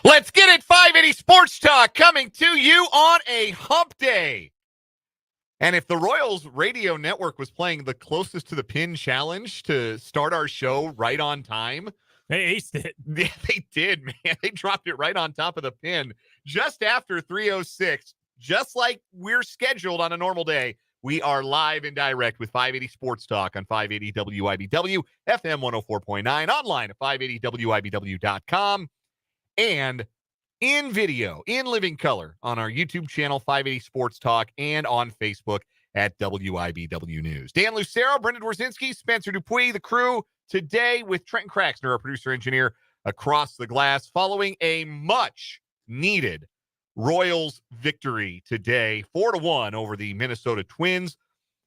Let's get it. 580 Sports Talk coming to you on a hump day. And if the Royals radio network was playing the closest to the pin challenge to start our show right on time, they aced it. Yeah, they did, man. They dropped it right on top of the pin just after 3:06, just like we're scheduled on a normal day. We are live and direct with 580 Sports Talk on 580 WIBW, FM 104.9, online at 580WIBW.com. And in video, in living color, on our YouTube channel, 580 Sports Talk, and on Facebook at WIBW News. Dan Lucero, Brendan Dworzinski, Spencer Dupuis, the crew today with Trenton Craxner, our producer-engineer, across the glass, following a much-needed Royals victory today, 4-1 over the Minnesota Twins,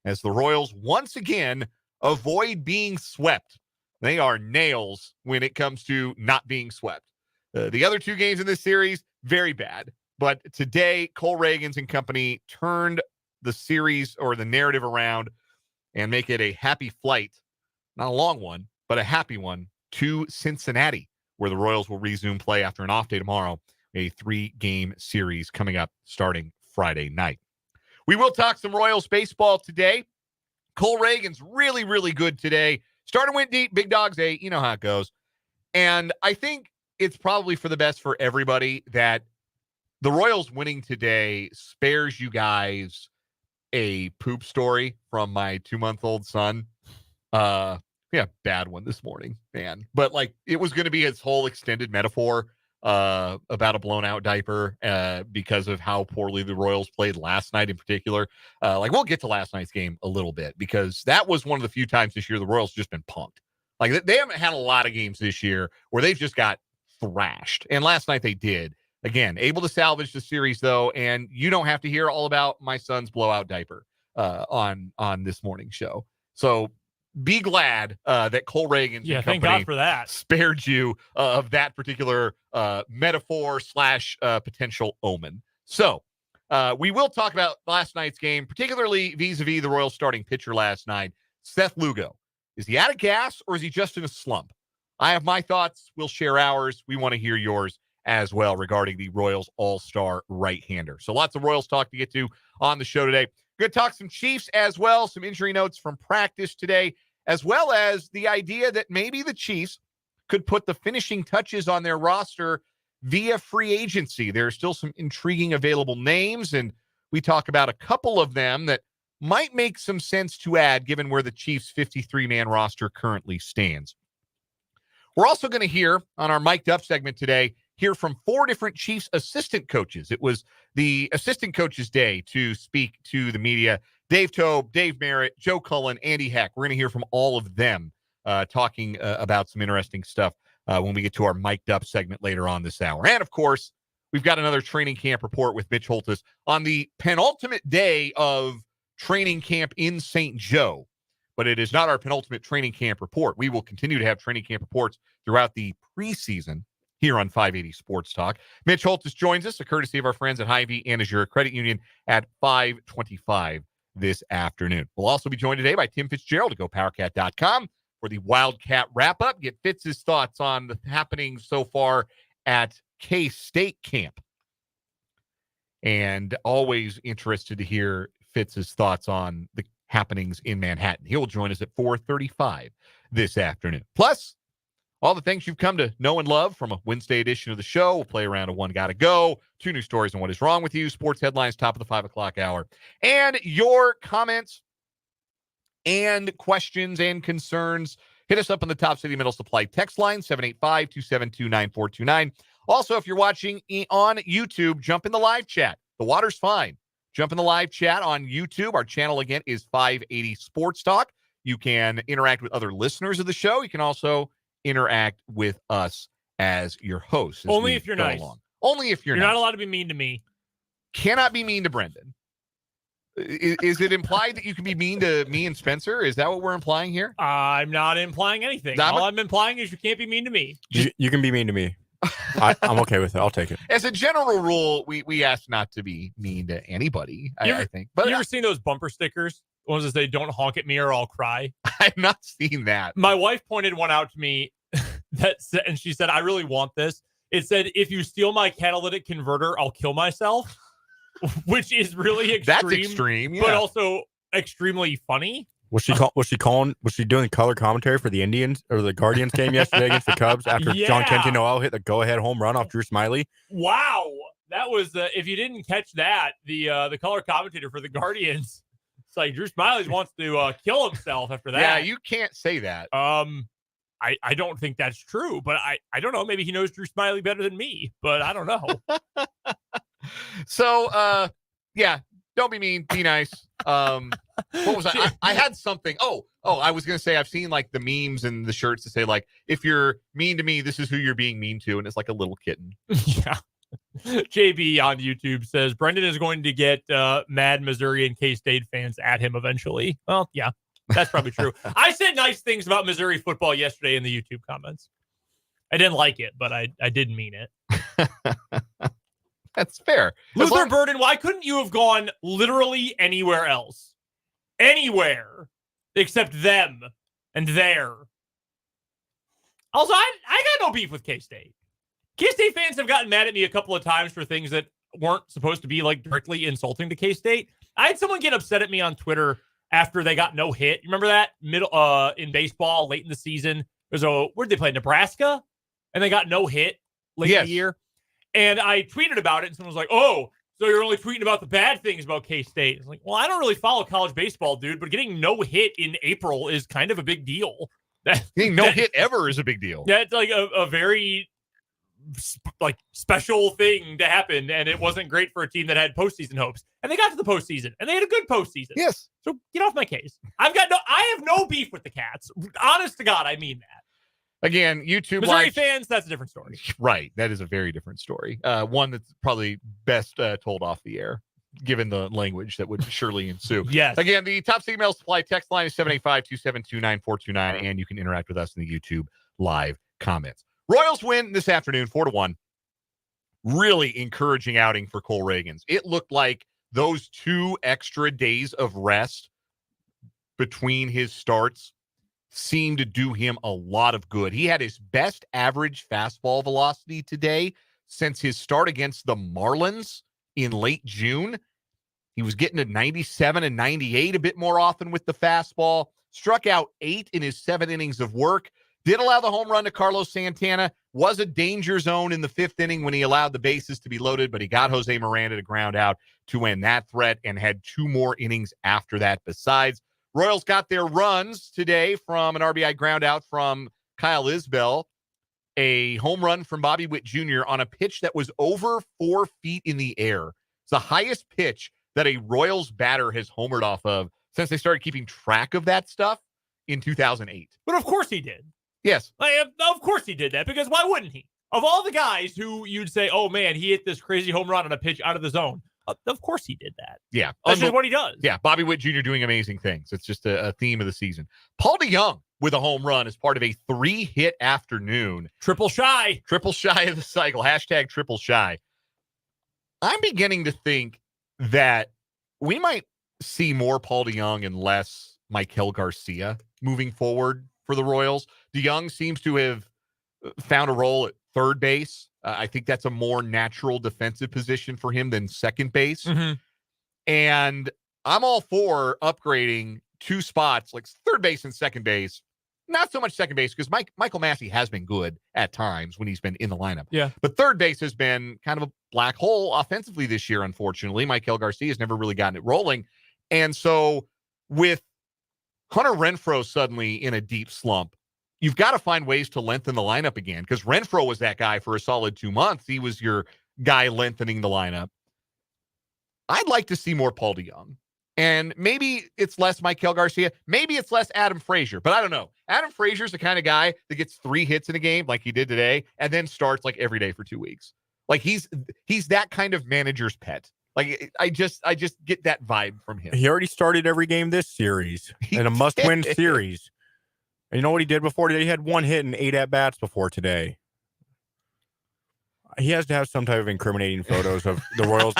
as the Royals once again avoid being swept. They are nails when it comes to not being swept. The other two games in this series, very bad. But today, Cole Reagans and company turned the series or the narrative around and make it a happy flight. Not a long one, but a happy one to Cincinnati, where the Royals will resume play after an off day tomorrow. A 3-game series coming up starting Friday night. We will talk some Royals baseball today. Cole Reagans really, really good today. Starting went deep, big dogs 8. You know how it goes. And I think it's probably for the best for everybody that the Royals winning today spares you guys a poop story from my 2-month-old son. Yeah, bad one this morning, man. But like, it was going to be his whole extended metaphor about a blown out diaper because of how poorly the Royals played last night in particular. Like, we'll get to last night's game a little bit because that was one of the few times this year the Royals just been punked. Like, they haven't had a lot of games this year where they've just got thrashed. And last night they did. Again, able to salvage the series, though, and you don't have to hear all about my son's blowout diaper on this morning's show. So be glad that Cole Reagans and thank company God for that. Spared you of that particular metaphor / potential omen. So we will talk about last night's game, particularly vis-a-vis the Royals starting pitcher last night, Seth Lugo. Is he out of gas or is he just in a slump? I have my thoughts. We'll share ours. We want to hear yours as well regarding the Royals all-star right-hander. So lots of Royals talk to get to on the show today. Going to talk some Chiefs as well, some injury notes from practice today, as well as the idea that maybe the Chiefs could put the finishing touches on their roster via free agency. There are still some intriguing available names, and we talk about a couple of them that might make some sense to add given where the Chiefs' 53-man roster currently stands. We're also going to hear on our Mic'd Up segment today, hear from 4 different Chiefs assistant coaches. It was the assistant coaches day to speak to the media. Dave Tobe, Dave Merritt, Joe Cullen, Andy Heck. We're going to hear from all of them talking about some interesting stuff when we get to our Mic'd Up segment later on this hour. And, of course, we've got another training camp report with Mitch Holthus on the penultimate day of training camp in St. Joe. But it is not our penultimate training camp report. We will continue to have training camp reports throughout the preseason here on 580 Sports Talk. Mitch Holthus joins us, a courtesy of our friends at Hy-Vee and Azure Credit Union at 5:25 this afternoon. We'll also be joined today by Tim Fitzgerald to GoPowerCat.com for the Wildcat Wrap-Up. Get Fitz's thoughts on the happenings so far at K-State camp. And always interested to hear Fitz's thoughts on the happenings in Manhattan. He will join us at 4:35 this afternoon. Plus, all the things you've come to know and love from a Wednesday edition of the show. We'll play around a One Gotta Go, 2 new stories on what is wrong with you, sports headlines, top of the 5 o'clock hour, and your comments and questions and concerns. Hit us up on the Top City Middle Supply text line, 785-272-9429. Also, if you're watching on YouTube, jump in the live chat. The water's fine. Jump in the live chat on YouTube. Our channel, again, is 580 Sports Talk. You can interact with other listeners of the show. You can also interact with us as your host. Only if you're nice. Only if you're nice. Not allowed to be mean to me. Cannot be mean to Brendan. Is it implied that you can be mean to me and Spencer? Is that what we're implying here? I'm not implying anything. All I'm implying is you can't be mean to me. You can be mean to me. I'm okay with it. I'll take it. As a general rule, we ask not to be mean to anybody, I think. But you ever seen those bumper stickers? The ones that say, "Don't honk at me or I'll cry"? I've not seen that. My wife pointed one out to me and she said, "I really want this." It said, if you steal my catalytic converter, I'll kill myself, which is really extreme. That's extreme, yeah. But also extremely funny. Was she doing color commentary for the Indians or the Guardians game yesterday against the Cubs after John Kente Noel hit the go-ahead home run off Drew Smyly? Wow. That was, if you didn't catch that, the color commentator for the Guardians, it's like Drew Smyly wants to kill himself after that. Yeah, you can't say that. I don't think that's true, but I don't know. Maybe he knows Drew Smyly better than me, but I don't know. So, yeah, don't be mean. Be nice. What was I had something. Oh, I was going to say, I've seen like the memes and the shirts to say like, if you're mean to me, this is who you're being mean to. And it's like a little kitten. Yeah. JB on YouTube says Brendan is going to get mad Missouri and K-State fans at him eventually. Well, yeah, that's probably true. I said nice things about Missouri football yesterday in the YouTube comments. I didn't like it, but I didn't mean it. That's fair. Luther Burden, why couldn't you have gone literally anywhere else? Anywhere except them and there. Also, I got no beef with K-State. K-State fans have gotten mad at me a couple of times for things that weren't supposed to be like directly insulting to K-State. I had someone get upset at me on Twitter after they got no hit. You remember that in baseball late in the season? Where'd they play? Nebraska? And they got no hit late in the year. And I tweeted about it, and someone was like, "Oh, so you're only tweeting about the bad things about K-State?" It's like, well, I don't really follow college baseball, dude, but getting no hit in April is kind of a big deal. Getting no hit ever is a big deal. Yeah, it's like a very special thing to happen, and it wasn't great for a team that had postseason hopes. And they got to the postseason, and they had a good postseason. Yes. So get off my case. I have no beef with the Cats. Honest to God, I mean that. Again, YouTube Missouri fans, that's a different story. Right. That is a very different story. One that's probably best told off the air, given the language that would surely ensue. Yes. Again, the top email supply text line is 785-272-9429, and you can interact with us in the YouTube live comments. Royals win this afternoon, 4-1. Really encouraging outing for Cole Reagans. It looked like those 2 extra days of rest between his starts seemed to do him a lot of good. He had his best average fastball velocity today since his start against the Marlins in late June. He was getting to 97 and 98 a bit more often with the fastball. Struck out 8 in his 7 innings of work. Did allow the home run to Carlos Santana. Was a danger zone in the 5th inning when he allowed the bases to be loaded, but he got Jose Miranda to ground out to end that threat and had 2 more innings after that besides. Royals got their runs today from an RBI ground out from Kyle Isbell, a home run from Bobby Witt Jr. on a pitch that was over 4 feet in the air. It's the highest pitch that a Royals batter has homered off of since they started keeping track of that stuff in 2008. But of course he did. Yes. Of course he did that, because why wouldn't he? Of all the guys who you'd say, oh, man, he hit this crazy home run on a pitch out of the zone. Of course he did that. Yeah. That's just what he does. Yeah. Bobby Witt Jr. doing amazing things. It's just a theme of the season. Paul DeYoung with a home run as part of a 3-hit afternoon. Triple shy of the cycle. Hashtag triple shy. I'm beginning to think that we might see more Paul DeYoung and less Michael Garcia moving forward for the Royals. DeYoung seems to have found a role at third base. I think that's a more natural defensive position for him than second base. Mm-hmm. And I'm all for upgrading 2 spots, like third base and second base. Not so much second base, because Michael Massey has been good at times when he's been in the lineup. Yeah. But third base has been kind of a black hole offensively this year, unfortunately. Michael Garcia has never really gotten it rolling. And so with Hunter Renfroe suddenly in a deep slump, you've got to find ways to lengthen the lineup again, because Renfroe was that guy for a solid 2 months. He was your guy lengthening the lineup. I'd like to see more Paul DeYoung. And maybe it's less Michael Garcia. Maybe it's less Adam Frazier, but I don't know. Adam Frazier's the kind of guy that gets 3 hits in a game like he did today and then starts like every day for 2 weeks. Like he's that kind of manager's pet. Like I just get that vibe from him. He already started every game this series in a must-win series. And you know what he did before today? He had 1 hit and 8 at-bats before today. He has to have some type of incriminating photos of the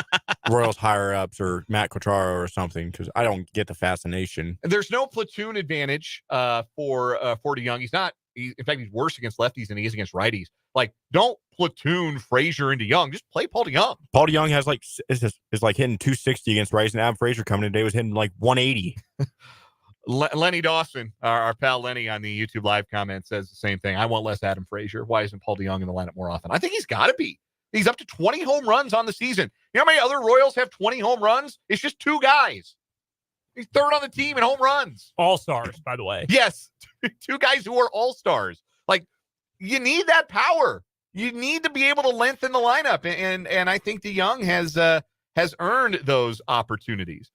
Royals higher-ups or Matt Quatraro or something, because I don't get the fascination. There's no platoon advantage for DeYoung. He's not In fact, he's worse against lefties than he is against righties. Like, don't platoon Frazier into Young. Just play Paul DeJong. Paul DeJong has is like hitting 260 against righties, and Adam Frazier coming in today was hitting like 180. Lenny Dawson, our pal Lenny on the YouTube live comment, says the same thing. I want less Adam Frazier. Why isn't Paul DeJong in the lineup more often? I think he's got to be. He's up to 20 home runs on the season. You know how many other Royals have 20 home runs? It's just 2 guys. He's third on the team in home runs. All-stars, by the way. Yes. 2 guys who are all-stars. Like, you need that power. You need to be able to lengthen the lineup. And I think DeJong has earned those opportunities.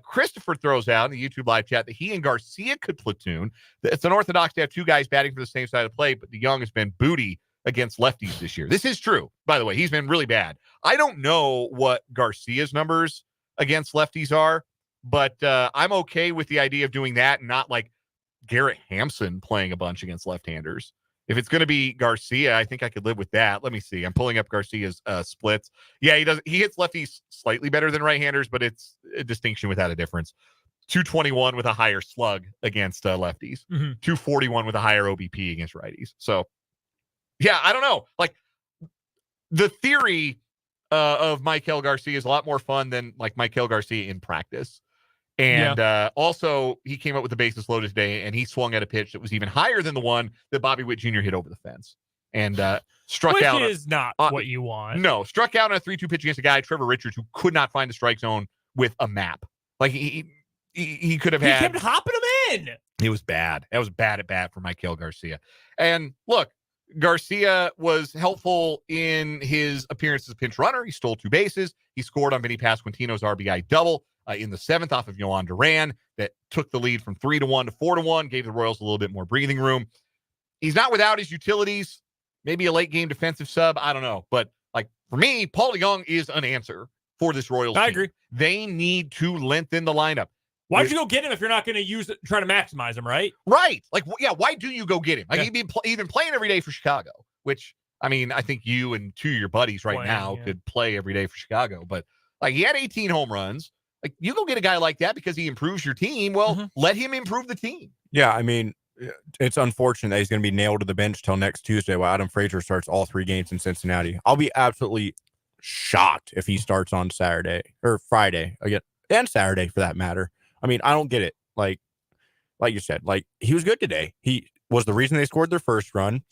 Christopher throws out in the YouTube live chat that he and Garcia could platoon. It's unorthodox to have 2 guys batting for the same side of the plate, but DeJong has been booty against lefties this year. This is true, by the way. He's been really bad. I don't know what Garcia's numbers against lefties are, but I'm okay with the idea of doing that and not like Garrett Hampson playing a bunch against left-handers. If it's going to be Garcia, I think I could live with that. Let me see. I'm pulling up Garcia's splits. Yeah, he hits lefties slightly better than right-handers, but it's a distinction without a difference. 221 with a higher slug against lefties. 241 with a higher OBP against righties. So, yeah, I don't know. Like, the theory of Maikel Garcia is a lot more fun than like Maikel Garcia in practice. And also, he came up with the bases loaded today, and he swung at a pitch that was even higher than the one that Bobby Witt Jr. hit over the fence. And struck out. Which is not what you want. No, struck out on a 3-2 pitch against a guy, Trevor Richards, who could not find the strike zone with a map. Like, he could have had. He kept hopping him in. It was bad. That was bad at bat for Maikel Garcia. And look, Garcia was helpful in his appearance as a pinch runner. He stole 2 bases. He scored on Vinny Pasquantino's RBI double in the 7th off of Yohan Duran that took the lead from 3-1 to 4-1, gave the Royals a little bit more breathing room. He's not without his utilities. Maybe a late game defensive sub. I don't know. But like for me, Paul DeJong is an answer for this Royals team. I agree. They need to lengthen the lineup. Why'd you go get him if you're not going to try to maximize him, right? Right. Like, yeah, why do you go get him? Like, he'd be even playing every day for Chicago, which, I mean, I think you and 2 of your buddies now could play every day for Chicago. But, like, he had 18 home runs. Like, you go get a guy like that because he improves your team. Well, let him improve the team. Yeah, I mean, it's unfortunate that he's going to be nailed to the bench till next Tuesday while Adam Frazier starts all 3 games in Cincinnati. I'll be absolutely shocked if he starts on Saturday or Friday again, and Saturday for that matter. I mean, I don't get it. Like you said, like he was good today. He was the reason they scored their first run.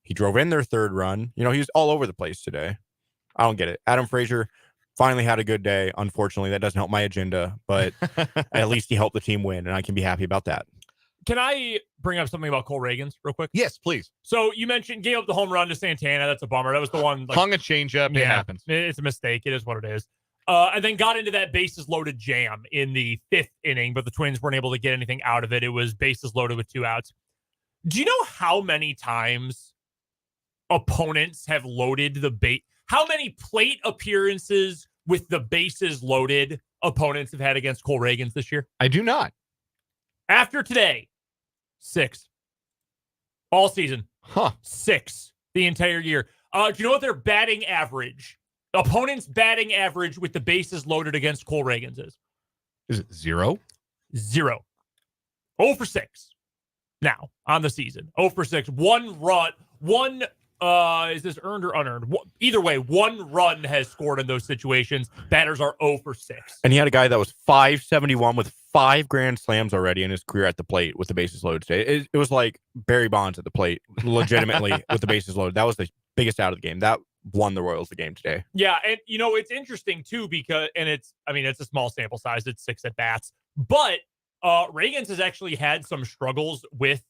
He drove in their 3rd run. You know, he was all over the place today. I don't get it. Adam Frazier finally had a good day. Unfortunately, that doesn't help my agenda, but at least he helped the team win, and I can be happy about that. Can I bring up something about Cole Reagans real quick? Yes, please. So you mentioned gave up the home run to Santana. That's a bummer. That was the one. Hung a changeup. Yeah, it happens. It's a mistake. It is what it is. And then got into that bases loaded jam in the 5th inning, but the Twins weren't able to get anything out of it. It was bases loaded with 2 outs. Do you know how many times opponents have loaded the bait? How many plate appearances with the bases loaded opponents have had against Cole Reagans this year? I do not. After today, 6. All season. 6 the entire year. Do you know what their batting average, opponent's batting average with the bases loaded against Cole Reagans is? Is it 0? 0. 0 for 6 now on the season. 0 for 6. 1 run. Is this earned or unearned? Either way, 1 run has scored in those situations. Batters are 0 for 6. And he had a guy that was 571 with 5 grand slams already in his career at the plate with the bases loaded today. It was like Barry Bonds at the plate, legitimately with the bases loaded. That was the biggest out of the game. That won the Royals the game today. Yeah, and you know it's interesting too because it's a small sample size. It's 6 at bats, but Reagans has actually had some struggles with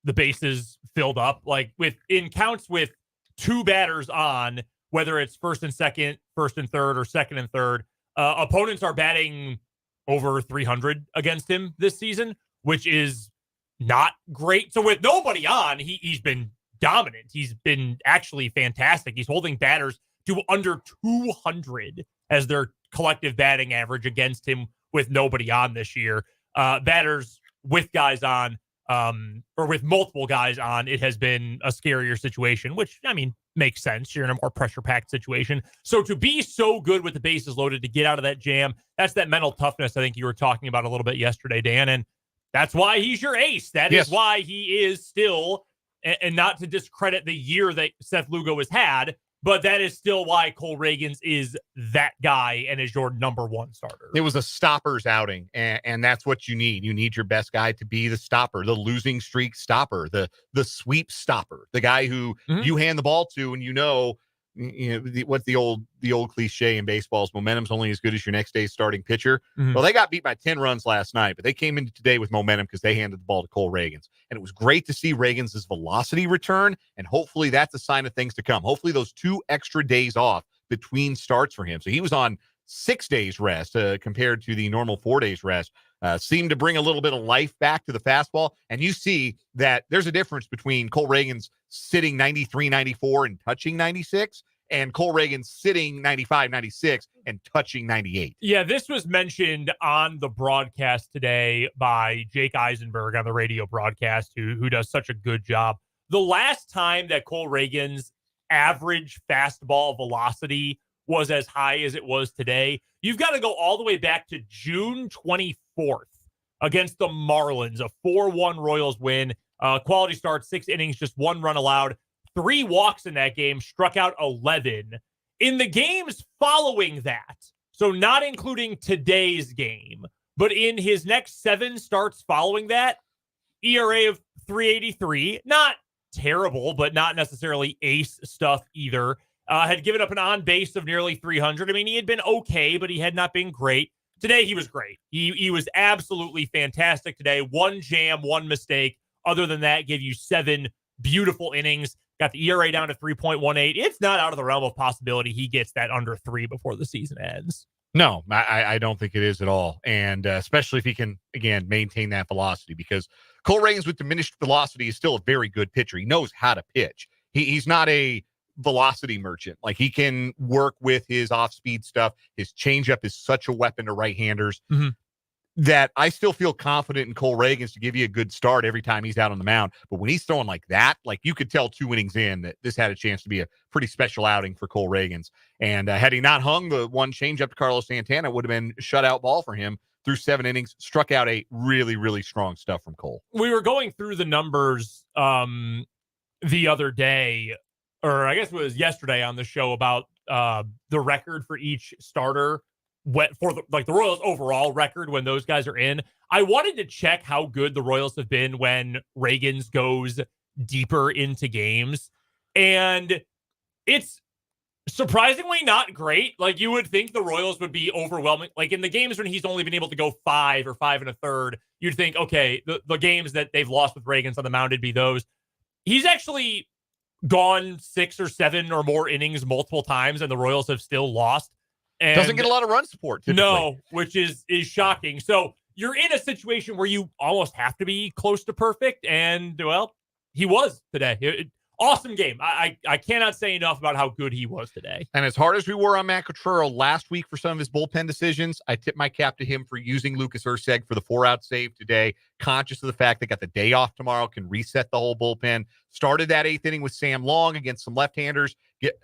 the bases filled up, like in counts with 2 batters on, whether it's first and second, first and third, or second and third. Opponents are batting over 300 against him this season, which is not great. So with nobody on, he's been dominant. He's been actually fantastic. He's holding batters to under 200 as their collective batting average against him with nobody on this year. Batters with guys on, or with multiple guys on, it has been a scarier situation, which, I mean, makes sense. You're in a more pressure-packed situation. So to be so good with the bases loaded, to get out of that jam, that's that mental toughness I think you were talking about a little bit yesterday, Dan, and that's why he's your ace. That is why he is still and not to discredit the year that Seth Lugo has had, but that is still why Cole Reagans is that guy and is your number one starter. It was a stoppers outing, and that's what you need. You need your best guy to be the stopper, the losing streak stopper, the sweep stopper, the guy who you hand the ball to, and what's the old cliche in baseball is momentum's only as good as your next day's starting pitcher. Well, they got beat by 10 runs last night, but they came into today with momentum because they handed the ball to Cole Reagans. And it was great to see Reagans' velocity return, and hopefully that's a sign of things to come. Hopefully those 2 extra days off between starts for him. So he was on 6 days rest compared to the normal 4 days rest. Seemed to bring a little bit of life back to the fastball. And you see that there's a difference between Cole Reagans sitting 93, 94 and touching 96 and Cole Reagans sitting 95, 96 and touching 98. Yeah, this was mentioned on the broadcast today by Jake Eisenberg on the radio broadcast, who does such a good job. The last time that Cole Reagans' average fastball velocity was as high as it was today, you've got to go all the way back to June 24th against the Marlins, a 4-1 Royals win. Quality start, 6 innings, just 1 run allowed, 3 walks in that game, struck out 11. In the games following that, so not including today's game, but in his next 7 starts following that, ERA of 3.83, not terrible, but not necessarily ace stuff either. Had given up an on base of nearly 300. I mean, he had been okay, but he had not been great. Today, he was great. He was absolutely fantastic today. 1 jam, 1 mistake. Other than that, gave you 7 beautiful innings. Got the ERA down to 3.18. It's not out of the realm of possibility he gets that under 3 before the season ends. No, I don't think it is at all. And especially if he can, again, maintain that velocity, because Cole Reagans with diminished velocity is still a very good pitcher. He knows how to pitch. He's not a velocity merchant. Like, he can work with his off-speed stuff. His changeup is such a weapon to right-handers that I still feel confident in Cole Reagans to give you a good start every time he's out on the mound. But when he's throwing like that, like, you could tell 2 innings in that this had a chance to be a pretty special outing for Cole Reagans. And had he not hung the 1 changeup to Carlos Santana, it would have been a shutout ball for him through 7 innings. Struck out 8. Really, really strong stuff from Cole. We were going through the numbers the other day, or I guess it was yesterday on the show, about the record for each starter for the Royals overall record when those guys are in. I wanted to check how good the Royals have been when Reagans goes deeper into games, and it's surprisingly not great. Like, you would think the Royals would be overwhelming. Like, in the games when he's only been able to go 5 or 5 1/3, you'd think, okay, the games that they've lost with Reagans on the mound would be those. He's actually gone 6 or 7 or more innings multiple times, and the Royals have still lost. And doesn't get a lot of run support typically. No, which is shocking. So you're in a situation where you almost have to be close to perfect, and, well, he was today. Awesome game. I cannot say enough about how good he was today. And as hard as we were on Matt Cottrell last week for some of his bullpen decisions, I tip my cap to him for using Lucas Erceg for the 4-out save today, conscious of the fact they got the day off tomorrow, can reset the whole bullpen. Started that 8th inning with Sam Long against some left-handers,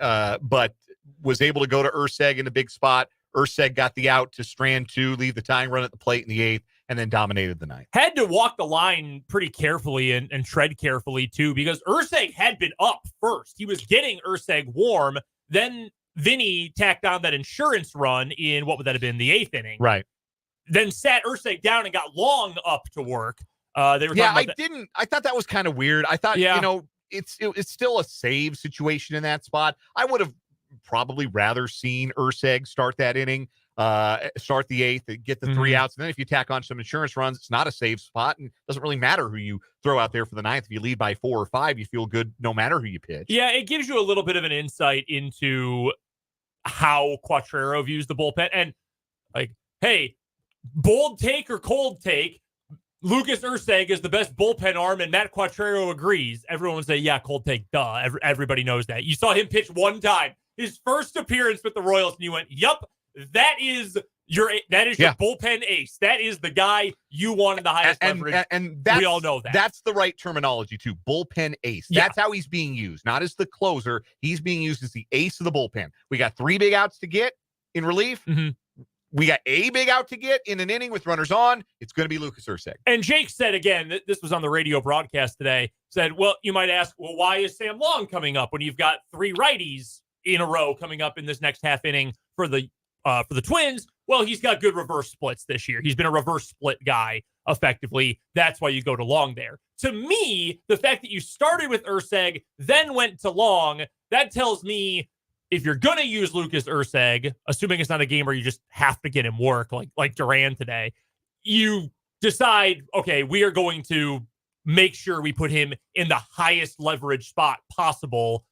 but was able to go to Erceg in the big spot. Erceg got the out to strand 2, leave the tying run at the plate in the 8th, and then dominated the 9th. Had to walk the line pretty carefully and tread carefully, too, because Erceg had been up first. He was getting Erceg warm. Then Vinny tacked on that insurance run in, what would that have been, the 8th inning. Right. Then sat Erceg down and got Long up to work. They were I thought that was kind of weird. I thought, it's still a save situation in that spot. I would have probably rather seen Erceg start that inning, start the 8th, get the 3 outs. And then if you tack on some insurance runs, it's not a save spot, and it doesn't really matter who you throw out there for the 9th. If you lead by 4 or 5, you feel good no matter who you pitch. Yeah, it gives you a little bit of an insight into how Quattrero views the bullpen. And, like, hey, bold take or cold take, Lucas Erceg is the best bullpen arm, and Matt Quattrero agrees. Everyone would say, yeah, cold take, duh. Everybody knows that. You saw him pitch 1 time. His first appearance with the Royals, and you went, yup, that is your bullpen ace. That is the guy you want in the highest leverage. And we all know that. That's the right terminology, too. Bullpen ace. Yeah. That's how he's being used, not as the closer. He's being used as the ace of the bullpen. We got 3 big outs to get in relief. we got a big out to get in an inning with runners on, it's going to be Lucas Erceg. And Jake said, again, this was on the radio broadcast today, said, well, you might ask, well, why is Sam Long coming up when you've got 3 righties in a row coming up in this next half inning for the Twins? Well, he's got good reverse splits this year. He's been a reverse split guy effectively. That's why you go to Long there. To me, the fact that you started with Erceg, then went to Long, that tells me if you're going to use Lucas Erceg, assuming it's not a game where you just have to get him work like Duran today, you decide, okay, we are going to make sure we put him in the highest leverage spot possible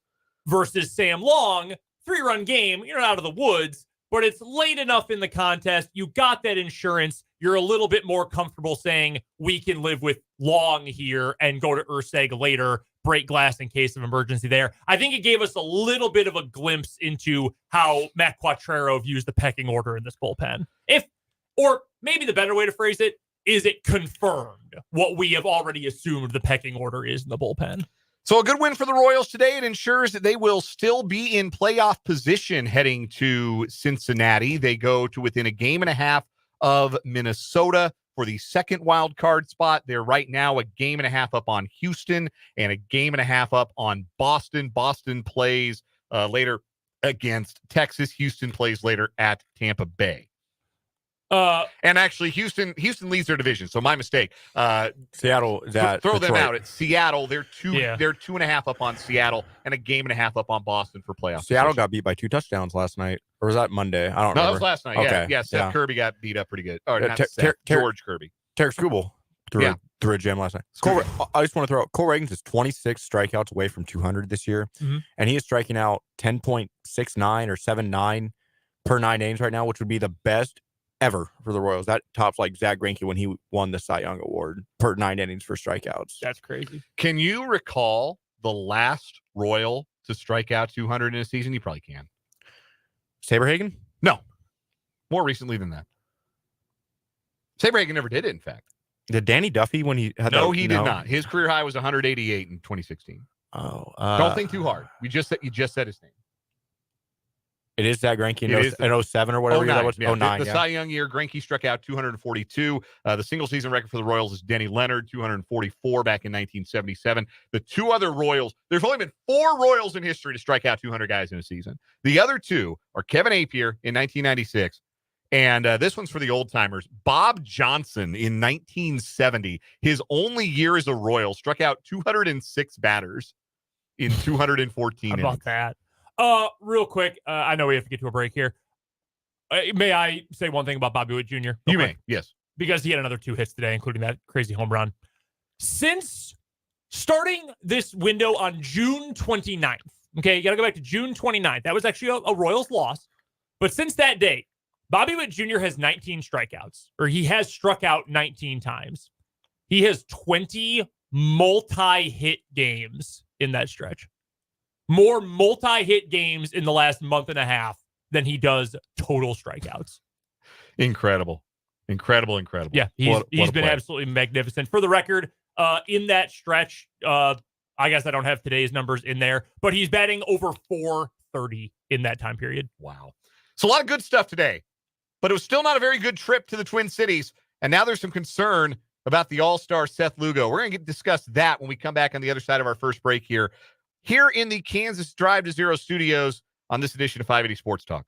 versus Sam Long, 3-run game, you're not out of the woods, but it's late enough in the contest. You got that insurance. You're a little bit more comfortable saying we can live with Long here and go to Erceg later, break glass in case of emergency there. I think it gave us a little bit of a glimpse into how Matt Quattrero views the pecking order in this bullpen. Or maybe the better way to phrase it, is it confirmed what we have already assumed the pecking order is in the bullpen? So a good win for the Royals today. It ensures that they will still be in playoff position heading to Cincinnati. They go to within a game and a half of Minnesota for the second wild card spot. They're right now a game and a half up on Houston and a game and a half up on Boston. Boston plays later against Texas. Houston plays later at Tampa Bay. And actually, Houston leads their division, so my mistake. Seattle is at throw them Detroit. out at Seattle. They're 2.5 up on Seattle and a game and a half up on Boston for playoffs. Seattle position. got beat by 2 touchdowns last night, or was that Monday? I don't No, remember. that was last night. Okay. Yeah. Seth Kirby got beat up pretty good. Or not Ter- Seth, Ter- Ter- George Kirby. Tarek Skubal threw a gem last night. I just want to throw out Cole Reagans is 26 strikeouts away from 200 this year, and he is striking out 10.69 or 7.9 per 9 innings right now, which would be the best ever for the Royals. That tops like Zach Greinke when he won the Cy Young Award per 9 innings for strikeouts. That's crazy. Can you recall the last Royal to strike out 200 in a season? You probably can. Saberhagen? No. More recently than that. Saberhagen never did it, in fact. Did Danny Duffy when he had No, he did not. His career high was 188 in 2016. Oh. Don't think too hard. You just said his name. It is Zach Greinke It in 07 or whatever year that was. Yeah. 09, The Cy Young year, Greinke struck out 242. The single season record for the Royals is Denny Leonard, 244 back in 1977. The 2 other Royals, there's only been 4 Royals in history to strike out 200 guys in a season. The other 2 are Kevin Appier in 1996, and this one's for the old timers. Bob Johnson in 1970, his only year as a Royal, struck out 206 batters in 214 How innings. about that? Real quick, I know we have to get to a break here. May I say one thing about Bobby Witt Jr.? You may, yes. Because he had another 2 hits today, including that crazy home run. Since starting this window on June 29th, okay, you got to go back to June 29th. That was actually a Royals loss. But since that date, Bobby Witt Jr. has 19 strikeouts, or he has struck out 19 times. He has 20 multi-hit games in that stretch. More multi-hit games in the last month and a half than he does total strikeouts. Incredible. Yeah, he's been absolutely magnificent. For the record, in that stretch, I guess I don't have today's numbers in there, but he's batting over 430 in that time period. Wow. So a lot of good stuff today, but it was still not a very good trip to the Twin Cities. And now there's some concern about the all-star Seth Lugo. We're going to discuss that when we come back on the other side of our first break here in the Kansas Drive to Zero studios on this edition of 580 Sports Talk.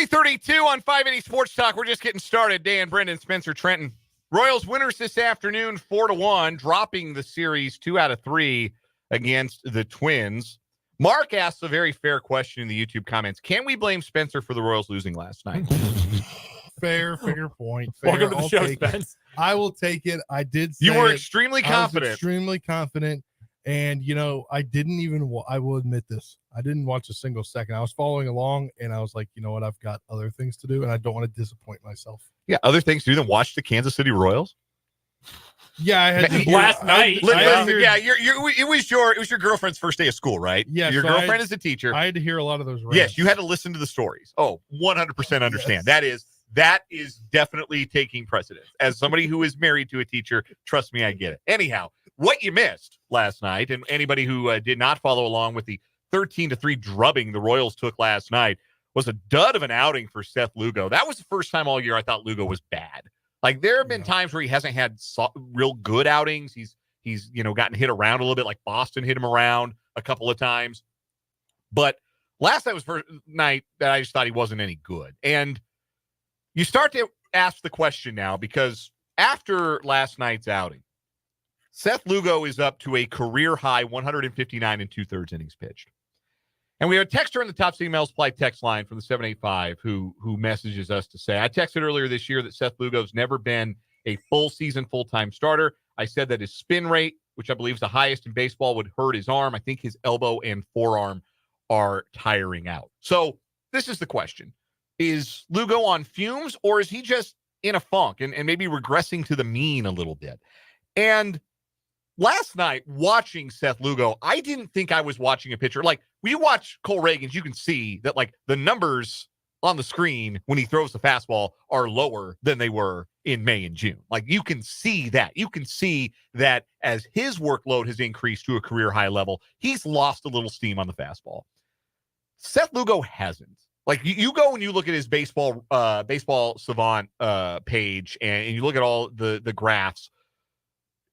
3:32 on 580 Sports Talk. We're just getting started. Dan, Brendan, Spencer, Trenton. Royals winners this afternoon, 4-1, dropping the series 2 out of 3 against the Twins. Mark asks a very fair question in the YouTube comments. Can we blame Spencer for the Royals losing last night? Fair point. Fair. Welcome to the I'll show, take it. Spence. I will take it. I did say You were it. extremely I was confident. extremely confident. And, I didn't even, I will admit this. I didn't watch a single second. I was following along, and I was like, you know what? I've got other things to do, and I don't want to disappoint myself. Yeah, other things to do than watch the Kansas City Royals. Yeah, I had to hear, Last night. It was your girlfriend's first day of school, right? Yeah, your so girlfriend is a teacher. I had to hear a lot of those rants. Yes, you had to listen to the stories. Oh, 100% understand. Yes. That is definitely taking precedence. As somebody who is married to a teacher, trust me, I get it. Anyhow, what you missed last night, and anybody who did not follow along with the 13-3 drubbing the Royals took last night, was a dud of an outing for Seth Lugo. That was the first time all year I thought Lugo was bad. Like, there have been times where he hasn't had real good outings. He's gotten hit around a little bit, like Boston hit him around a couple of times. But last night was the first night that I just thought he wasn't any good. And you start to ask the question now, because after last night's outing, Seth Lugo is up to a career-high 159 2/3 innings pitched. And we have a texter in the Top Email Supply text line from the 785 who messages us to say, I texted earlier this year that Seth Lugo's never been a full-season, full-time starter. I said that his spin rate, which I believe is the highest in baseball, would hurt his arm. I think his elbow and forearm are tiring out. So this is the question. Is Lugo on fumes, or is he just in a funk and maybe regressing to the mean a little bit? And last night, watching Seth Lugo, I didn't think I was watching a pitcher. Like, when you watch Cole Reagans, you can see that, like, the numbers on the screen when he throws the fastball are lower than they were in May and June. Like, you can see that. You can see that as his workload has increased to a career high level, he's lost a little steam on the fastball. Seth Lugo hasn't. Like, you go and you look at his baseball savant page, and you look at all the graphs.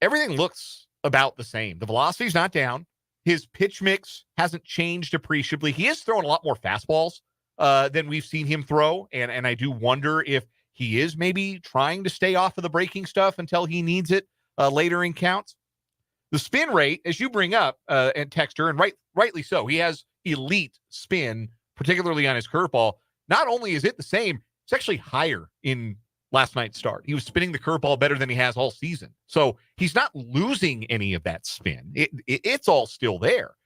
Everything looks about the same. The velocity's not down. His pitch mix hasn't changed appreciably. He is throwing a lot more fastballs than we've seen him throw, and I do wonder if he is maybe trying to stay off of the breaking stuff until he needs it later in counts. The spin rate, as you bring up, and texter, and rightly so, he has elite spin, particularly on his curveball. Not only is it the same, it's actually higher in last night's start. He was spinning the curveball better than he has all season. So he's not losing any of that spin. It's all still there.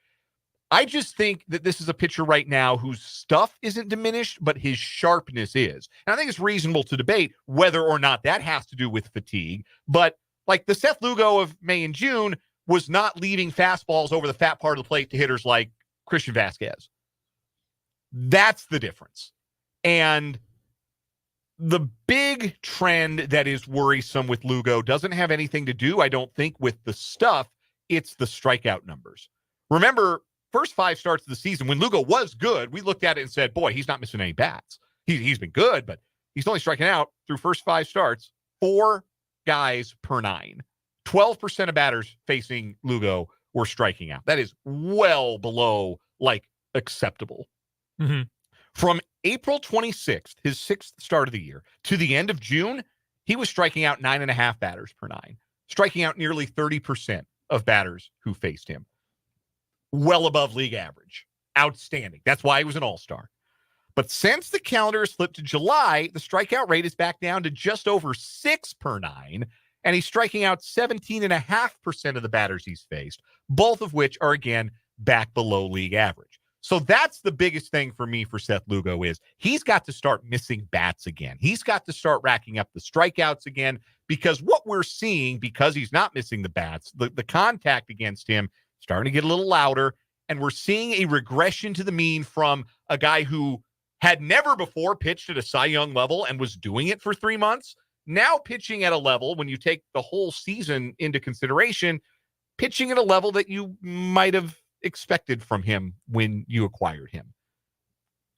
I just think that this is a pitcher right now whose stuff isn't diminished, but his sharpness is. And I think it's reasonable to debate whether or not that has to do with fatigue. But like the Seth Lugo of May and June was not leaving fastballs over the fat part of the plate to hitters like Christian Vasquez. That's the difference. And the big trend that is worrisome with Lugo doesn't have anything to do, I don't think, with the stuff. It's the strikeout numbers. Remember, first 5 starts of the season, when Lugo was good, we looked at it and said, boy, he's not missing any bats. He's been good, but he's only striking out through first 5 starts, 4 guys per 9. 12% of batters facing Lugo were striking out. That is well below, like, acceptable. Mm-hmm. From April 26th, his 6th start of the year, to the end of June, he was striking out 9.5 batters per 9, striking out nearly 30% of batters who faced him. Well above league average. Outstanding. That's why he was an all-star. But since the calendar has flipped to July, the strikeout rate is back down to just over 6 per 9, and he's striking out 17.5% of the batters he's faced, both of which are, again, back below league average. So that's the biggest thing for me for Seth Lugo is he's got to start missing bats again. He's got to start racking up the strikeouts again, because what we're seeing, because he's not missing the bats, the contact against him starting to get a little louder, and we're seeing a regression to the mean from a guy who had never before pitched at a Cy Young level and was doing it for 3 months, now pitching at a level, when you take the whole season into consideration, pitching at a level that you might have expected from him when you acquired him.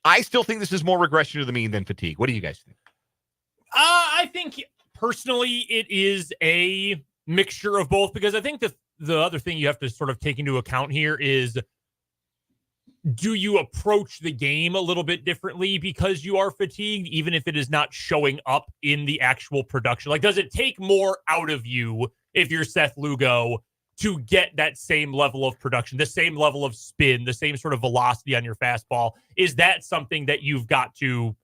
I still think this is more regression to the mean than fatigue. What do you guys think? I think personally it is a mixture of both, because I think the other thing you have to sort of take into account here is do you approach the game a little bit differently because you are fatigued, even if it is not showing up in the actual production? Like, does it take more out of you if you're Seth Lugo to get that same level of production, the same level of spin, the same sort of velocity on your fastball? Is that something that you've got to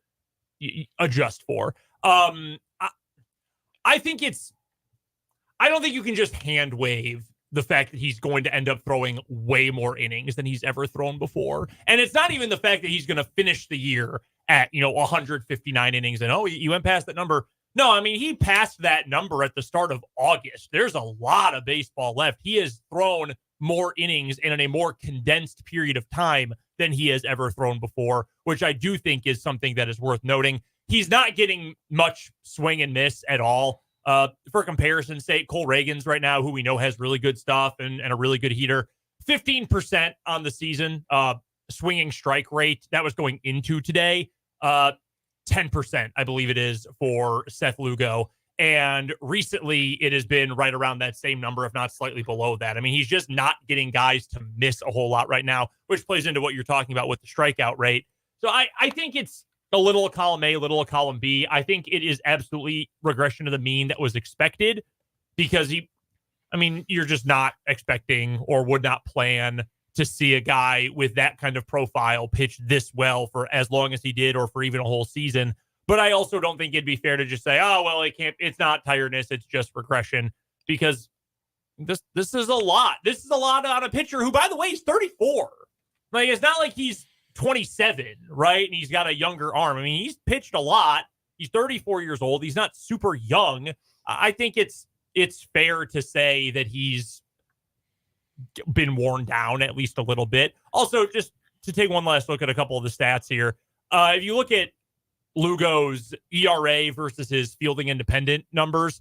adjust for? I think I don't think you can just hand wave the fact that he's going to end up throwing way more innings than he's ever thrown before. And it's not even the fact that he's going to finish the year at, 159 innings and, you went past that number. No, I mean, he passed that number at the start of August. There's a lot of baseball left. He has thrown more innings and in a more condensed period of time than he has ever thrown before, which I do think is something that is worth noting. He's not getting much swing and miss at all. For comparison's sake, Cole Reagan's right now, who we know has really good stuff and a really good heater, 15% on the season, swinging strike rate. That was going into today. 10%, I believe it is, for Seth Lugo. And recently it has been right around that same number, if not slightly below that. I mean, he's just not getting guys to miss a whole lot right now, which plays into what you're talking about with the strikeout rate. So I think it's a little of column A, little of column B. I think it is absolutely regression to the mean that was expected because you're just not expecting or would not plan to see a guy with that kind of profile pitch this well for as long as he did or for even a whole season. But I also don't think it'd be fair to just say, it's not tiredness, it's just regression, because this is a lot. This is a lot on a pitcher who, by the way, is 34. Like, it's not like he's 27, right? And he's got a younger arm. I mean, he's pitched a lot. He's 34 years old. He's not super young. I think it's fair to say that he's been worn down at least a little bit. Also, just to take one last look at a couple of the stats here. If you look at Lugo's ERA versus his fielding independent numbers,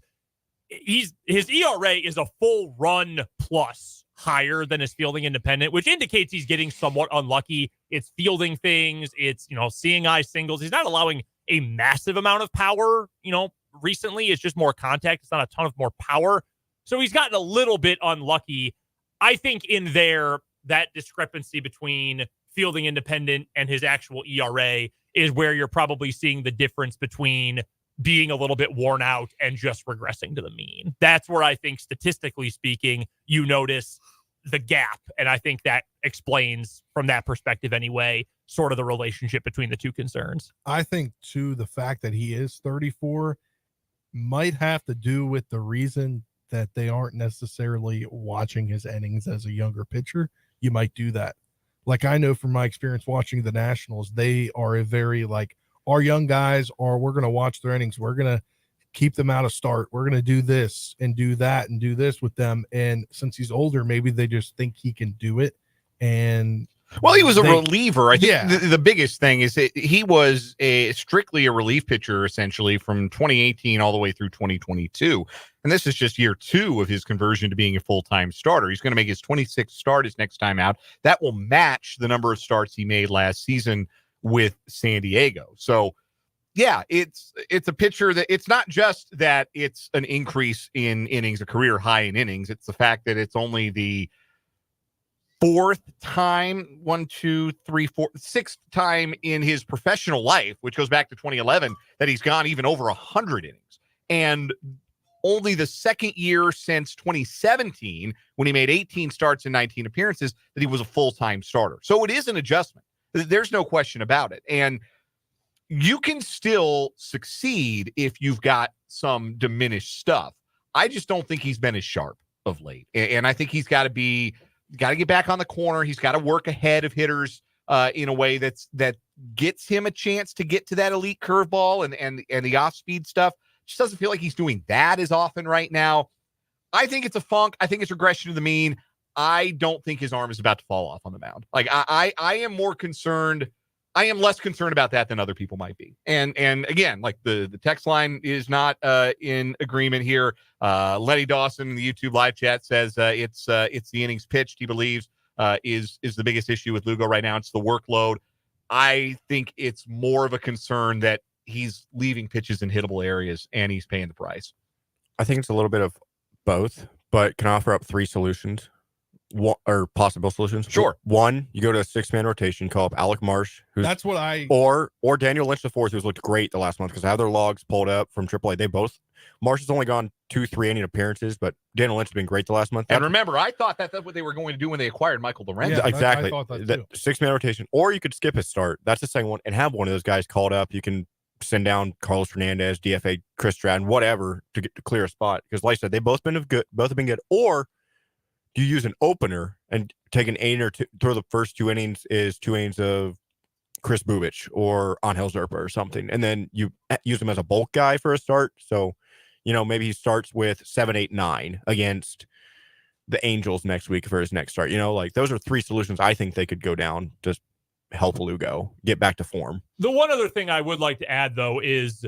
his ERA is a full run plus higher than his fielding independent, which indicates he's getting somewhat unlucky. It's fielding things. It's, seeing eye singles. He's not allowing a massive amount of power, recently. It's just more contact. It's not a ton of more power. So he's gotten a little bit unlucky. I think in there, that discrepancy between fielding independent and his actual ERA is where you're probably seeing the difference between being a little bit worn out and just regressing to the mean. That's where I think, statistically speaking, you notice the gap. And I think that explains, from that perspective anyway, sort of the relationship between the two concerns. I think, too, the fact that he is 34 might have to do with the reason that they aren't necessarily watching his innings as a younger pitcher. You might do that. Like, I know from my experience watching the Nationals, they are a very, our young guys are, we're going to watch their innings. We're going to keep them out of start. We're going to do this and do that and do this with them. And since he's older, maybe they just think he can do it. And he was a reliever. I think yeah. the biggest thing is that he was strictly a relief pitcher, essentially, from 2018 all the way through 2022. And this is just year 2 of his conversion to being a full-time starter. He's going to make his 26th start his next time out. That will match the number of starts he made last season with San Diego. So, yeah, it's a pitcher that it's not just that it's an increase in innings, a career high in innings. It's the fact that it's only the sixth time in his professional life, which goes back to 2011, that he's gone even over 100 innings. And only the second year since 2017, when he made 18 starts and 19 appearances, that he was a full-time starter. So it is an adjustment. There's no question about it. And you can still succeed if you've got some diminished stuff. I just don't think he's been as sharp of late. And I think he's got to get back on the corner. He's got to work ahead of hitters in a way that gets him a chance to get to that elite curveball and the off-speed stuff. Just doesn't feel like he's doing that as often right now. I think it's a funk. I think it's regression to the mean. I don't think his arm is about to fall off on the mound. Like, I am more concerned. I am less concerned about that than other people might be. And again, like the text line is not in agreement here. Letty Dawson in the YouTube live chat says it's the innings pitched, he believes, is the biggest issue with Lugo right now. It's the workload. I think it's more of a concern that he's leaving pitches in hittable areas and he's paying the price. I think it's a little bit of both, but can I offer up 3 solutions? or possible solutions. Sure. One, you go to a 6-man rotation, call up Alec Marsh, That's what I or Daniel Lynch IV, who's looked great the last month because I have their logs pulled up from AAA. They both. Marsh has only gone 2-3 inning appearances, but Daniel Lynch has been great the last month. And remember, I thought that's what they were going to do when they acquired Michael Lorenzo. Yeah, exactly. I thought that too. 6-man rotation, or you could skip his start. That's the second one, and have one of those guys called up. You can send down Carlos Fernandez, DFA, Chris Stratton, whatever to clear a spot. Because, like I said, both have been good. Or do you use an opener and take an inning or two, throw the first 2 innings is 2 innings of Chris Bubich or Angel Zerpa or something, and then you use him as a bulk guy for a start. So, maybe he starts with 7, 8, 9 against the Angels next week for his next start. Those are 3 solutions I think they could go down to help Lugo get back to form. The one other thing I would like to add, though, is,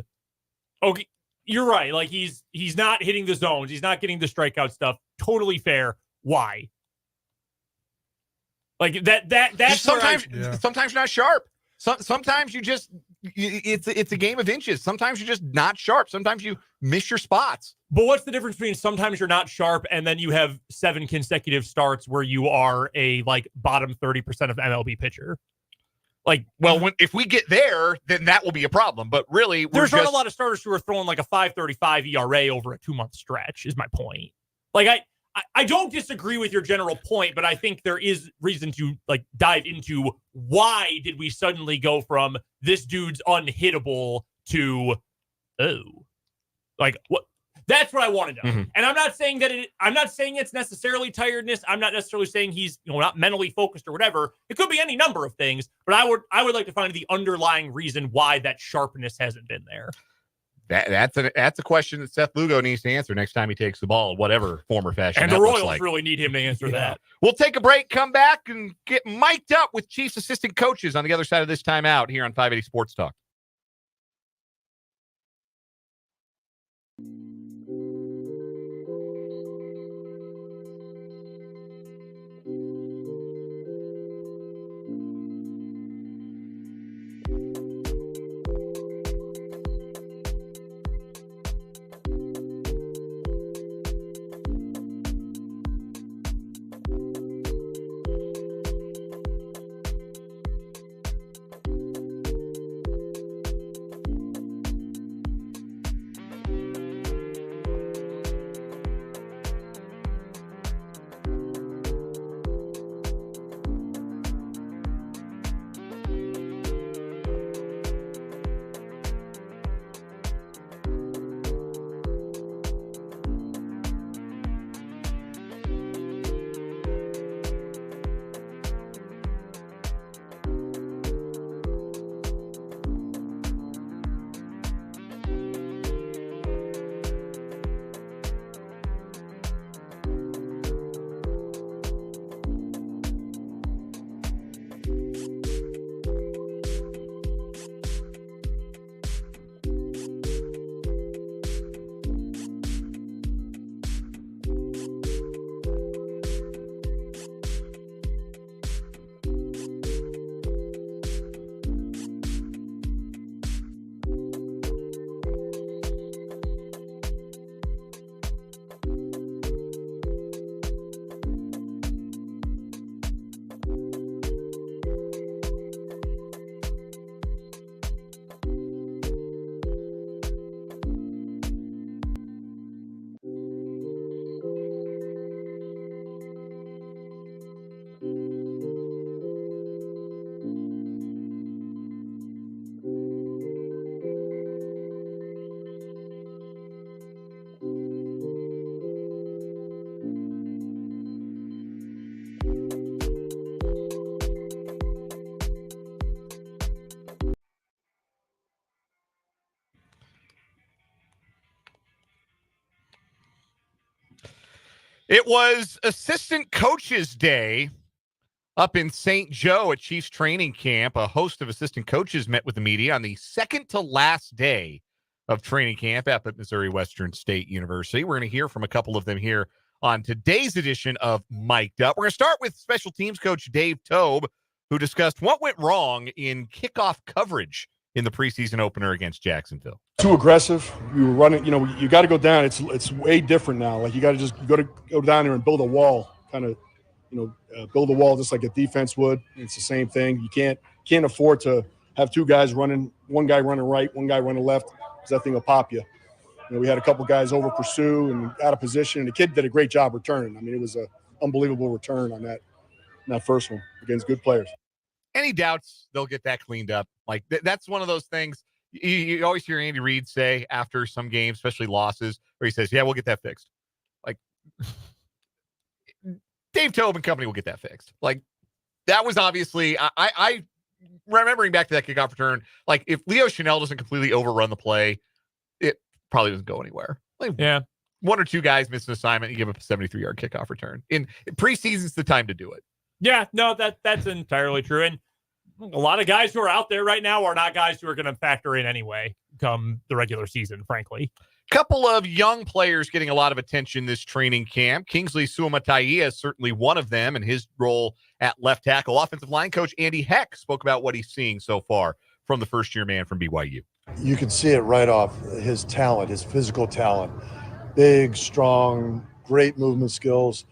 okay, you're right. Like, he's not hitting the zones. He's not getting the strikeout stuff. Totally fair. Why? Like, that's sometimes you're not sharp. Sometimes you just it's a game of inches. Sometimes you're just not sharp. Sometimes you miss your spots. But what's the difference between sometimes you're not sharp and then you have 7 consecutive starts where you are a bottom 30% of MLB pitcher? If we get there, then that will be a problem. But really, there's not a lot of starters who are throwing a 5.35 ERA over a 2-month stretch. Is my point. I don't disagree with your general point, but I think there is reason to dive into why did we suddenly go from this dude's unhittable to what? That's what I want to know. Mm-hmm. And I'm not saying I'm not saying it's necessarily tiredness. I'm not necessarily saying he's not mentally focused or whatever. It could be any number of things, but I would like to find the underlying reason why that sharpness hasn't been there. That's a question that Seth Lugo needs to answer next time he takes the ball, whatever form or fashion. And the Royals really need him to answer that. We'll take a break, come back, and get mic'd up with Chiefs assistant coaches on the other side of this timeout here on 580 Sports Talk. It was Assistant Coaches Day up in St. Joe at Chiefs training camp. A host of assistant coaches met with the media on the second to last day of training camp up at Missouri Western State University. We're going to hear from a couple of them here on today's edition of Mic'd Up. We're going to start with special teams coach Dave Tobe, who discussed what went wrong in kickoff coverage in the preseason opener against Jacksonville. Too aggressive. We were running, you got to go down. It's way different now. Like you got to go down there and build a wall, kind of build a wall just like a defense would. It's the same thing. You can't afford to have two guys running, one guy running right, one guy running left, because that thing will pop you. We had a couple guys over pursue and out of position, and the kid did a great job returning. I mean, it was an unbelievable return on that first one against good players. Any doubts, they'll get that cleaned up. Like that's one of those things you always hear Andy Reid say after some games, especially losses, where he says, yeah, we'll get that fixed. Like Dave Tobe and company will get that fixed. Like that was obviously, I remembering back to that kickoff return, like if Leo Chanel doesn't completely overrun the play, it probably doesn't go anywhere. Like, Yeah. One or two guys miss an assignment, you give up a 73-yard kickoff return. In preseason's the time to do it. Yeah, no, that's entirely true. And a lot of guys who are out there right now are not guys who are going to factor in anyway come the regular season, frankly. Couple of young players getting a lot of attention this training camp. Kingsley Suamataia is certainly one of them, and his role at left tackle. Offensive line coach Andy Heck spoke about what he's seeing so far from the first-year man from BYU. You can see it right off his talent, his physical talent. Big, strong, great movement skills.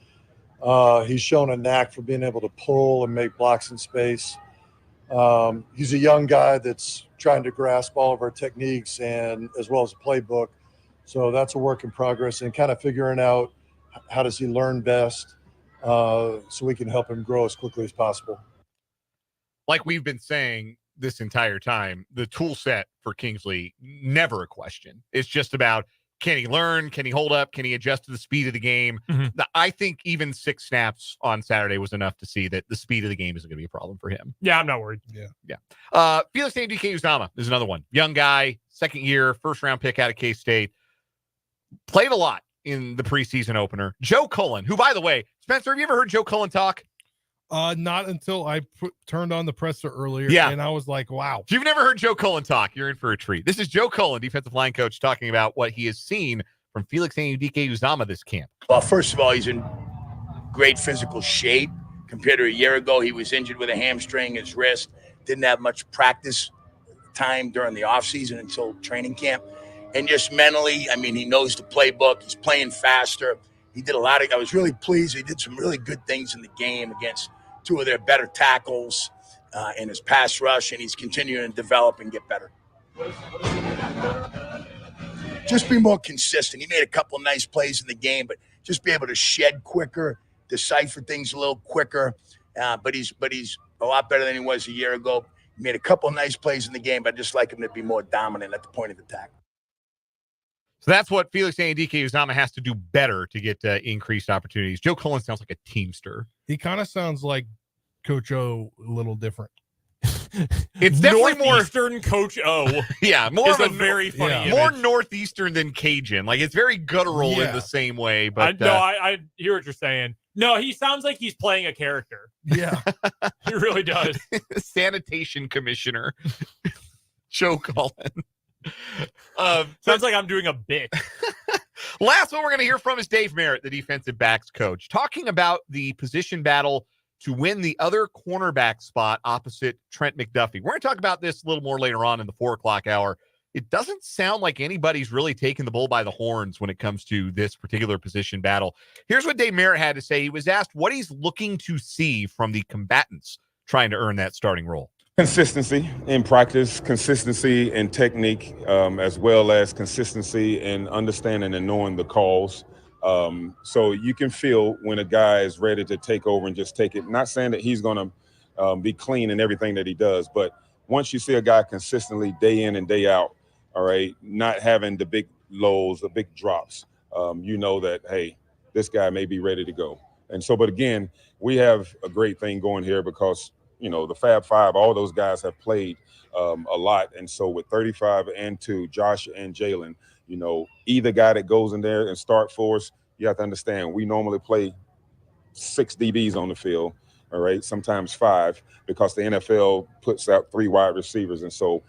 He's shown a knack for being able to pull and make blocks in space. He's a young guy that's trying to grasp all of our techniques and as well as the playbook. So that's a work in progress and kind of figuring out how does he learn best so we can help him grow as quickly as possible. Like we've been saying this entire time, the tool set for Kingsley, never a question. It's just about, can he learn? Can he hold up? Can he adjust to the speed of the game? Mm-hmm. I think even 6 snaps on Saturday was enough to see that the speed of the game isn't going to be a problem for him. Yeah, I'm not worried. Yeah. Felix DK Uzama is another one. Young guy, second year, first-round pick out of K-State. Played a lot in the preseason opener. Joe Cullen, who, by the way, Spencer, have you ever heard Joe Cullen talk? Not until I turned on the presser earlier. Yeah. And I was like, wow. If you've never heard Joe Cullen talk, you're in for a treat. This is Joe Cullen, defensive line coach, talking about what he has seen from Felix DK Uzama this camp. Well, first of all, he's in great physical shape. Compared to a year ago, he was injured with a hamstring, his wrist. Didn't have much practice time during the offseason until training camp. And just mentally, I mean, he knows the playbook. He's playing faster. He did I was really pleased. He did some really good things in the game against 2 of their better tackles in his pass rush, and he's continuing to develop and get better. Just be more consistent. He made a couple of nice plays in the game, but just be able to shed quicker, decipher things a little quicker. But he's a lot better than he was a year ago. He made a couple of nice plays in the game, but I just like him to be more dominant at the point of attack. So that's what Felix DK Uzama has to do better to get increased opportunities. Joe Cullen sounds like a teamster. He kind of sounds like Coach O a little different. It's definitely more Northeastern Coach O. Yeah, more is of a very funny image. more Northeastern than Cajun. Like it's very guttural in the same way. But I hear what you're saying. No, he sounds like he's playing a character. Yeah, he really does. Sanitation Commissioner Joe Cullen. Sounds like I'm doing a bit. Last one we're going to hear from is Dave Merritt, the defensive backs coach, talking about the position battle to win the other cornerback spot opposite Trent McDuffie. We're going to talk about this a little more later on in the 4:00 hour. It doesn't sound like anybody's really taking the bull by the horns when it comes to this particular position battle. Here's what Dave Merritt had to say. He was asked what he's looking to see from the combatants trying to earn that starting role. Consistency in practice, consistency in technique, as well as consistency in understanding and knowing the calls. So you can feel when a guy is ready to take over and just take it. Not saying that he's going to be clean in everything that he does, but once you see a guy consistently day in and day out, all right, not having the big lows, the big drops, you know that, hey, this guy may be ready to go. And so, but again, we have a great thing going here because you know, the Fab Five, all those guys have played a lot. And so with 35 and 2, Josh and Jalen, you know, either guy that goes in there and start for us, you have to understand, we normally play 6 DBs on the field, all right, sometimes 5, because the NFL puts out 3 wide receivers. And so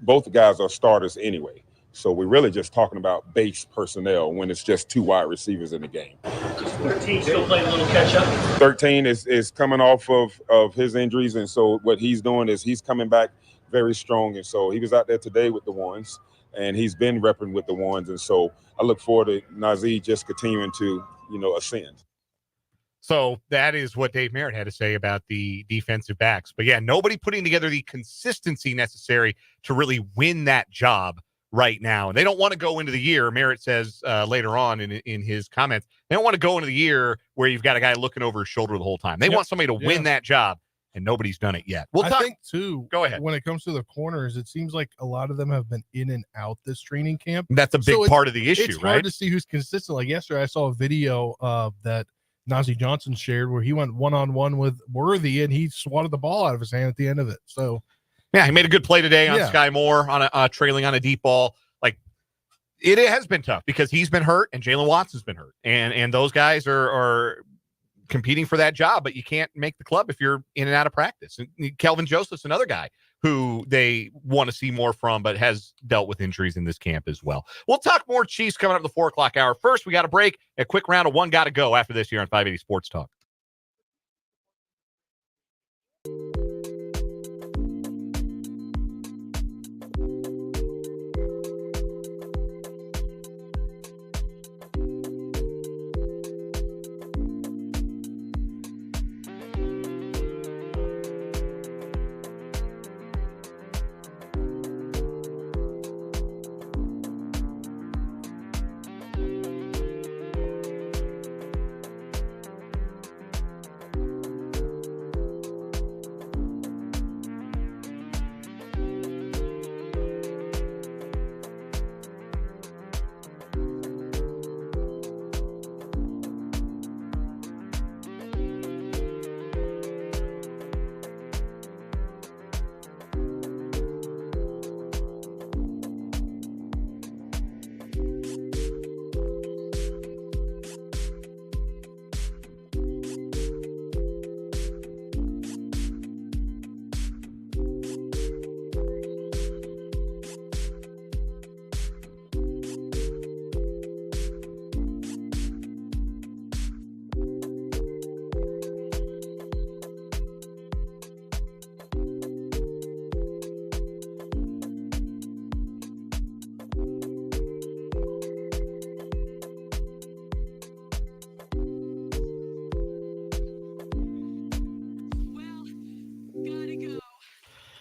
both guys are starters anyway. So we're really just talking about base personnel when it's just 2 wide receivers in the game. 13 still playing a little catch up. 13 is coming off of his injuries, and so what he's doing is he's coming back very strong. And so he was out there today with the ones, and he's been repping with the ones. And so I look forward to Nazir just continuing to, you know, ascend. So that is what Dave Merritt had to say about the defensive backs. But yeah, nobody putting together the consistency necessary to really win that job right now. And they don't want to go into the year. Merritt says later on in his comments, they don't want to go into the year where you've got a guy looking over his shoulder the whole time. They want somebody to win that job, and nobody's done it yet. I think too. Go ahead. When it comes to the corners, it seems like a lot of them have been in and out this training camp. That's a big part of the issue, it's right? Hard to see who's consistent. Like yesterday, I saw a video that Najee Johnson shared where he went one-on-one with Worthy and he swatted the ball out of his hand at the end of it. So, yeah, he made a good play today on Sky Moore on a trailing on a deep ball. Like, it has been tough because he's been hurt and Jalen Watson's been hurt, and those guys are competing for that job, but you can't make the club if you're in and out of practice. And Kelvin Joseph's another guy who they want to see more from, but has dealt with injuries in this camp as well. We'll talk more Chiefs coming up at the 4 o'clock hour. First, we got a break. A quick round of one got to go after this here on 580 Sports Talk.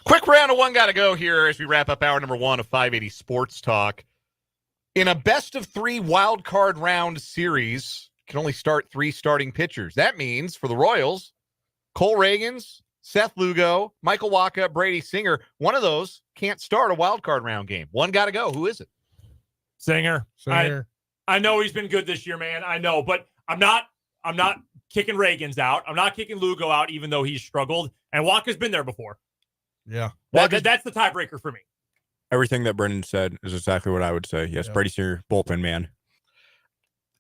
Quick round of one got to go here as we wrap up hour number one of 580 Sports Talk. In a best of three wild card round series, can only start three starting pitchers. That means for the Royals, Cole Reagans, Seth Lugo, Michael Wacha, Brady Singer, one of those can't start a wild card round game. One got to go. Who is it? Singer. I know he's been good this year, man. I know, but I'm not kicking Reagans out. I'm not kicking Lugo out, even though he's struggled. And Wacha's been there before. Yeah. That's the tiebreaker for me. Everything that Brendan said is exactly what I would say. Yes, Brady Singer, bullpen man.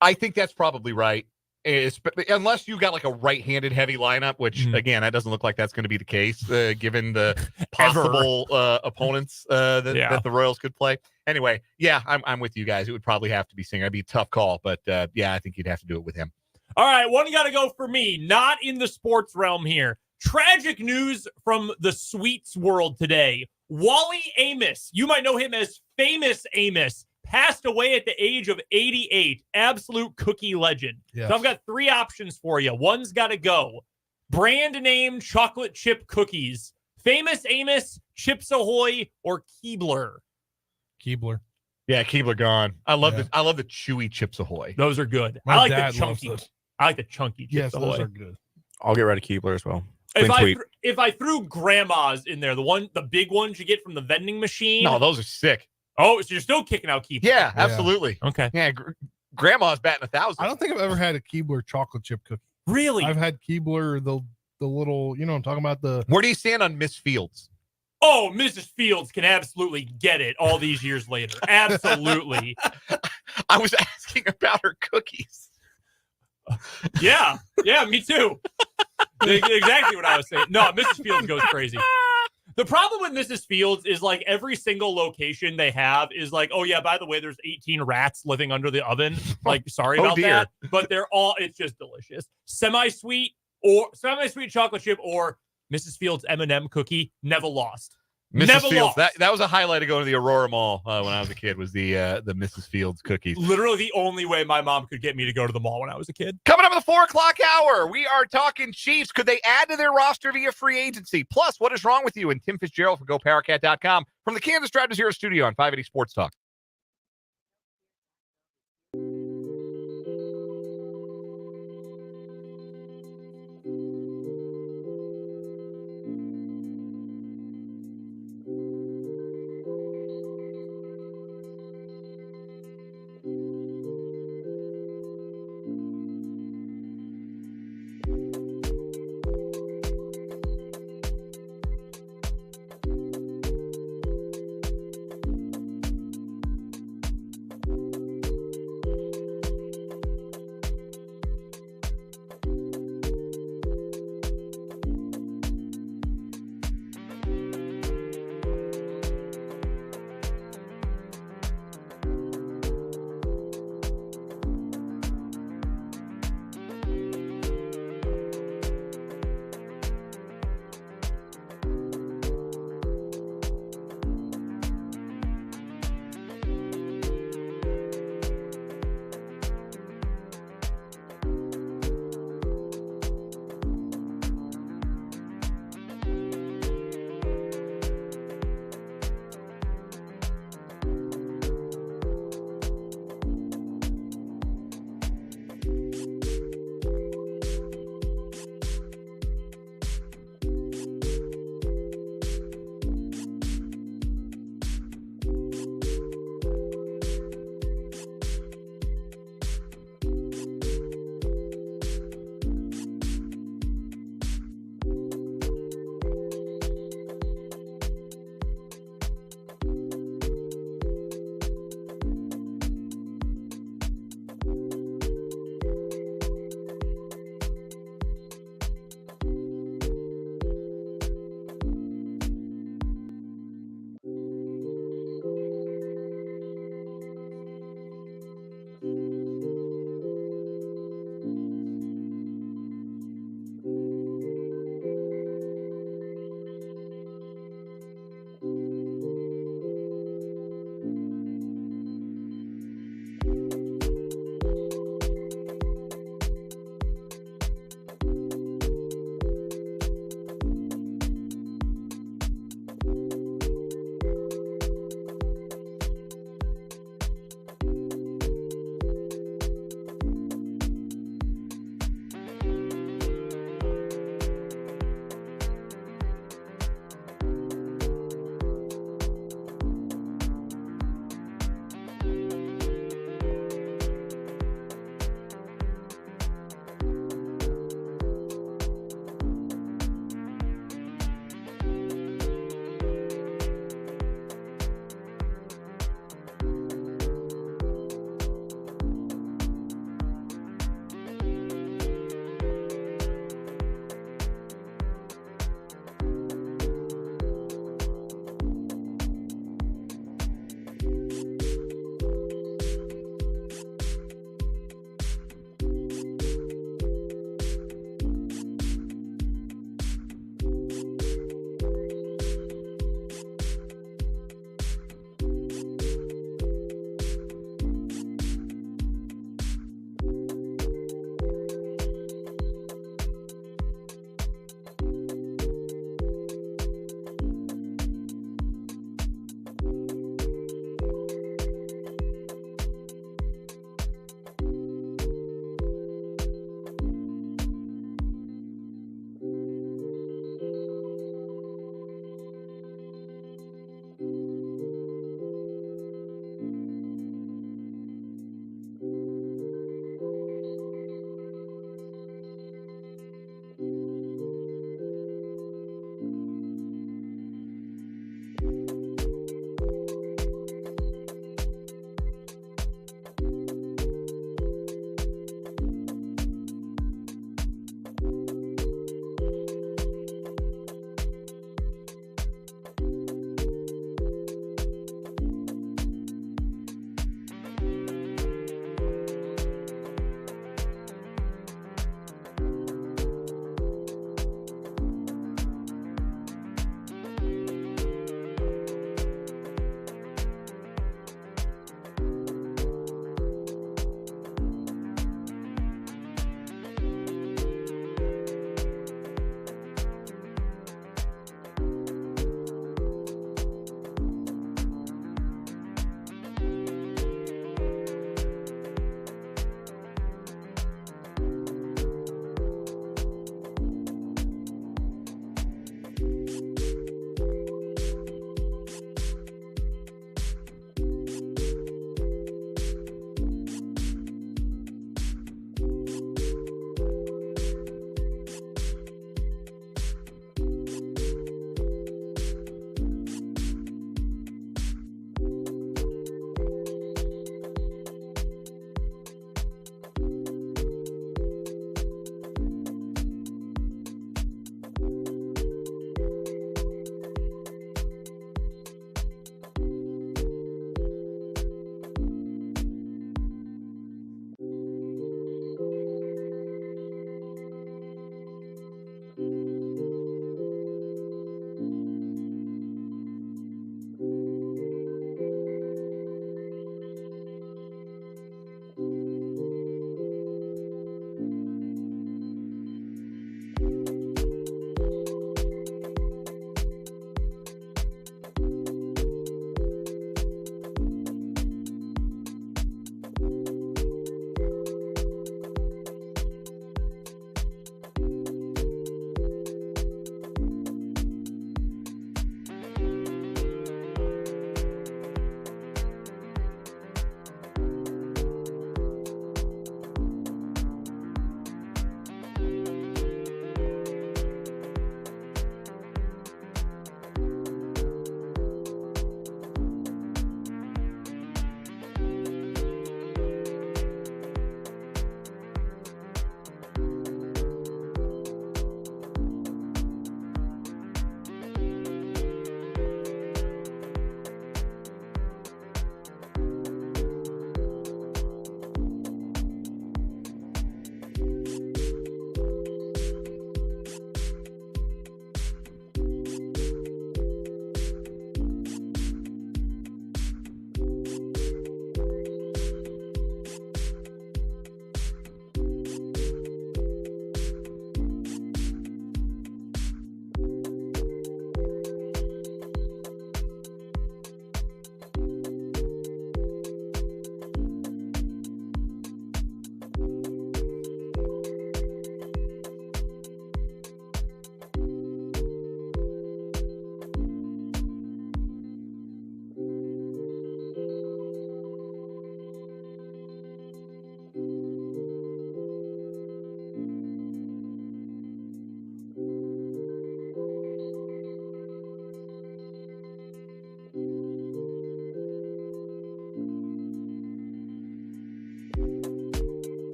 I think that's probably right. Unless you got like a right-handed heavy lineup, which again, that doesn't look like that's going to be the case, given the possible opponents that the Royals could play. Anyway, yeah, I'm with you guys. It would probably have to be Singer. It'd be a tough call, but yeah, I think you'd have to do it with him. All right, one got to go for me. Not in the sports realm here. Tragic news from the sweets world today. Wally Amos, you might know him as Famous Amos, passed away at the age of 88. Absolute cookie legend. Yes. So I've got three options for you. One's got to go. Brand name chocolate chip cookies. Famous Amos, Chips Ahoy, or Keebler. Keebler. Yeah, Keebler gone. I love the chewy Chips Ahoy. Those are good. My I like dad the chunky. I like the chunky Chips Ahoy. Those are good. I'll get rid of Keebler as well. If I threw grandma's in there, the big ones you get from the vending machine. No, those are sick. Oh, so you're still kicking out Keebler? Yeah, absolutely. Okay. Yeah, grandma's batting 1,000. I don't think I've ever had a Keebler chocolate chip cookie. Really? I've had Keebler, the little, I'm talking about the. Where do you stand on Miss Fields? Oh, Mrs. Fields can absolutely get it all these years later. Absolutely. I was asking about her cookies. Yeah, me too. Exactly what I was saying. No, Mrs. Fields goes crazy. The problem with Mrs. Fields is like every single location they have is like, oh yeah, by the way, there's 18 rats living under the oven. Like, sorry about that. But it's just delicious. Semi-sweet chocolate chip or Mrs. Fields M&M cookie, never lost. Mrs. Never Fields. lost. That was a highlight of going to the Aurora Mall when I was a kid. Was the Mrs. Fields cookies. Literally the only way my mom could get me to go to the mall when I was a kid. Coming up at the 4 o'clock hour, we are talking Chiefs. Could they add to their roster via free agency? Plus, what is wrong with you? And Tim Fitzgerald from GoPowerCat.com from the Kansas Drive to Zero studio on 580 Sports Talk.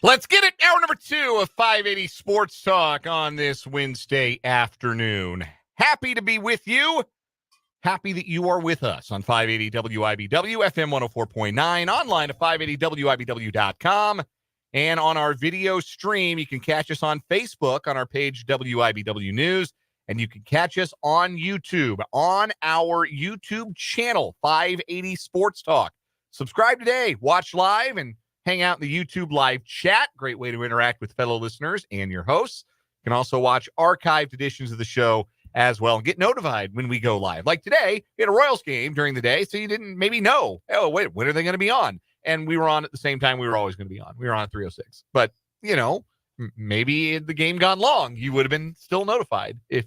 Let's get it. Hour number 2 of 580 Sports Talk on this Wednesday afternoon. Happy to be with you. Happy that you are with us on 580 WIBW, FM 104.9, online at 580WIBW.com, and on our video stream. You can catch us on Facebook on our page WIBW News, and you can catch us on YouTube on our YouTube channel, 580 Sports Talk. Subscribe today, watch live, and hang out in the YouTube live chat. Great way to interact with fellow listeners and your hosts. You can also watch archived editions of the show as well and get notified when we go live. Like today, we had a Royals game during the day, so you didn't maybe know, oh, wait, when are they going to be on? And we were on at the same time we were always going to be on. We were on at 3:06. But, you know, maybe the game gone long. You would have been still notified if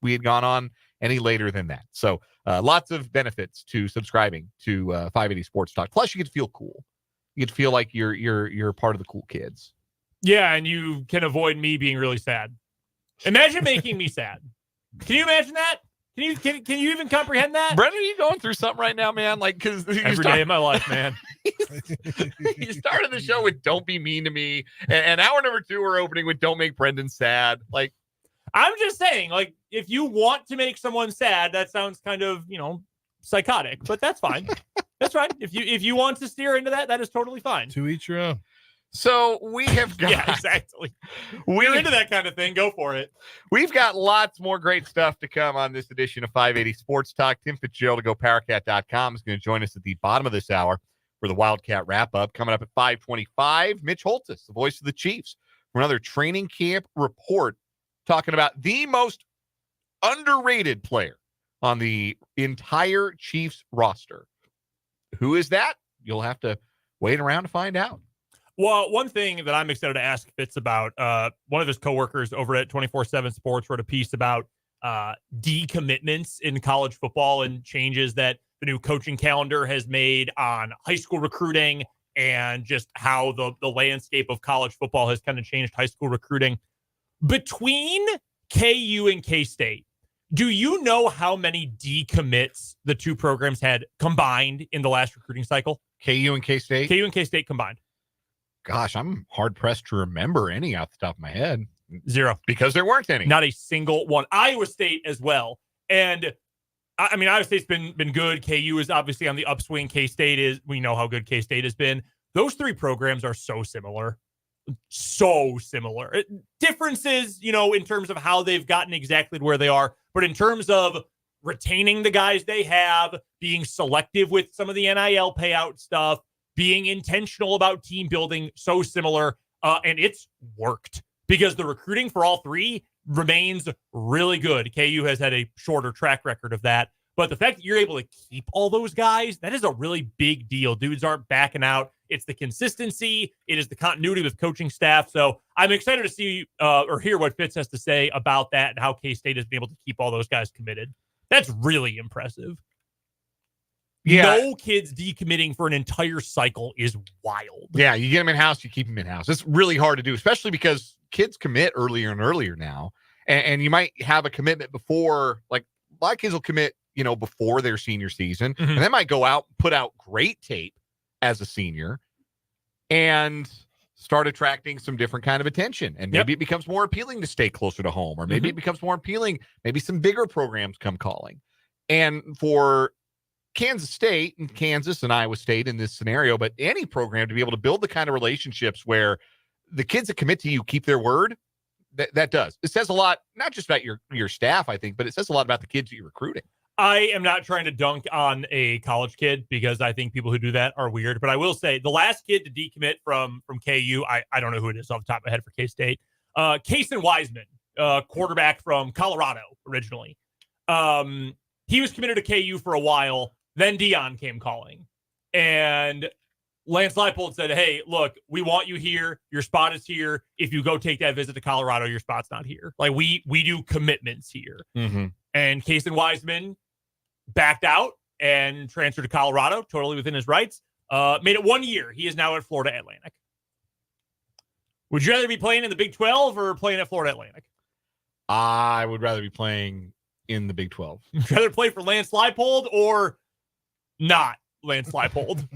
we had gone on any later than that. So lots of benefits to subscribing to 580 Sports Talk. Plus, you get to feel cool. You get to feel like you're part of the cool kids. Yeah, and you can avoid me being really sad. Imagine making me sad. Can you imagine that? Can you even comprehend that? Brendan, are you going through something right now, man? Like, because every day of my life, man. You started the show with "Don't be mean to me," and hour number 2 we're opening with "Don't make Brendan sad." Like, I'm just saying, like, if you want to make someone sad, that sounds kind of, psychotic, but that's fine. That's right. If you want to steer into that, that is totally fine. To each your own. So we have got yeah, exactly. We're into that kind of thing. Go for it. We've got lots more great stuff to come on this edition of 580 Sports Talk. Tim Fitzgerald of GoPowerCat.com is going to join us at the bottom of this hour for the Wildcat Wrap-Up. Coming up at 5:25, Mitch Holthus, the voice of the Chiefs, for another training camp report, talking about the most underrated player on the entire Chiefs roster. Who is that? You'll have to wait around to find out. Well, one thing that I'm excited to ask Fitz about, one of his coworkers over at 24/7 Sports wrote a piece about decommitments in college football and changes that the new coaching calendar has made on high school recruiting and just how the landscape of college football has kind of changed high school recruiting. Between KU and K-State, do you know how many decommits the two programs had combined in the last recruiting cycle? KU and K-State? KU and K-State combined. Gosh, I'm hard-pressed to remember any off the top of my head. 0. Because there weren't any. Not a single one. Iowa State as well. And, I mean, Iowa State's been good. KU is obviously on the upswing. K-State is, we know how good K-State has been. Those three programs are so similar. So similar. Differences, in terms of how they've gotten exactly to where they are. But in terms of retaining the guys they have, being selective with some of the NIL payout stuff, being intentional about team building, so similar. And it's worked because the recruiting for all three remains really good. KU has had a shorter track record of that. But the fact that you're able to keep all those guys, that is a really big deal. Dudes aren't backing out. It's the consistency. It is the continuity with coaching staff. So I'm excited to see or hear what Fitz has to say about that and how K-State has been able to keep all those guys committed. That's really impressive. Yeah. No kids decommitting for an entire cycle is wild. Yeah, you get them in-house, you keep them in-house. It's really hard to do, especially because kids commit earlier and earlier now. And you might have a commitment before, like a lot of kids will commit, before their senior season. Mm-hmm. And they might go out, put out great tape as a senior and start attracting some different kind of attention. And maybe it becomes more appealing to stay closer to home, or maybe it becomes more appealing. Maybe some bigger programs come calling. And for Kansas State and Kansas and Iowa State in this scenario, but any program to be able to build the kind of relationships where the kids that commit to you keep their word, that does. It says a lot, not just about your staff, I think, but it says a lot about the kids that you're recruiting. I am not trying to dunk on a college kid because I think people who do that are weird, but I will say the last kid to decommit from KU, I don't know who it is off the top of my head for K-State, Kason Wiseman, quarterback from Colorado originally. He was committed to KU for a while. Then Dion came calling. And Lance Leipold said, hey, look, we want you here. Your spot is here. If you go take that visit to Colorado, your spot's not here. Like, we do commitments here. Mm-hmm. And Kason Wiseman backed out and transferred to Colorado, totally within his rights. Made it 1 year. He is now at Florida Atlantic. Would you rather be playing in the Big 12 or playing at Florida Atlantic? I would rather be playing in the Big 12. Would you rather play for Lance Leipold or not Lance Leipold?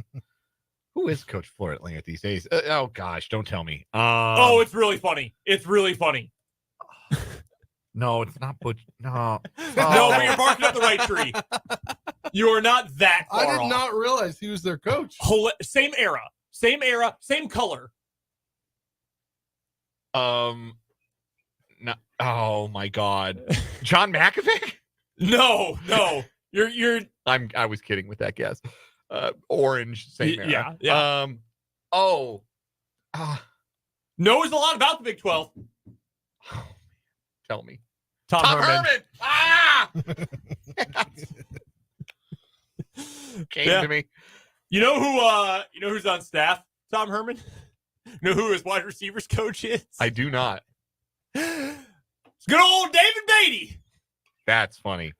Who is Coach Fleur Atlanta these days? Oh gosh, don't tell me. Oh, it's really funny. It's really funny. No, it's not Butch. No. No, but you're barking up the right tree. You are not that far I did off. not realize he was their coach. Same era, same color. No. Oh my God, John Malkovich? No. You're. I was kidding with that guess. Orange, same era. Yeah. Knows a lot about the Big 12. Tell me. Tom Herman. Ah! Came to me. You know who's on staff? Tom Herman. You know who his wide receivers coach is? I do not. It's good old David Beatty. That's funny.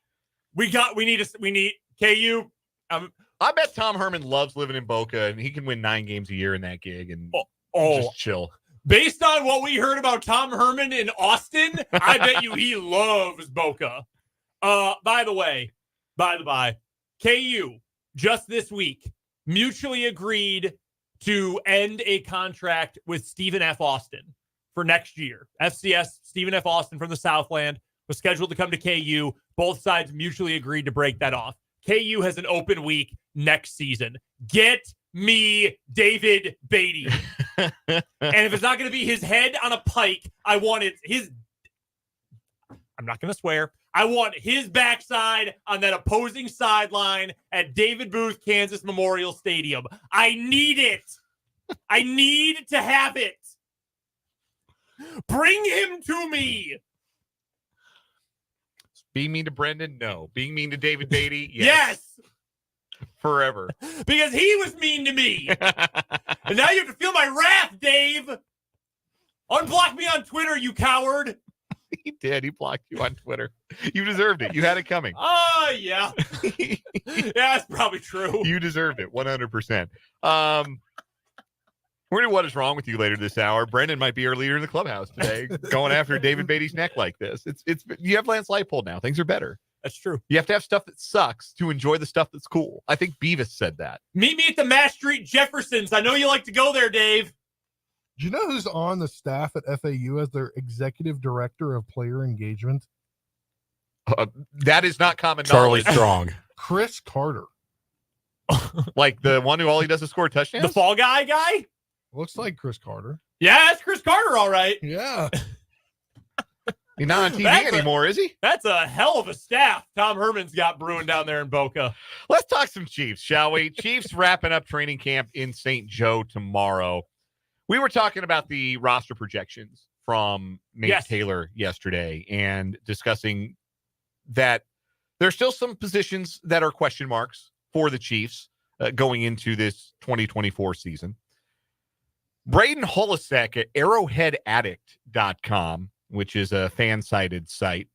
We need KU. I bet Tom Herman loves living in Boca, and he can win 9 games a year in that gig and just chill. Based on what we heard about Tom Herman in Austin, I bet you he loves Boca. By the by, KU just this week mutually agreed to end a contract with Stephen F. Austin for next year. FCS Stephen F. Austin from the Southland was scheduled to come to KU. Both sides mutually agreed to break that off. KU has an open week next season. Get me David Beatty. And if it's not going to be his head on a pike, I want I'm not going to swear. I want his backside on that opposing sideline at David Booth, Kansas Memorial Stadium. I need it. I need to have it. Bring him to me. Being mean to Brendan? No. Being mean to David Beatty? Yes. Forever. Because he was mean to me. And now you have to feel my wrath, Dave. Unblock me on Twitter, you coward. He did. He blocked you on Twitter. You deserved it. You had it coming. Oh, yeah. Yeah, that's probably true. You deserved it. 100%. We're going to What Is Wrong With You later this hour. Brendan might be our leader in the clubhouse today, going after David Beatty's neck like this. It's you have Lance Leipold now. Things are better. That's true. You have to have stuff that sucks to enjoy the stuff that's cool. I think Beavis said that. Meet me at the Mass Street Jeffersons. I know you like to go there, Dave. Do you know who's on the staff at FAU as their executive director of player engagement? That is not common Charlie knowledge. Strong. Chris Carter. Like the one who all he does is score touchdowns? The Fall Guy? Looks like Chris Carter. Yeah, that's Chris Carter, all right. Yeah. He's not on TV anymore, is he? That's a hell of a staff Tom Herman's got brewing down there in Boca. Let's talk some Chiefs, shall we? Chiefs wrapping up training camp in St. Joe tomorrow. We were talking about the roster projections from Nate Taylor yesterday and discussing that there's still some positions that are question marks for the Chiefs going into this 2024 season. Braden Holisek at arrowheadaddict.com, which is a fan-sided site,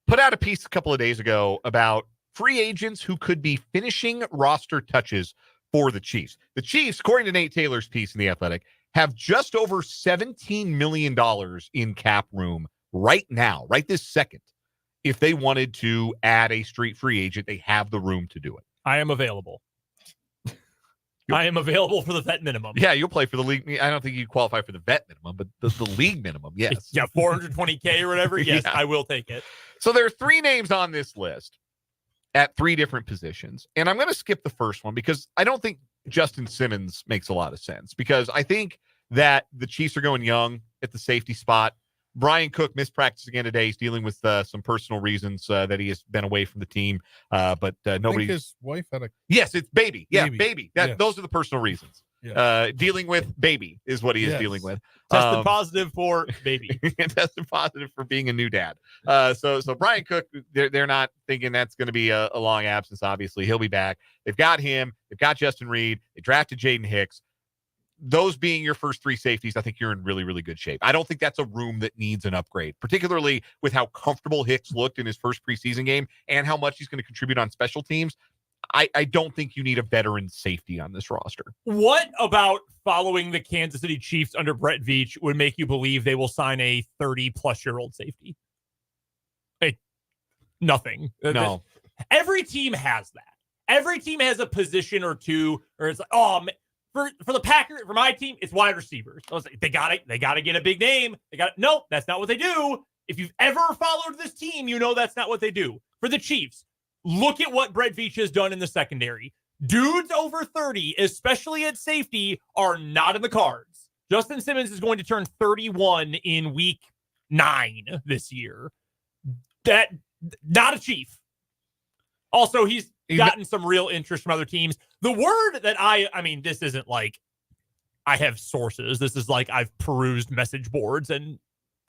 put out a piece a couple of days ago about free agents who could be finishing roster touches for the Chiefs. The Chiefs, according to Nate Taylor's piece in The Athletic, have just over $17 million in cap room right now, right this second. If they wanted to add a street free agent, they have the room to do it. I am available. I am available for the vet minimum. Yeah, you'll play for the league. I don't think you qualify for the vet minimum, but the league minimum, yes. Yeah, $420K or whatever. Yes, Yeah. I will take it. So there are 3 names on this list at 3 different positions. And I'm going to skip the first one because I don't think Justin Simmons makes a lot of sense, because I think that the Chiefs are going young at the safety spot. Brian Cook missed practice again today. He's dealing with some personal reasons that he has been away from the team. But nobody. I think his wife had a. Yes, it's baby. Yeah, baby. Yes. Those are the personal reasons. Yeah. Dealing with baby is what he is dealing with. Tested positive for baby. Tested positive for being a new dad. So Brian Cook, they're not thinking that's going to be a long absence. Obviously, he'll be back. They've got him. They've got Justin Reed. They drafted Jaden Hicks. Those being your first 3 safeties, I think you're in really, really good shape. I don't think that's a room that needs an upgrade, particularly with how comfortable Hicks looked in his first preseason game and how much he's going to contribute on special teams. I don't think you need a veteran safety on this roster. What about following the Kansas City Chiefs under Brett Veach would make you believe they will sign a 30-plus-year-old safety? Hey, nothing. No. Every team has that. Every team has a position or two, or it's like, oh, for the Packers, for my team, it's wide receivers. I was like, they got to get a big name. No, that's not what they do. If you've ever followed this team, you know that's not what they do. For the Chiefs, look at what Brett Veach has done in the secondary. Dudes over 30, especially at safety, are not in the cards. Justin Simmons is going to turn 31 in week 9 this year. That not a Chief. Also, he's gotten some real interest from other teams. The word that I mean, this isn't like I have sources. This is like I've perused message boards and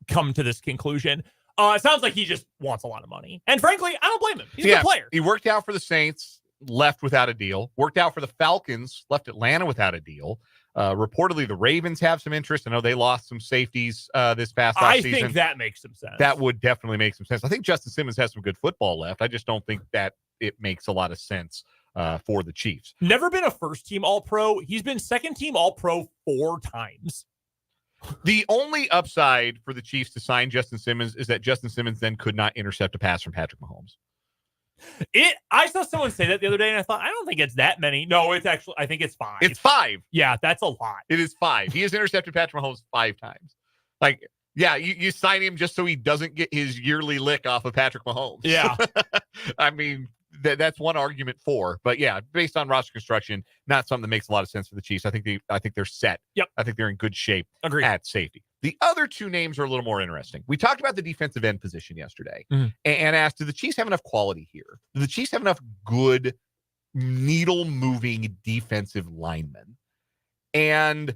come to this conclusion. It sounds like he just wants a lot of money. And frankly, I don't blame him. He's a good player. He worked out for the Saints, left without a deal. Worked out for the Falcons, left Atlanta without a deal. Reportedly, the Ravens have some interest. I know they lost some safeties this past offseason. I think that makes some sense. That would definitely make some sense. I think Justin Simmons has some good football left. I just don't think that it makes a lot of sense for the Chiefs. Never been a first-team All-Pro. He's been second-team All-Pro 4 times. The only upside for the Chiefs to sign Justin Simmons is that Justin Simmons then could not intercept a pass from Patrick Mahomes. I saw someone say that the other day, and I thought, I don't think it's that many. No, it's actually, I think it's 5. It's 5. Yeah, that's a lot. It is 5. He has intercepted Patrick Mahomes 5 times. Like, yeah, you sign him just so he doesn't get his yearly lick off of Patrick Mahomes. Yeah. I mean, that's one argument for. But yeah, based on roster construction, not something that makes a lot of sense for the Chiefs. I think they're set. Yep. I think they're in good shape. Agreed. At safety. The other 2 names are a little more interesting. We talked about the defensive end position yesterday and asked, do the Chiefs have enough quality here? Do the Chiefs have enough good needle-moving defensive linemen? And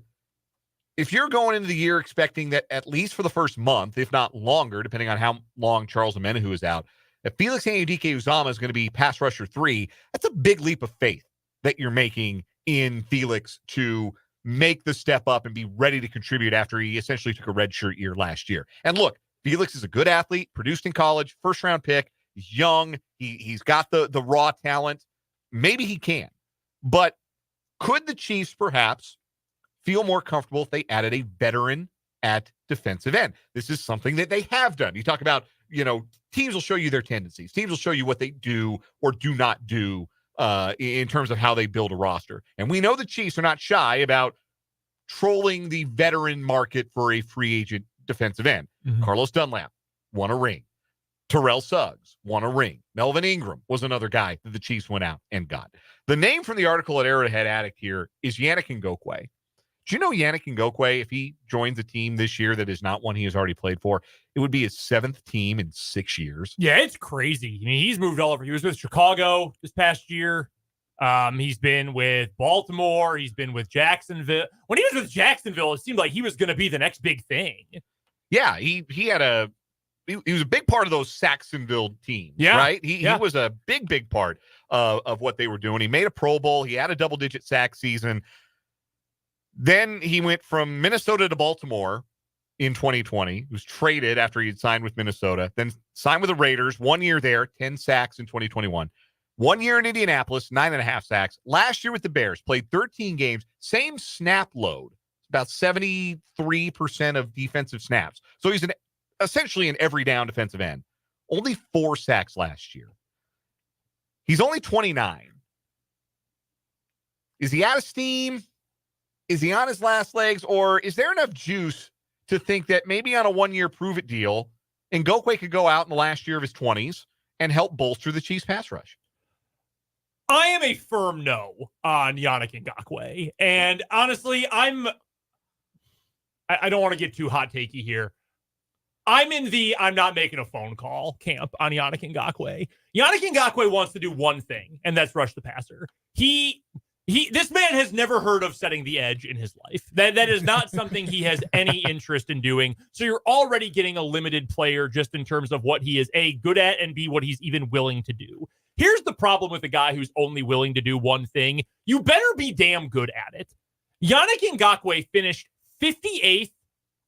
if you're going into the year expecting that at least for the first month, if not longer, depending on how long Charles Omenihu is out, if Felix Anudike-Uzomah is going to be pass rusher 3, that's a big leap of faith that you're making in Felix to make the step up and be ready to contribute after he essentially took a redshirt year last year. And look, Felix is a good athlete, produced in college, first-round pick. He's young. He's got the raw talent. Maybe he can. But could the Chiefs perhaps feel more comfortable if they added a veteran at defensive end? This is something that they have done. You talk about, teams will show you their tendencies. Teams will show you what they do or do not do in terms of how they build a roster. And we know the Chiefs are not shy about trolling the veteran market for a free agent defensive end. Carlos Dunlap won a ring. Terrell Suggs won a ring. Melvin Ingram was another guy that the Chiefs went out and got. The name from the article at Arrowhead Addict here is Yannick Ngakoue. Do you know Yannick Ngakoue, if he joins a team this year that is not one he has already played for, it would be his 7th team in 6 years? Yeah, it's crazy. I mean, he's moved all over. He was with Chicago this past year. He's been with Baltimore. He's been with Jacksonville. When he was with Jacksonville, it seemed like he was going to be the next big thing. Yeah, he was a big part of those Saxonville teams, right? He was a big part of what they were doing. He made a Pro Bowl. He had a double-digit sack season. Then he went from Minnesota to Baltimore in 2020. He was traded after he had signed with Minnesota, then signed with the Raiders, 1 year there, 10 sacks in 2021. 1 year in Indianapolis, 9.5 sacks. Last year with the Bears, played 13 games, same snap load, about 73% of defensive snaps. So he's essentially an every down defensive end. Only 4 sacks last year. He's only 29. Is he out of steam? Is he on his last legs? Or is there enough juice to think that maybe on a 1-year prove-it deal, Ngakoue could go out in the last year of his 20s and help bolster the Chiefs' pass rush? I am a firm no on Yannick Ngakoue. And honestly, I don't want to get too hot takey here. I'm in the I'm not making a phone call camp on Yannick Ngakoue. Yannick Ngakoue wants to do one thing, and that's rush the passer. This man has never heard of setting the edge in his life. That is not something he has any interest in doing. So you're already getting a limited player just in terms of what he is A, good at, and B, what he's even willing to do. Here's the problem with a guy who's only willing to do one thing. You better be damn good at it. Yannick Ngakoue finished 58th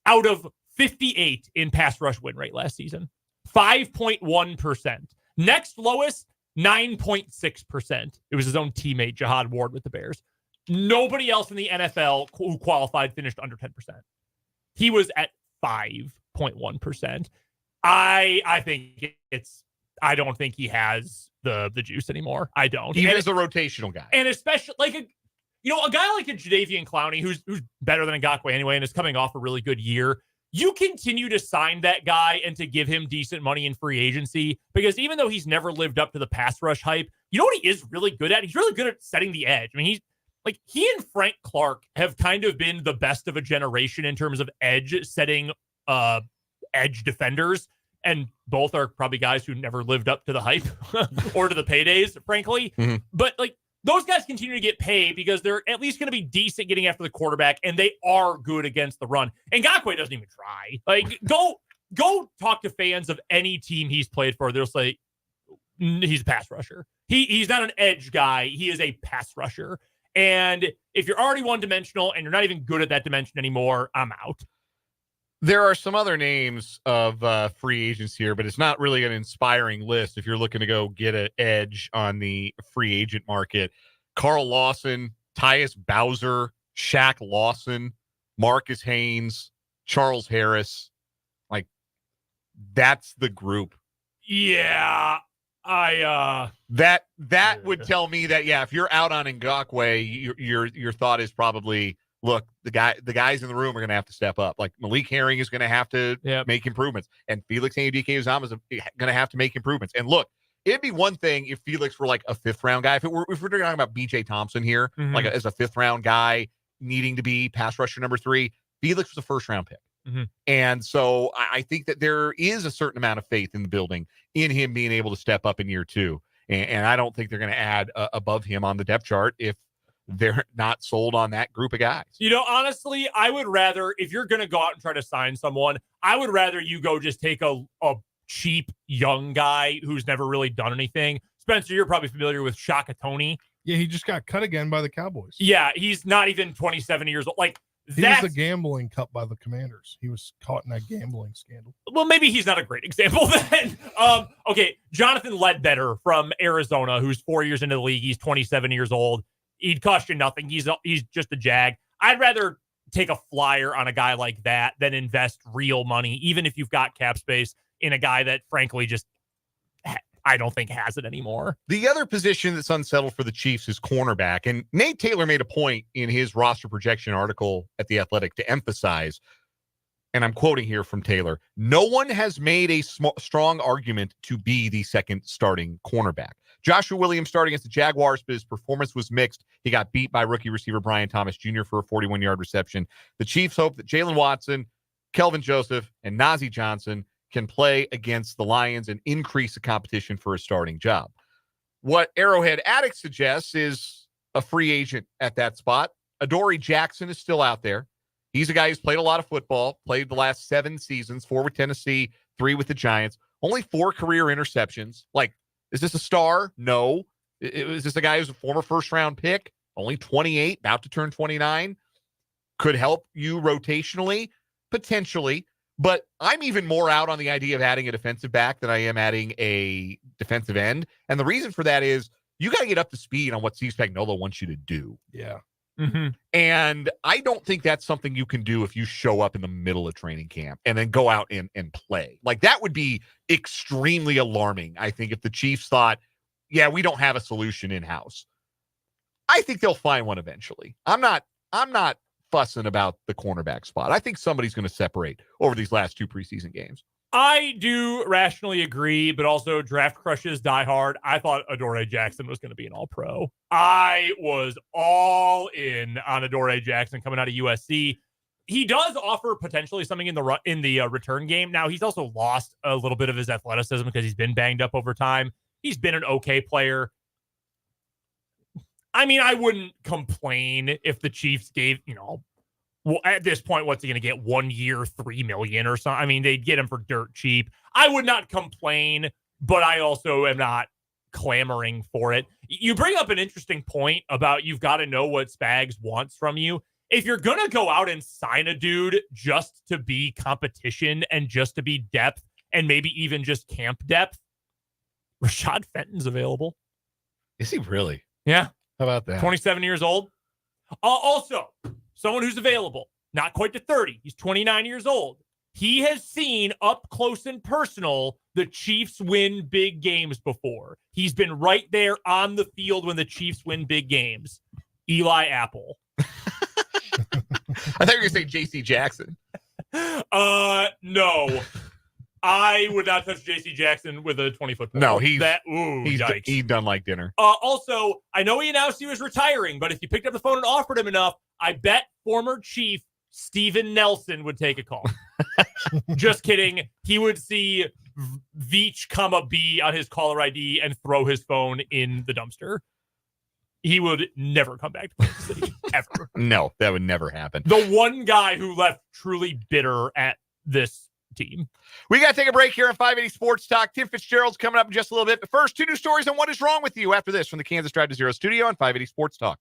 out of 58 in pass rush win rate last season. 5.1%. Next lowest, 9.6%. It was his own teammate, Jihad Ward, with the Bears. Nobody else in the NFL who qualified finished under 10%. He was at 5.1%. I don't think he has the juice anymore. I don't. Even as a rotational guy. And especially, a guy like a Jadeveon Clowney, who's better than Ngakoue anyway, and is coming off a really good year. You continue to sign that guy and to give him decent money in free agency, because even though he's never lived up to the pass rush hype, you know what he is really good at? He's really good at setting the edge. I mean, he and Frank Clark have kind of been the best of a generation in terms of edge setting, edge defenders. And both are probably guys who never lived up to the hype or to the paydays, frankly. Mm-hmm. But those guys continue to get paid because they're at least going to be decent getting after the quarterback, and they are good against the run. And Ngakoue doesn't even try. Go talk to fans of any team he's played for. They'll say he's a pass rusher. He's not an edge guy. He is a pass rusher. And if you're already one-dimensional and you're not even good at that dimension anymore, I'm out. There are some other names of free agents here, but it's not really an inspiring list if you're looking to go get an edge on the free agent market. Carl Lawson, Tyus Bowser, Shaq Lawson, Marcus Haynes, Charles Harris. That's the group. Yeah. That would tell me that, if you're out on Ngakoue, your thought is probably, look, the guys in the room are going to have to step up. Like Malik Herring is going to have to make improvements, and Felix Anudike-Uzomah is going to have to make improvements. And look, it'd be one thing if Felix were like a 5th round guy. If we're talking about BJ Thompson here, as a 5th round guy needing to be pass rusher number 3, Felix was a 1st round pick. Mm-hmm. And so I think that there is a certain amount of faith in the building in him being able to step up in year 2. And I don't think they're going to add above him on the depth chart if they're not sold on that group of guys. Honestly, I would rather, if you're going to go out and try to sign someone, I would rather you go just take a cheap young guy who's never really done anything. Spencer, you're probably familiar with Shaka Toney. Yeah, he just got cut again by the Cowboys. Yeah, he's not even 27 years old. He was a gambling cut by the Commanders. He was caught in that gambling scandal. Well, maybe he's not a great example then. Okay, Jonathan Ledbetter from Arizona, who's 4 years into the league. He's 27 years old. He'd cost you nothing. He's just a jag. I'd rather take a flyer on a guy like that than invest real money, even if you've got cap space, in a guy that, frankly, just I don't think has it anymore. The other position that's unsettled for the Chiefs is cornerback. And Nate Taylor made a point in his roster projection article at The Athletic to emphasize, and I'm quoting here from Taylor, no one has made a strong argument to be the second starting cornerback. Joshua Williams started against the Jaguars, but his performance was mixed. He got beat by rookie receiver Brian Thomas Jr. for a 41-yard reception. The Chiefs hope that Jalen Watson, Kelvin Joseph, and Najee Johnson can play against the Lions and increase the competition for a starting job. What Arrowhead Addict suggests is a free agent at that spot. Adoree Jackson is still out there. He's a guy who's played a lot of football, played the last 7 seasons, 4 with Tennessee, 3 with the Giants, only 4 career interceptions. Is this a star? No. Is this a guy who's a former 1st-round pick? Only 28, about to turn 29. Could help you rotationally, potentially. But I'm even more out on the idea of adding a defensive back than I am adding a defensive end. And the reason for that is you got to get up to speed on what Steve Spagnuolo wants you to do. Yeah. Mm-hmm. And I don't think that's something you can do if you show up in the middle of training camp and then go out and play. That would be extremely alarming, I think, if the Chiefs thought, we don't have a solution in-house. I think they'll find one eventually. I'm not fussing about the cornerback spot. I think somebody's going to separate over these last 2 preseason games. I do rationally agree, but also draft crushes die hard. I thought Adoree Jackson was going to be an all-pro. I was all in on Adoree Jackson coming out of USC. He does offer potentially something in the return game. Now, he's also lost a little bit of his athleticism because he's been banged up over time. He's been an okay player. I mean, I wouldn't complain if the Chiefs gave, at this point, what's he going to get? 1 year, $3 million or something? I mean, they'd get him for dirt cheap. I would not complain, but I also am not clamoring for it. You bring up an interesting point about you've got to know what Spags wants from you. If you're going to go out and sign a dude just to be competition and just to be depth and maybe even just camp depth, Rashad Fenton's available. Is he really? Yeah. How about that? 27 years old. Also, someone who's available, not quite to 30. He's 29 years old. He has seen up close and personal the Chiefs win big games before. He's been right there on the field when the Chiefs win big games. Eli Apple. I thought you were going to say J.C. Jackson. No. I would not touch J.C. Jackson with a 20-foot pole. No, he's done like dinner. Also, I know he announced he was retiring, but if you picked up the phone and offered him enough, I bet former Chief Steven Nelson would take a call. Just kidding. He would see Veach, B on his caller ID and throw his phone in the dumpster. He would never come back to Kansas City, ever. No, that would never happen. The one guy who left truly bitter at this team. We got to take a break here on 580 Sports Talk. Tim Fitzgerald's coming up in just a little bit. But first, 2 new stories on what is wrong with you after this from the Kansas Drive to Zero studio on 580 Sports Talk.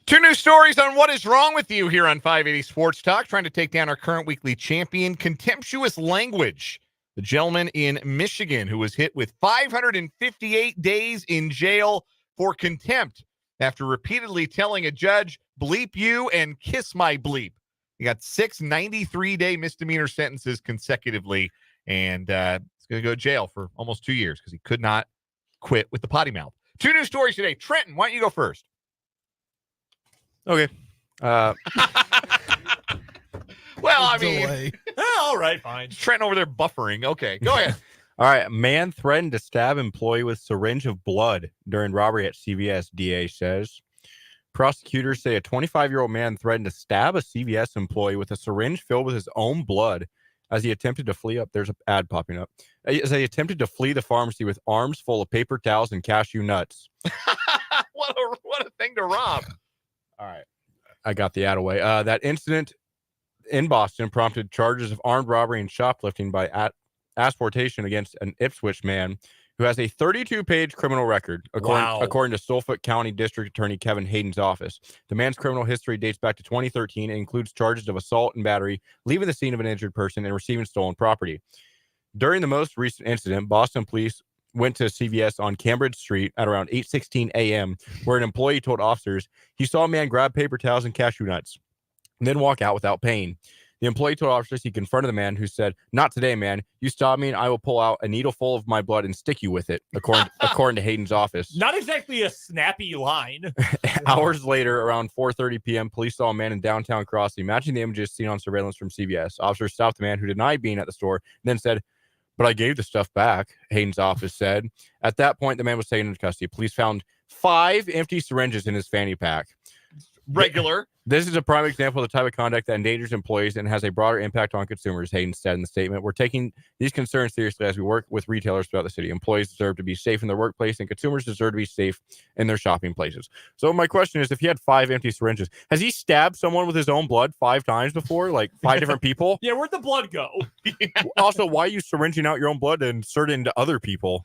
Two new stories on what is wrong with you here on 580 Sports Talk, trying to take down our current weekly champion. Contemptuous language. The gentleman in Michigan who was hit with 558 days in jail for contempt after repeatedly telling a judge, bleep you and kiss my bleep. He got 6 93-day misdemeanor sentences consecutively, and he's going to go to jail for almost 2 years because he could not quit with the potty mouth. Two new stories today. Trenton, why don't you go first? Okay. Well, I mean, all right, fine. Trenton over there buffering. Okay, go ahead. All right. Man threatened to stab employee with syringe of blood during robbery at CVS, DA says. Prosecutors say a 25-year-old man threatened to stab a CVS employee with a syringe filled with his own blood as he attempted to flee up. There's an ad popping up. As he attempted to flee the pharmacy with arms full of paper towels and cashew nuts. What a thing to rob. All right. I got the ad away. That incident in Boston prompted charges of armed robbery and shoplifting by asportation against an Ipswich man who has a 32-page criminal record, according to Suffolk County District Attorney Kevin Hayden's office. The man's criminal history dates back to 2013 and includes charges of assault and battery, leaving the scene of an injured person, and receiving stolen property. During the most recent incident, Boston police went to CVS on Cambridge Street at around 8:16 a.m., where an employee told officers he saw a man grab paper towels and cashew nuts and then walk out without paying. The employee told officers he confronted the man, who said, "Not today, man. You stop me and I will pull out a needle full of my blood and stick you with it," according to Hayden's office. Not exactly a snappy line. Hours later, around 4:30 p.m., police saw a man in downtown Crossing, matching the images seen on surveillance from CVS. Officers stopped the man, who denied being at the store, and then said, "But I gave the stuff back," Hayden's office said. At that point, the man was taken into custody. Police found 5 empty syringes in his fanny pack. regular. This is a prime example of the type of conduct that endangers employees and has a broader impact on consumers, Hayden said in the statement. We're taking these concerns seriously as we work with retailers throughout the city. Employees deserve to be safe in their workplace, and consumers deserve to be safe in their shopping places. So my question is, if he had 5 empty syringes, has he stabbed someone with his own blood 5 times before? Like 5 different people? Yeah, where'd the blood go? Also, why are you syringing out your own blood to insert it into other people?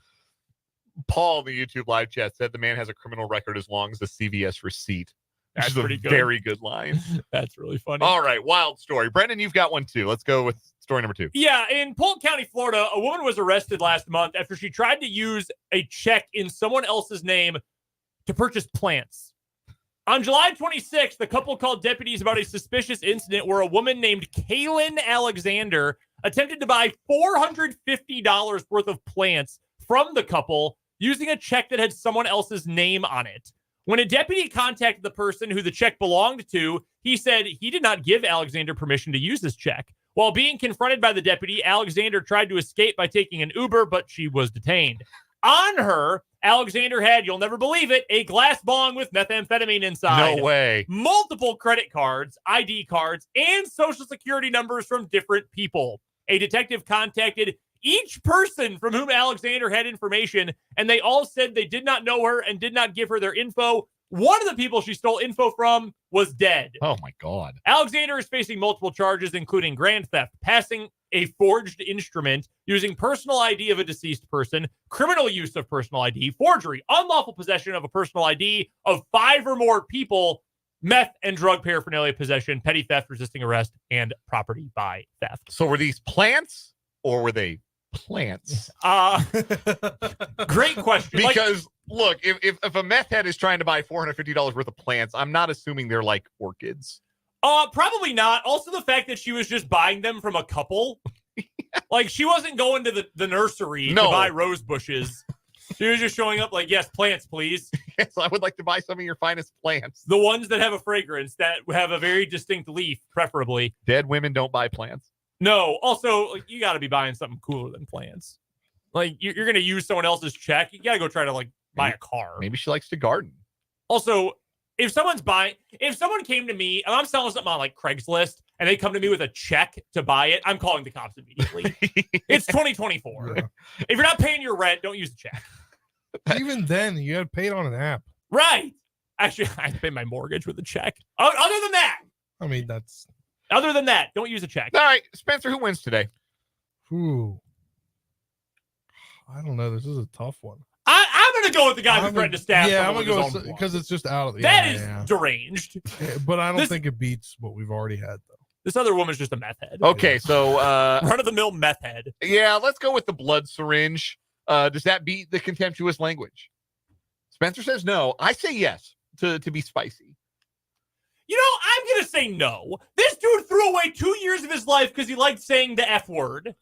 Paul in the YouTube live chat said the man has a criminal record as long as the CVS receipt. That's Which is pretty a good. very good line. That's really funny. All right, wild story. Brendan, you've got one too. Let's go with story number 2. Yeah, in Polk County, Florida, a woman was arrested last month after she tried to use a check in someone else's name to purchase plants. On July 26th, the couple called deputies about a suspicious incident where a woman named Kaylin Alexander attempted to buy $450 worth of plants from the couple using a check that had someone else's name on it. When a deputy contacted the person who the check belonged to, he said he did not give Alexander permission to use this check. While being confronted by the deputy, Alexander tried to escape by taking an Uber, but she was detained. On her, Alexander had, you'll never believe it, a glass bong with methamphetamine inside. No way. Multiple credit cards, ID cards, and social security numbers from different people. A detective contacted each person from whom Alexander had information, and they all said they did not know her and did not give her their info. One of the people she stole info from was dead. Oh, my God. Alexander is facing multiple charges, including grand theft, passing a forged instrument, using personal ID of a deceased person, criminal use of personal ID, forgery, unlawful possession of a personal ID of 5 or more people, meth and drug paraphernalia possession, petty theft, resisting arrest, and property by theft. So were these plants or were they plants? Great question. Because look, if a meth head is trying to buy $450 worth of plants, I'm not assuming they're like orchids. Probably not. Also, the fact that she was just buying them from a couple. Like, she wasn't going to the nursery to buy rose bushes. She was just showing up like, yes, plants, please. Yes, I would like to buy some of your finest plants. The ones that have a fragrance, that have a very distinct leaf, preferably. Dead women don't buy plants. No. Also, like, you got to be buying something cooler than plants. Like, you're going to use someone else's check. You got to go try to, like, buy a car. Maybe she likes to garden. Also, if someone came to me and I'm selling something on like Craigslist and they come to me with a check to buy it, I'm calling the cops immediately. It's 2024. Yeah. If you're not paying your rent, don't use the check. Even then, you had paid on an app. Right. Actually, I pay my mortgage with a check. Other than that, I mean, that's. Other than that, don't use a check. All right, Spencer, who wins today? Ooh. I don't know. This is a tough one. I'm going to go with the guy who threatened to stab. Yeah, I'm someone going to with go his own because it's just out of the. That is deranged. Yeah, but I don't think it beats what we've already had, though. This other woman's just a meth head. Okay, so run-of-the-mill meth head. Yeah, let's go with the blood syringe. Does that beat the contemptuous language? Spencer says no. I say yes to be spicy. You know, I'm going to say no. This dude threw away 2 years of his life because he liked saying the F word.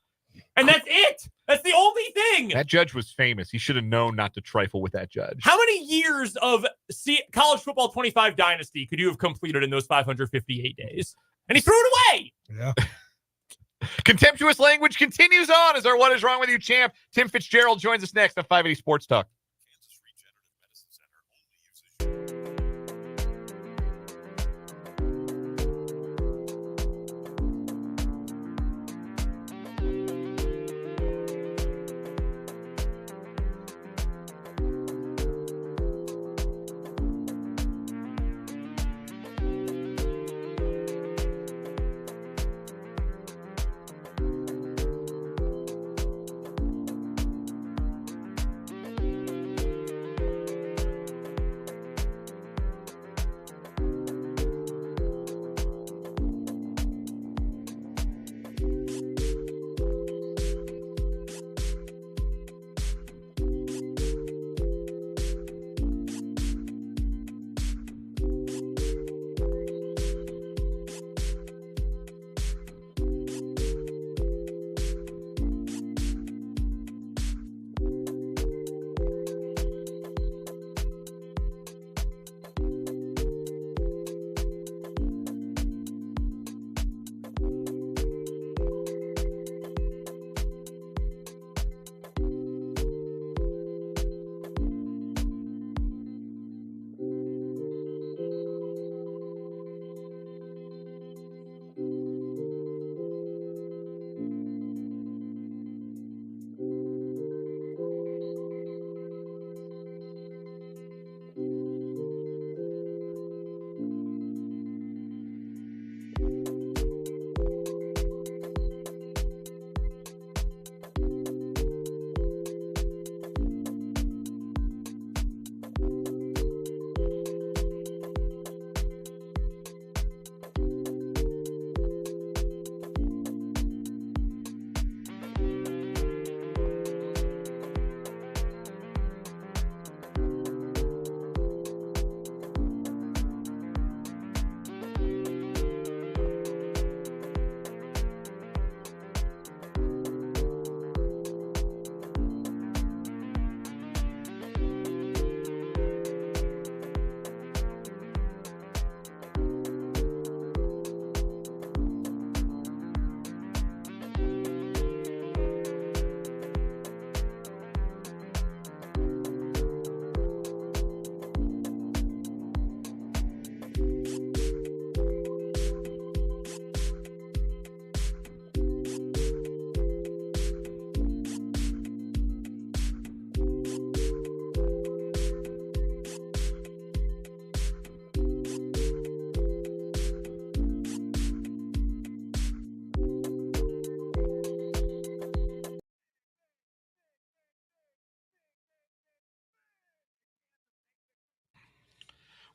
And that's it. That's the only thing. That judge was famous. He should have known not to trifle with that judge. How many years of college football 25 dynasty could you have completed in those 558 days? And he threw it away. Yeah. Contemptuous language continues on as our What Is Wrong With You champ. Tim Fitzgerald joins us next on 580 Sports Talk.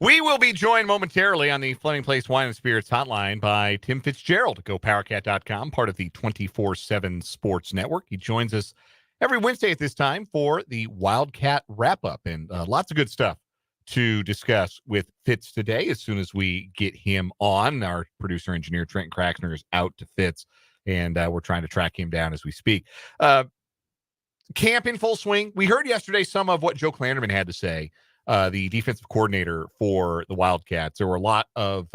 We will be joined momentarily on the Fleming Place Wine and Spirits hotline by Tim Fitzgerald. GoPowerCat.com, part of the 24/7 Sports Network. He joins us every Wednesday at this time for the Wildcat Wrap-Up, and lots of good stuff to discuss with Fitz today. As soon as we get him on, our producer engineer Trent Kraxner is out to Fitz, and we're trying to track him down as we speak. Camp in full swing. We heard yesterday some of what Joe Klanderman had to say, the defensive coordinator for the Wildcats. There were a lot of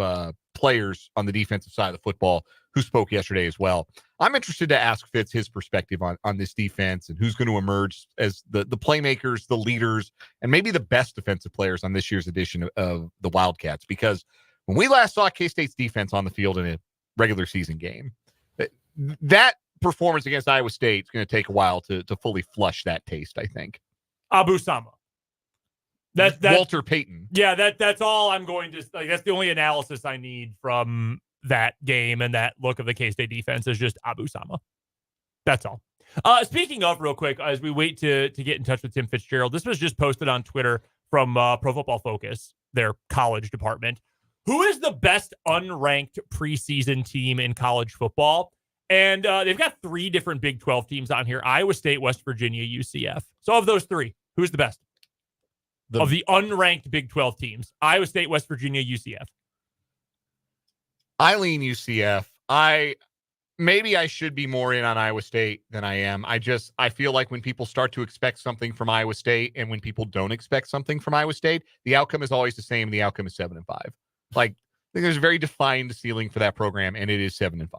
players on the defensive side of the football who spoke yesterday as well. I'm interested to ask Fitz his perspective on this defense and who's going to emerge as the playmakers, the leaders, and maybe the best defensive players on this year's edition of the Wildcats. Because when we last saw K-State's defense on the field in a regular season game, that performance against Iowa State is going to take a while to fully flush that taste, I think. Abu Sama. That's Walter Payton. Yeah, that's all I'm going to like. That's the only analysis I need from that game and that look of the K-State defense is just Abu Sama. That's all. Speaking of, real quick, as we wait to get in touch with Tim Fitzgerald, this was just posted on Twitter from Pro Football Focus, their college department. Who is the best unranked preseason team in college football? And they've got 3 different Big 12 teams on here: Iowa State, West Virginia, UCF. So of those 3, who's the best? Of the unranked Big 12 teams: Iowa State, West Virginia, UCF. I lean UCF. Maybe I should be more in on Iowa State than I am. I feel like when people start to expect something from Iowa State and when people don't expect something from Iowa State, the outcome is always the same. The outcome is 7-5. Like, I think there's a very defined ceiling for that program, and it is 7-5.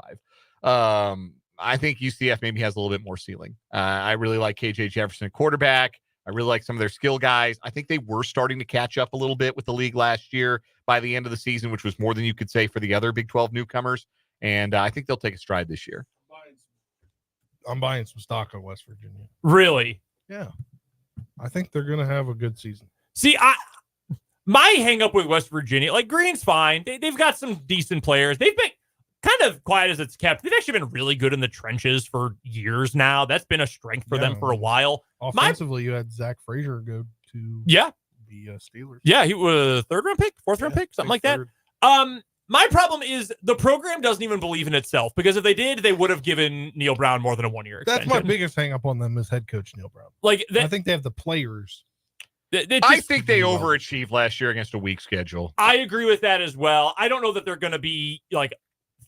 I think UCF maybe has a little bit more ceiling. I really like KJ Jefferson at quarterback. I really like some of their skill guys. I think they were starting to catch up a little bit with the league last year by the end of the season, which was more than you could say for the other Big 12 newcomers. And I think they'll take a stride this year. I'm buying some stock on West Virginia. Really? Yeah. I think they're going to have a good season. See, my hang up with West Virginia, like Green's fine. They've got some decent players. They've been kind of quiet as it's kept. They've actually been really good in the trenches for years now. That's been a strength for them for a while. Offensively, you had Zach Frazier go to the Steelers. Yeah, he was a 3rd round pick, 4th round pick, something like that. My problem is the program doesn't even believe in itself, because if they did, they would have given Neil Brown more than a 1-year extension. That's my biggest hang up on them is head coach Neil Brown. I think they have the players. I think they overachieved last year against a weak schedule. I agree with that as well. I don't know that they're going to be like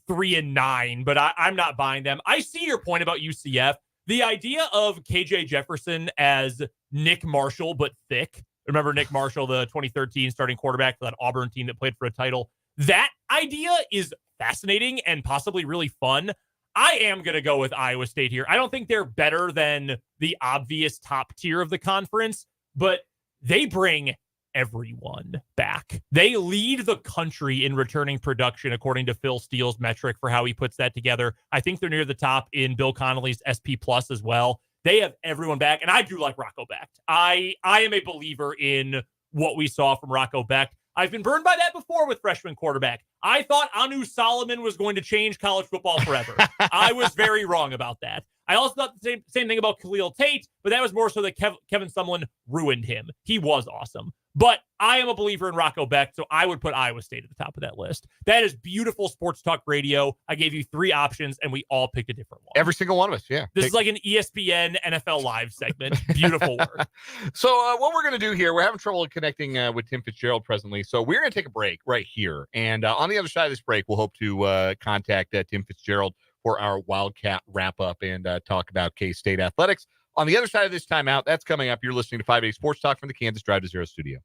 3-9, but I'm not buying them. I see your point about UCF. The idea of KJ Jefferson as Nick Marshall, but thick. Remember Nick Marshall, the 2013 starting quarterback for that Auburn team that played for a title? That idea is fascinating and possibly really fun. I am going to go with Iowa State here. I don't think they're better than the obvious top tier of the conference, but they bring everyone back. They lead the country in returning production, according to Phil Steele's metric for how he puts that together. I think they're near the top in Bill Connolly's SP Plus as well. They have everyone back, and I do like Rocco Becht. I am a believer in what we saw from Rocco Becht. I've been burned by that before with freshman quarterback. I thought Anu Solomon was going to change college football forever. I was very wrong about that. I also thought the same thing about Khalil Tate, but that was more so that Kevin Sumlin ruined him. He was awesome. But I am a believer in Rocco Becht, so I would put Iowa State at the top of that list. That is beautiful sports talk radio. I gave you 3 options, and we all picked a different one. Every single one of us, yeah. This is like an ESPN NFL Live segment. Beautiful work. So what we're going to do here, we're having trouble connecting with Tim Fitzgerald presently, so we're going to take a break right here. And on the other side of this break, we'll hope to contact Tim Fitzgerald for our Wildcat Wrap-Up and talk about K-State athletics. On the other side of this timeout, that's coming up. You're listening to 580 Sports Talk from the Kansas Drive to Zero studio.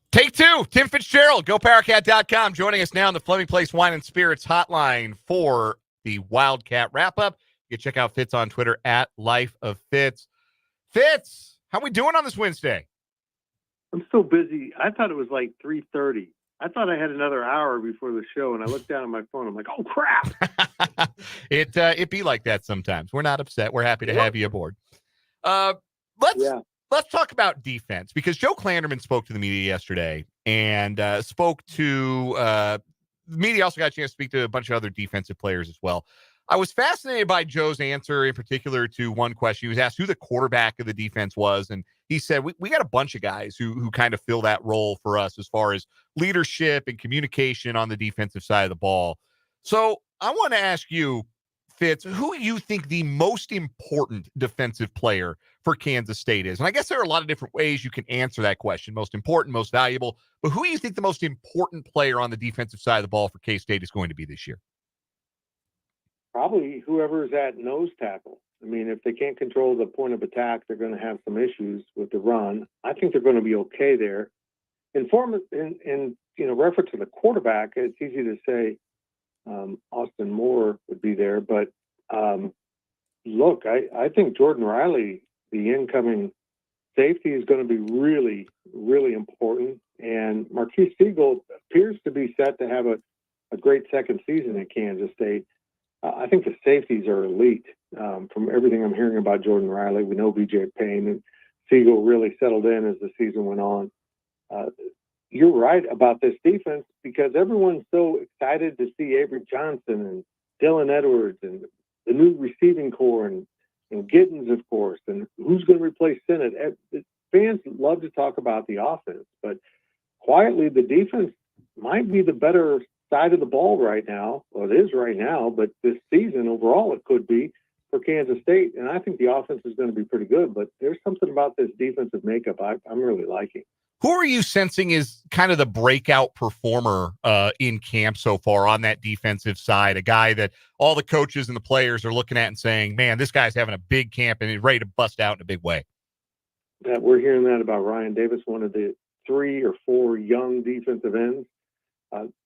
Take two, Tim Fitzgerald, GoPowerCat.com, joining us now on the Fleming Place Wine and Spirits hotline for the Wildcat Wrap-Up. You can check out Fitz on Twitter at Life of Fitz. Fitz, how we doing on this Wednesday? I'm so busy. I thought it was like 3:30. I thought I had another hour before the show, and I looked down at my phone. I'm like, oh, crap. It be like that sometimes. We're not upset. We're happy to have you aboard. Let's talk about defense, because Joe Klanderman spoke to the media yesterday and spoke to the media. Also got a chance to speak to a bunch of other defensive players as well. I was fascinated by Joe's answer in particular to one question. He was asked who the quarterback of the defense was, and he said, we got a bunch of guys who kind of fill that role for us as far as leadership and communication on the defensive side of the ball. So I want to ask you, Fitz, who you think the most important defensive player for Kansas State is? And I guess there are a lot of different ways you can answer that question. Most important, most valuable. But who do you think the most important player on the defensive side of the ball for K-State is going to be this year? Probably whoever's at nose tackle. I mean, if they can't control the point of attack, they're going to have some issues with the run. I think they're going to be okay there. In reference to the quarterback, it's easy to say Austin Moore would be there, but look, I think Jordan Riley, the incoming safety, is going to be really, really important. And Marquise Siegel appears to be set to have a great second season at Kansas State. I think the safeties are elite. From everything I'm hearing about Jordan Riley, we know B.J. Payne and Siegel really settled in as the season went on. You're right about this defense, because everyone's so excited to see Avery Johnson and Dylan Edwards and the new receiving core and Giddens, of course, and who's going to replace Sinnott. Fans love to talk about the offense, but quietly the defense might be the better side of the ball right now. Well, it is right now, but this season overall it could be for Kansas State. And I think the offense is going to be pretty good, but there's something about this defensive makeup I'm really liking. Who are you sensing is kind of the breakout performer in camp so far on that defensive side? A guy that all the coaches and the players are looking at and saying, man, this guy's having a big camp and he's ready to bust out in a big way. That we're hearing that about Ryan Davis, one of the 3 or 4 young defensive ends.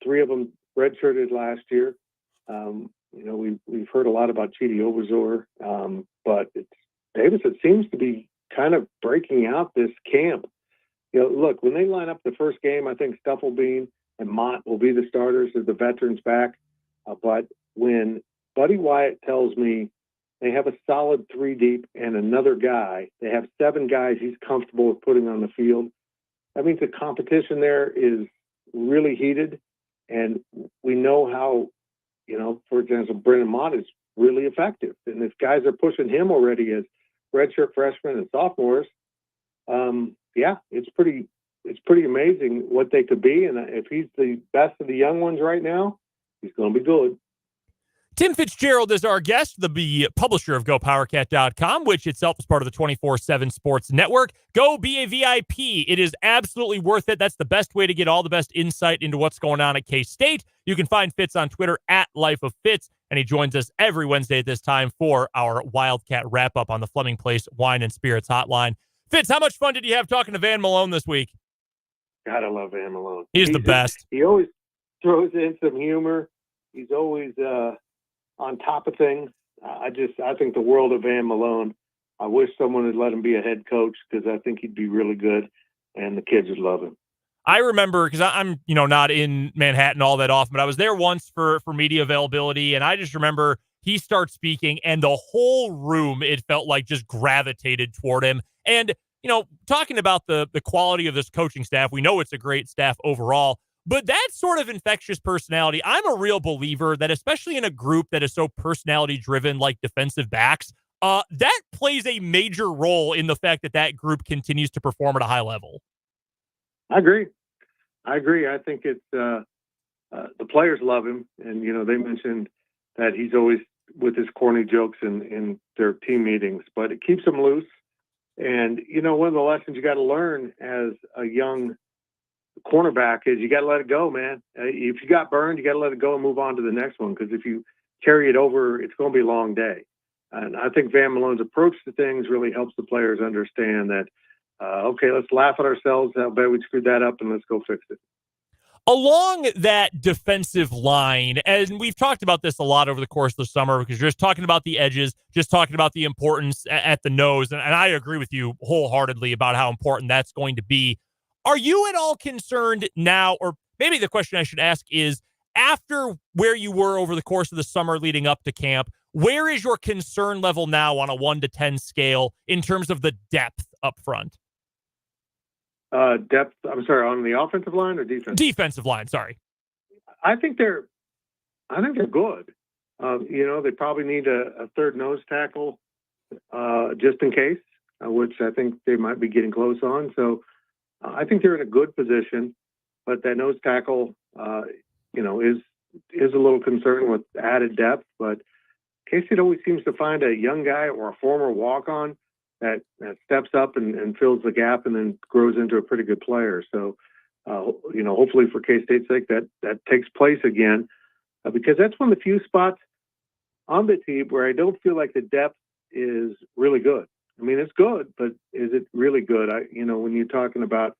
3 of them redshirted last year. We've heard a lot about Chidi Oberzour, but Davis, it seems to be kind of breaking out this camp. Look, when they line up the first game, I think Stufflebean and Mott will be the starters as the veterans back. But when Buddy Wyatt tells me they have a solid 3 deep and another guy, they have 7 guys he's comfortable with putting on the field, that means the competition there is really heated. And we know how, for example, Brennan Mott is really effective. And if guys are pushing him already as redshirt freshmen and sophomores, it's pretty amazing what they could be. And if he's the best of the young ones right now, he's going to be good. Tim Fitzgerald is our guest, the publisher of GoPowerCat.com, which itself is part of the 24/7 Sports Network. Go be a VIP. It is absolutely worth it. That's the best way to get all the best insight into what's going on at K-State. You can find Fitz on Twitter at Life of Fitz, and he joins us every Wednesday at this time for our Wildcat Wrap-Up on the Fleming Place Wine and Spirits Hotline. Fitz, how much fun did you have talking to Van Malone this week? God, I love Van Malone. He's the best. He always throws in some humor. He's always on top of things. I think the world of Van Malone. I wish someone would let him be a head coach, because I think he'd be really good and the kids would love him. I remember, because I'm, not in Manhattan all that often, but I was there once for media availability, and I just remember he starts speaking, and the whole room, it felt like, just gravitated toward him. And, talking about the quality of this coaching staff, we know it's a great staff overall, but that sort of infectious personality, I'm a real believer that, especially in a group that is so personality-driven like defensive backs, that plays a major role in the fact that group continues to perform at a high level. I agree. I think it's the players love him, and they mentioned that he's always with his corny jokes in their team meetings, but it keeps them loose. And one of the lessons you got to learn as a young cornerback is you got to let it go, man. If you got burned, you got to let it go and move on to the next one, because if you carry it over, it's going to be a long day. And I think Van Malone's approach to things really helps the players understand that. Okay, let's laugh at ourselves. How bad we screwed that up, and let's go fix it. Along that defensive line, and we've talked about this a lot over the course of the summer, because you're just talking about the edges, just talking about the importance at the nose, and I agree with you wholeheartedly about how important that's going to be. Are you at all concerned now, or maybe the question I should ask is, after where you were over the course of the summer leading up to camp, where is your concern level now on a 1 to 10 scale in terms of the depth up front? Depth, I'm sorry, on the offensive line or defense? Defensive line, sorry. I think they're good. They probably need a third nose tackle just in case, which I think they might be getting close on. So I think they're in a good position, but that nose tackle, is a little concerned with added depth. But K-State always seems to find a young guy or a former walk-on that steps up and fills the gap and then grows into a pretty good player. So, hopefully for K-State's sake, that takes place again, because that's one of the few spots on the team where I don't feel like the depth is really good. I mean, it's good, but is it really good? When you're talking about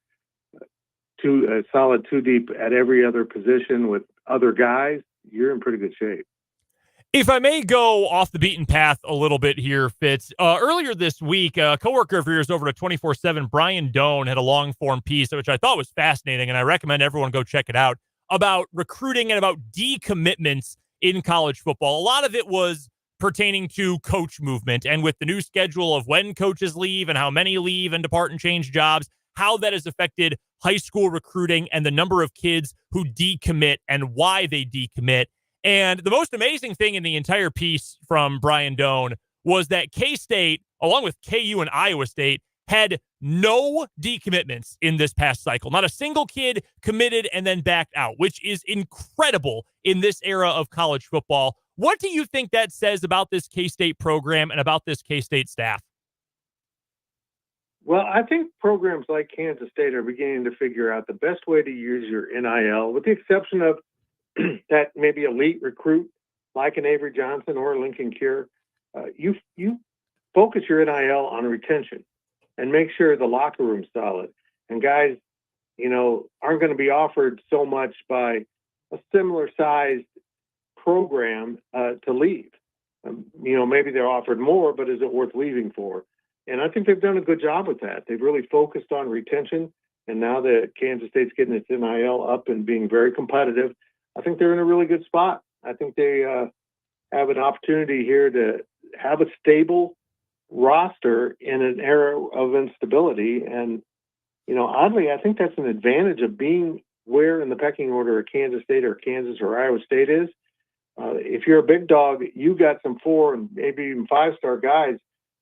a solid 2 deep at every other position with other guys, you're in pretty good shape. If I may go off the beaten path a little bit here, Fitz, earlier this week, a coworker of yours over at 24/7, Brian Doan, had a long-form piece, which I thought was fascinating, and I recommend everyone go check it out, about recruiting and about decommitments in college football. A lot of it was pertaining to coach movement, and with the new schedule of when coaches leave and how many leave and depart and change jobs, how that has affected high school recruiting and the number of kids who decommit and why they decommit. And the most amazing thing in the entire piece from Brian Doan was that K-State, along with KU and Iowa State, had no decommitments in this past cycle. Not a single kid committed and then backed out, which is incredible in this era of college football. What do you think that says about this K-State program and about this K-State staff? Well, I think programs like Kansas State are beginning to figure out the best way to use your NIL, with the exception of that maybe elite recruit like an Avery Johnson or a Lincoln Cure. You focus your NIL on retention and make sure the locker room's solid. And guys, aren't going to be offered so much by a similar sized program to leave. Maybe they're offered more, but is it worth leaving for? And I think they've done a good job with that. They've really focused on retention. And now that Kansas State's getting its NIL up and being very competitive, I think they're in a really good spot. I think they have an opportunity here to have a stable roster in an era of instability. And, oddly, I think that's an advantage of being where in the pecking order of Kansas State or Kansas or Iowa State is. If you're a big dog, you got some 4 and maybe even 5-star guys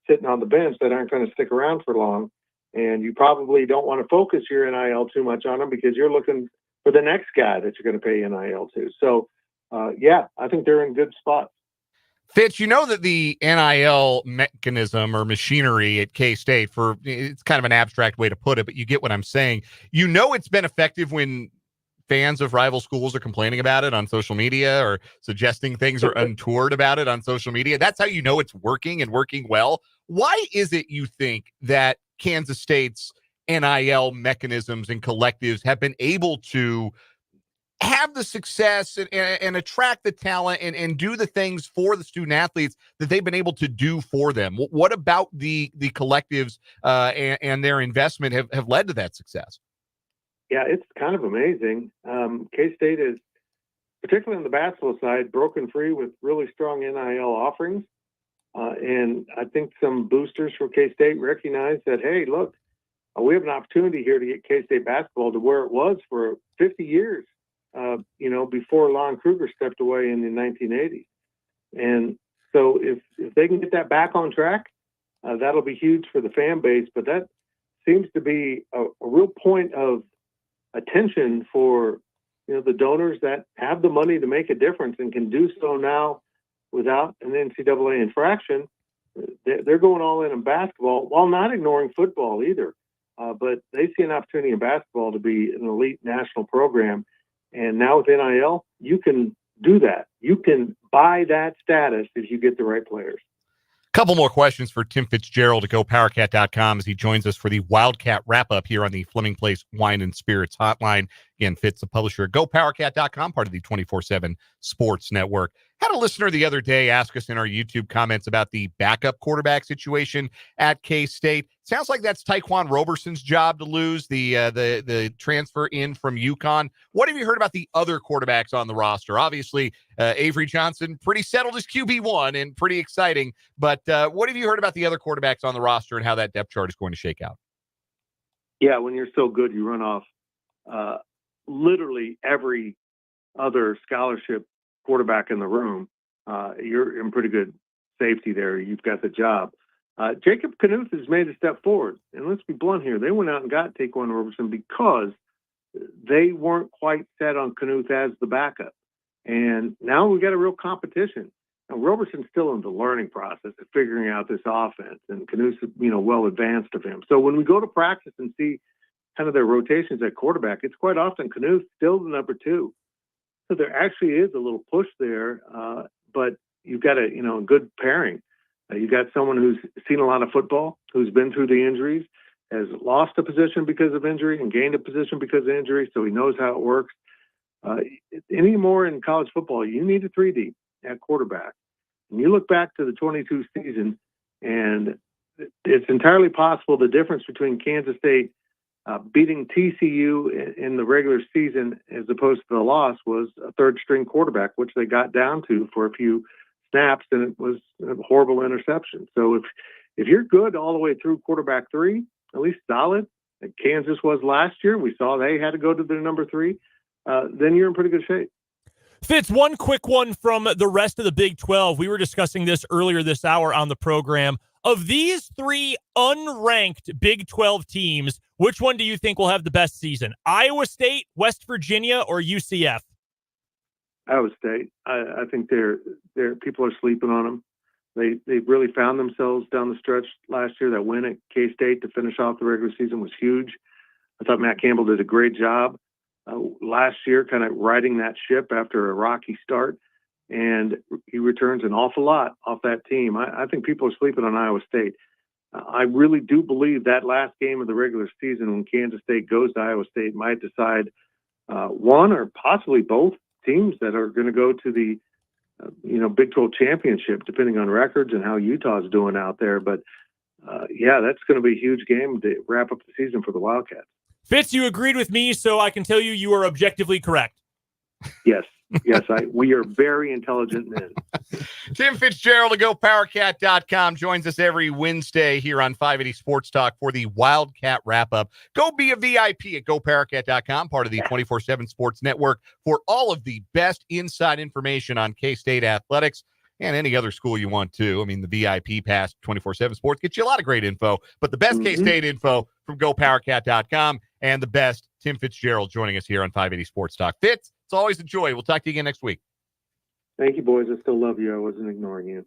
sitting on the bench that aren't going to stick around for long. And you probably don't want to focus your NIL too much on them because you're looking for the next guy that you're going to pay NIL to. So, I think they're in good spots. Fitz, that the NIL mechanism or machinery at K-State, it's kind of an abstract way to put it, but you get what I'm saying. It's been effective when fans of rival schools are complaining about it on social media or suggesting things or untoward about it on social media. That's how it's working and working well. Why is it you think that Kansas State's NIL mechanisms and collectives have been able to have the success and attract the talent and do the things for the student athletes that they've been able to do for them? What about the collectives and their investment have led to that success? Yeah, it's kind of amazing. K-State is, particularly on the basketball side, broken free with really strong NIL offerings. And I think some boosters for K-State recognize that, hey, look, we have an opportunity here to get K-State basketball to where it was for 50 years, before Lon Kruger stepped away in the 1980s. And so if they can get that back on track, that'll be huge for the fan base. But that seems to be a real point of attention for the donors that have the money to make a difference and can do so now without an NCAA infraction. They're going all in basketball while not ignoring football either. But they see an opportunity in basketball to be an elite national program. And now with NIL, you can do that. You can buy that status if you get the right players. Couple more questions for Tim Fitzgerald at GoPowerCat.com as he joins us for the Wildcat Wrap-Up here on the Fleming Place Wine and Spirits Hotline. Again, Fitz, the publisher at GoPowerCat.com, part of the 24/7 Sports Network. Had a listener the other day ask us in our YouTube comments about the backup quarterback situation at K-State. Sounds like that's Tyquan Roberson's job to lose, the transfer in from UConn. What have you heard about the other quarterbacks on the roster? Obviously, Avery Johnson, pretty settled as QB1 and pretty exciting. But what have you heard about the other quarterbacks on the roster and how that depth chart is going to shake out? Yeah, when you're so good, you run off literally every other scholarship quarterback in the room. You're in pretty good safety there. You've got the job. Jacob Knuth has made a step forward. And let's be blunt here. They went out and got Tyquan Roberson because they weren't quite set on Knuth as the backup. And now we've got a real competition. Now, Roberson's still in the learning process of figuring out this offense, and Knuth's, well advanced of him. So when we go to practice and see kind of their rotations at quarterback, it's quite often Knuth still the number 2. So there actually is a little push there, but you've got a good pairing. You've got someone who's seen a lot of football, who's been through the injuries, has lost a position because of injury and gained a position because of injury, so he knows how it works. Anymore in college football, you need a 3D at quarterback. And you look back to the 22 season, and it's entirely possible the difference between Kansas State beating TCU in the regular season as opposed to the loss was a third-string quarterback, which they got down to for a few snaps, and it was a horrible interception. So if you're good all the way through quarterback 3, at least solid, like Kansas was last year, we saw they had to go to their number 3, then you're in pretty good shape. Fitz, one quick one from the rest of the Big 12. We were discussing this earlier this hour on the program. Of these 3 unranked Big 12 teams, which one do you think will have the best season? Iowa State, West Virginia, or UCF? Iowa State. I think they're people are sleeping on them. They really found themselves down the stretch last year. That win at K-State to finish off the regular season was huge. I thought Matt Campbell did a great job last year, kind of riding that ship after a rocky start. And he returns an awful lot off that team. I think people are sleeping on Iowa State. I really do believe that last game of the regular season when Kansas State goes to Iowa State might decide one or possibly both teams that are going to go to the Big 12 championship, depending on records and how Utah's doing out there. But that's going to be a huge game to wrap up the season for the Wildcats. Fitz, you agreed with me, so I can tell you are objectively correct. Yes. Yes, we are very intelligent men. Tim Fitzgerald of GoPowerCat.com joins us every Wednesday here on 580 Sports Talk for the Wildcat Wrap-Up. Go be a VIP at GoPowerCat.com, part of the 24/7 Sports Network, for all of the best inside information on K-State athletics and any other school you want to. I mean, the VIP pass 24/7 Sports gets you a lot of great info, but the best K-State info from GoPowerCat.com, and the best Tim Fitzgerald joining us here on 580 Sports Talk. Fitz, it's always a joy. We'll talk to you again next week. Thank you, boys. I still love you. I wasn't ignoring you.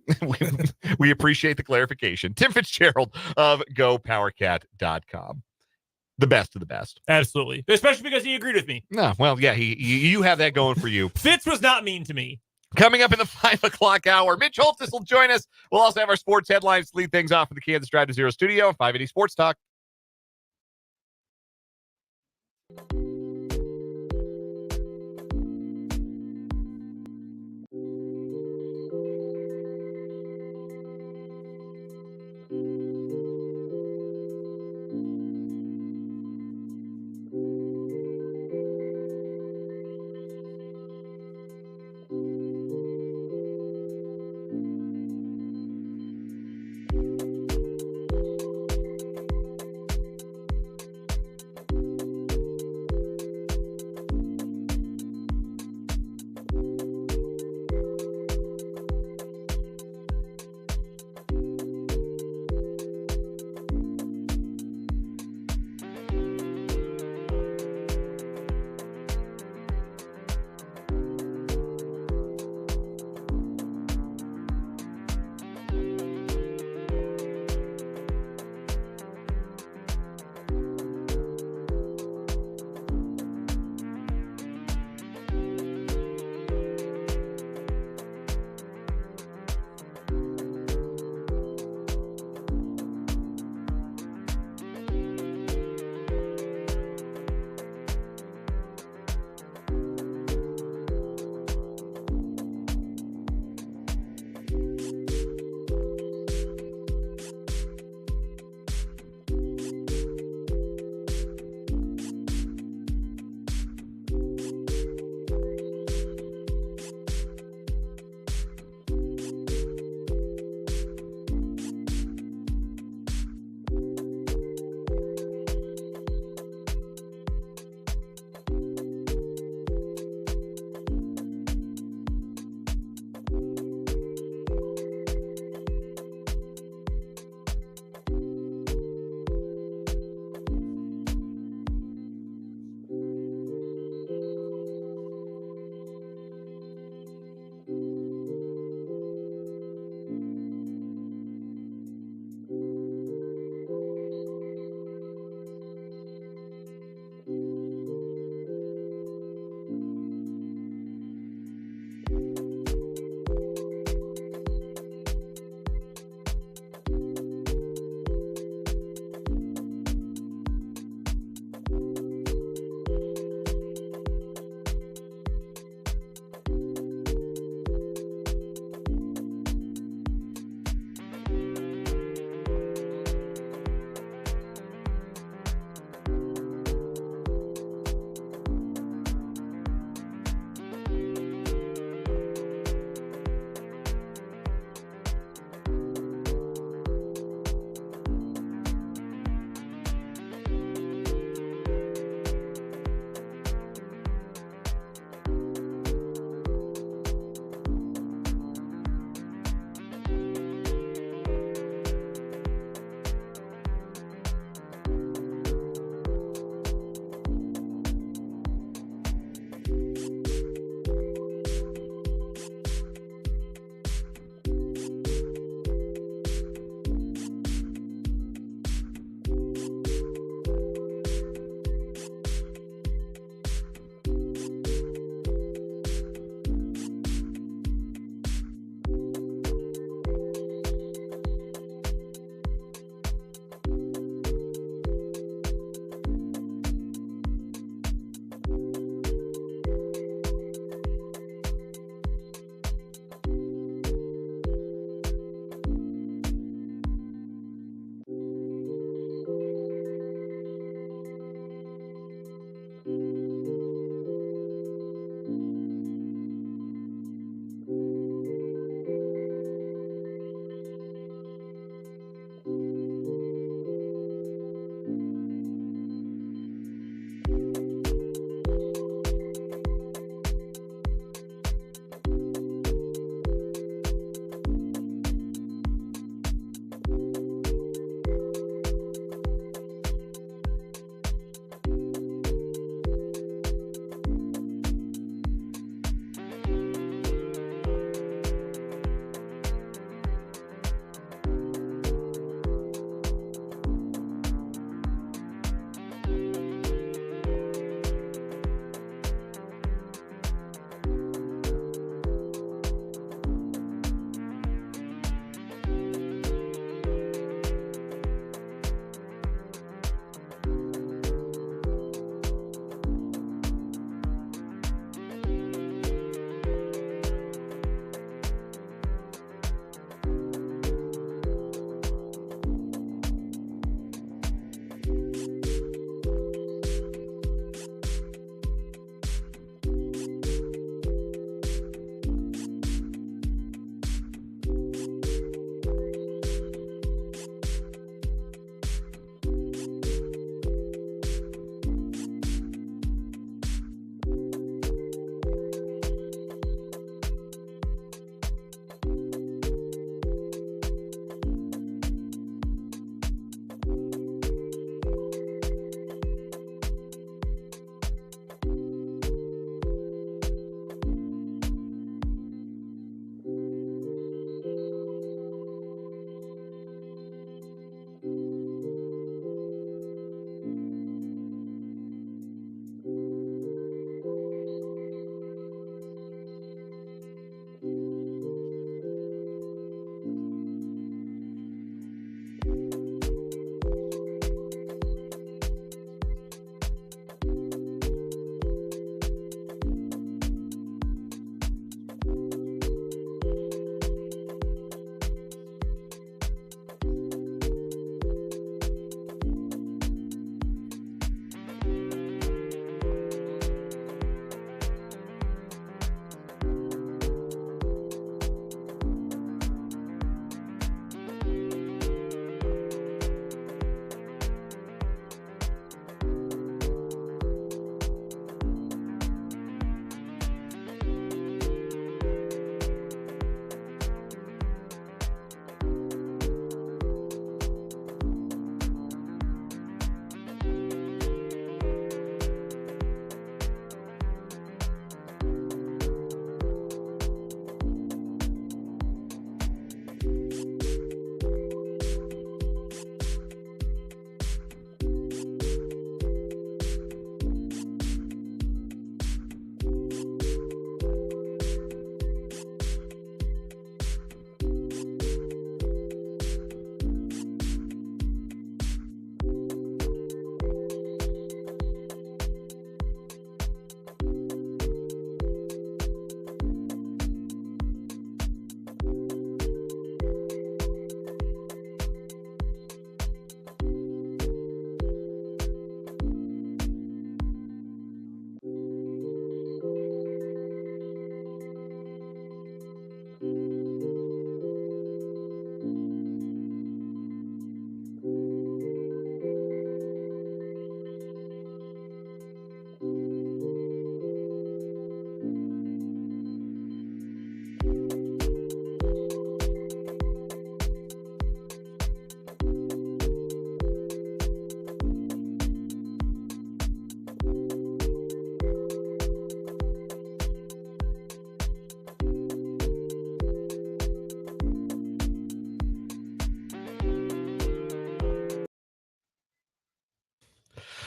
we appreciate the clarification. Tim Fitzgerald of GoPowerCat.com. The best of the best. Absolutely. Especially because he agreed with me. No, well, yeah, you have that going for you. Fitz was not mean to me. Coming up in the 5 o'clock hour, Mitch Holthus will join us. We'll also have our sports headlines to lead things off in the Kansas Drive to Zero studio on 580 Sports Talk.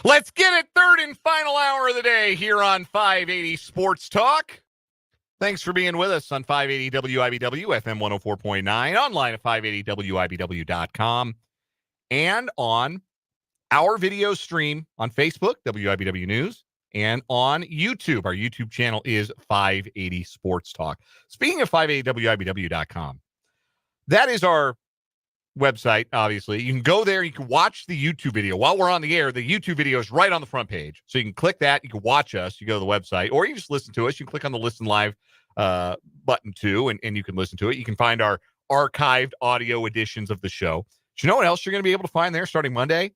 Let's get it. Third and final hour of the day here on 580 Sports Talk. Thanks for being with us on 580 WIBW, FM 104.9, online at 580WIBW.com, and on our video stream on Facebook, WIBW News, and on YouTube. Our YouTube channel is 580 Sports Talk. Speaking of 580WIBW.com, that is our website, obviously. You can go there. You can watch the YouTube video. While we're on the air, the YouTube video is right on the front page. So you can click that. You can watch us. You go to the website, or you just listen to us. You can click on the Listen Live button, too, and you can listen to it. You can find our archived audio editions of the show. Do you know what else you're going to be able to find there starting Monday?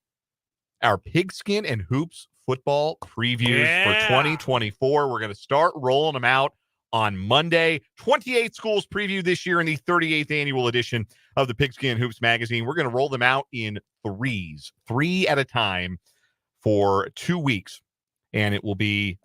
Our Pigskin and Hoops football previews for 2024. We're going to start rolling them out on Monday. 28 schools previewed this year in the 38th annual edition of the Pigskin and Hoops magazine. We're going to roll them out in threes, 3 at a time for 2 weeks. And it will be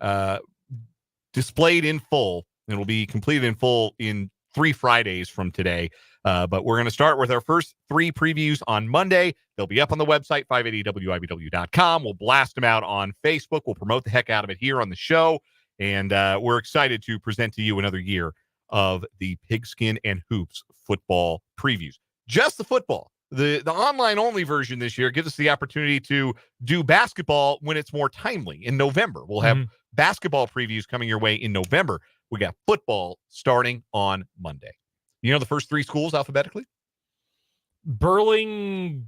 displayed in full. It will be completed in full in 3 Fridays from today. But we're going to start with our first 3 previews on Monday. They'll be up on the website, 580WIBW.com. We'll blast them out on Facebook. We'll promote the heck out of it here on the show. And we're excited to present to you another year of the Pigskin and Hoops football previews. Just the football. The online-only version this year gives us the opportunity to do basketball when it's more timely in November. We'll have basketball previews coming your way in November. We got football starting on Monday. You know the first 3 schools alphabetically? Burlingame,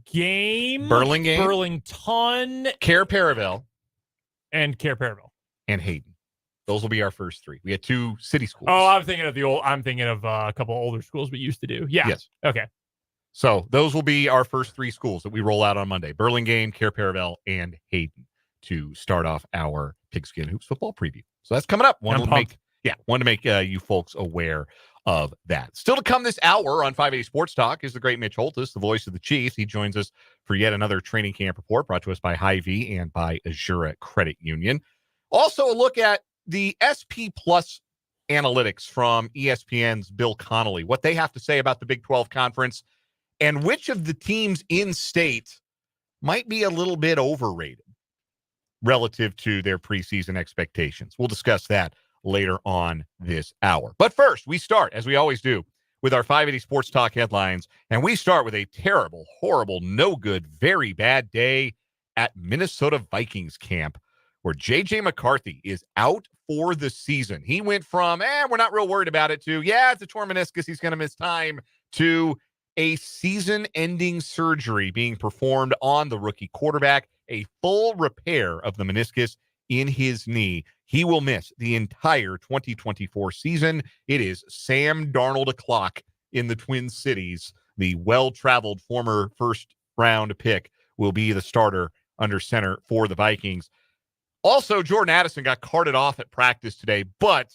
Burlington, Care Paravel, and and Hayden. Those will be our first 3. We had 2 city schools. Oh, I'm thinking of a couple older schools we used to do. Yeah. Yes. Okay. So those will be our first 3 schools that we roll out on Monday: Burlingame, Care Paravel, and Hayden, to start off our Pigskin Hoops football preview. So that's coming up. Wanted to make you folks aware of that. Still to come this hour on 580 Sports Talk is the great Mitch Holthus, the voice of the Chiefs. He joins us for yet another training camp report brought to us by Hy-Vee and by Azura Credit Union. Also, a look at the SP Plus analytics from ESPN's Bill Connolly, what they have to say about the Big 12 Conference, and which of the teams in state might be a little bit overrated relative to their preseason expectations. We'll discuss that later on this hour. But first, we start, as we always do, with our 580 Sports Talk headlines, and we start with a terrible, horrible, no good, very bad day at Minnesota Vikings camp, where J.J. McCarthy is out for the season. He went from, we're not real worried about it, to, it's a torn meniscus, he's going to miss time, to a season-ending surgery being performed on the rookie quarterback, a full repair of the meniscus in his knee. He will miss the entire 2024 season. It is Sam Darnold o'clock in the Twin Cities. The well-traveled former first-round pick will be the starter under center for the Vikings. Also, Jordan Addison got carted off at practice today, but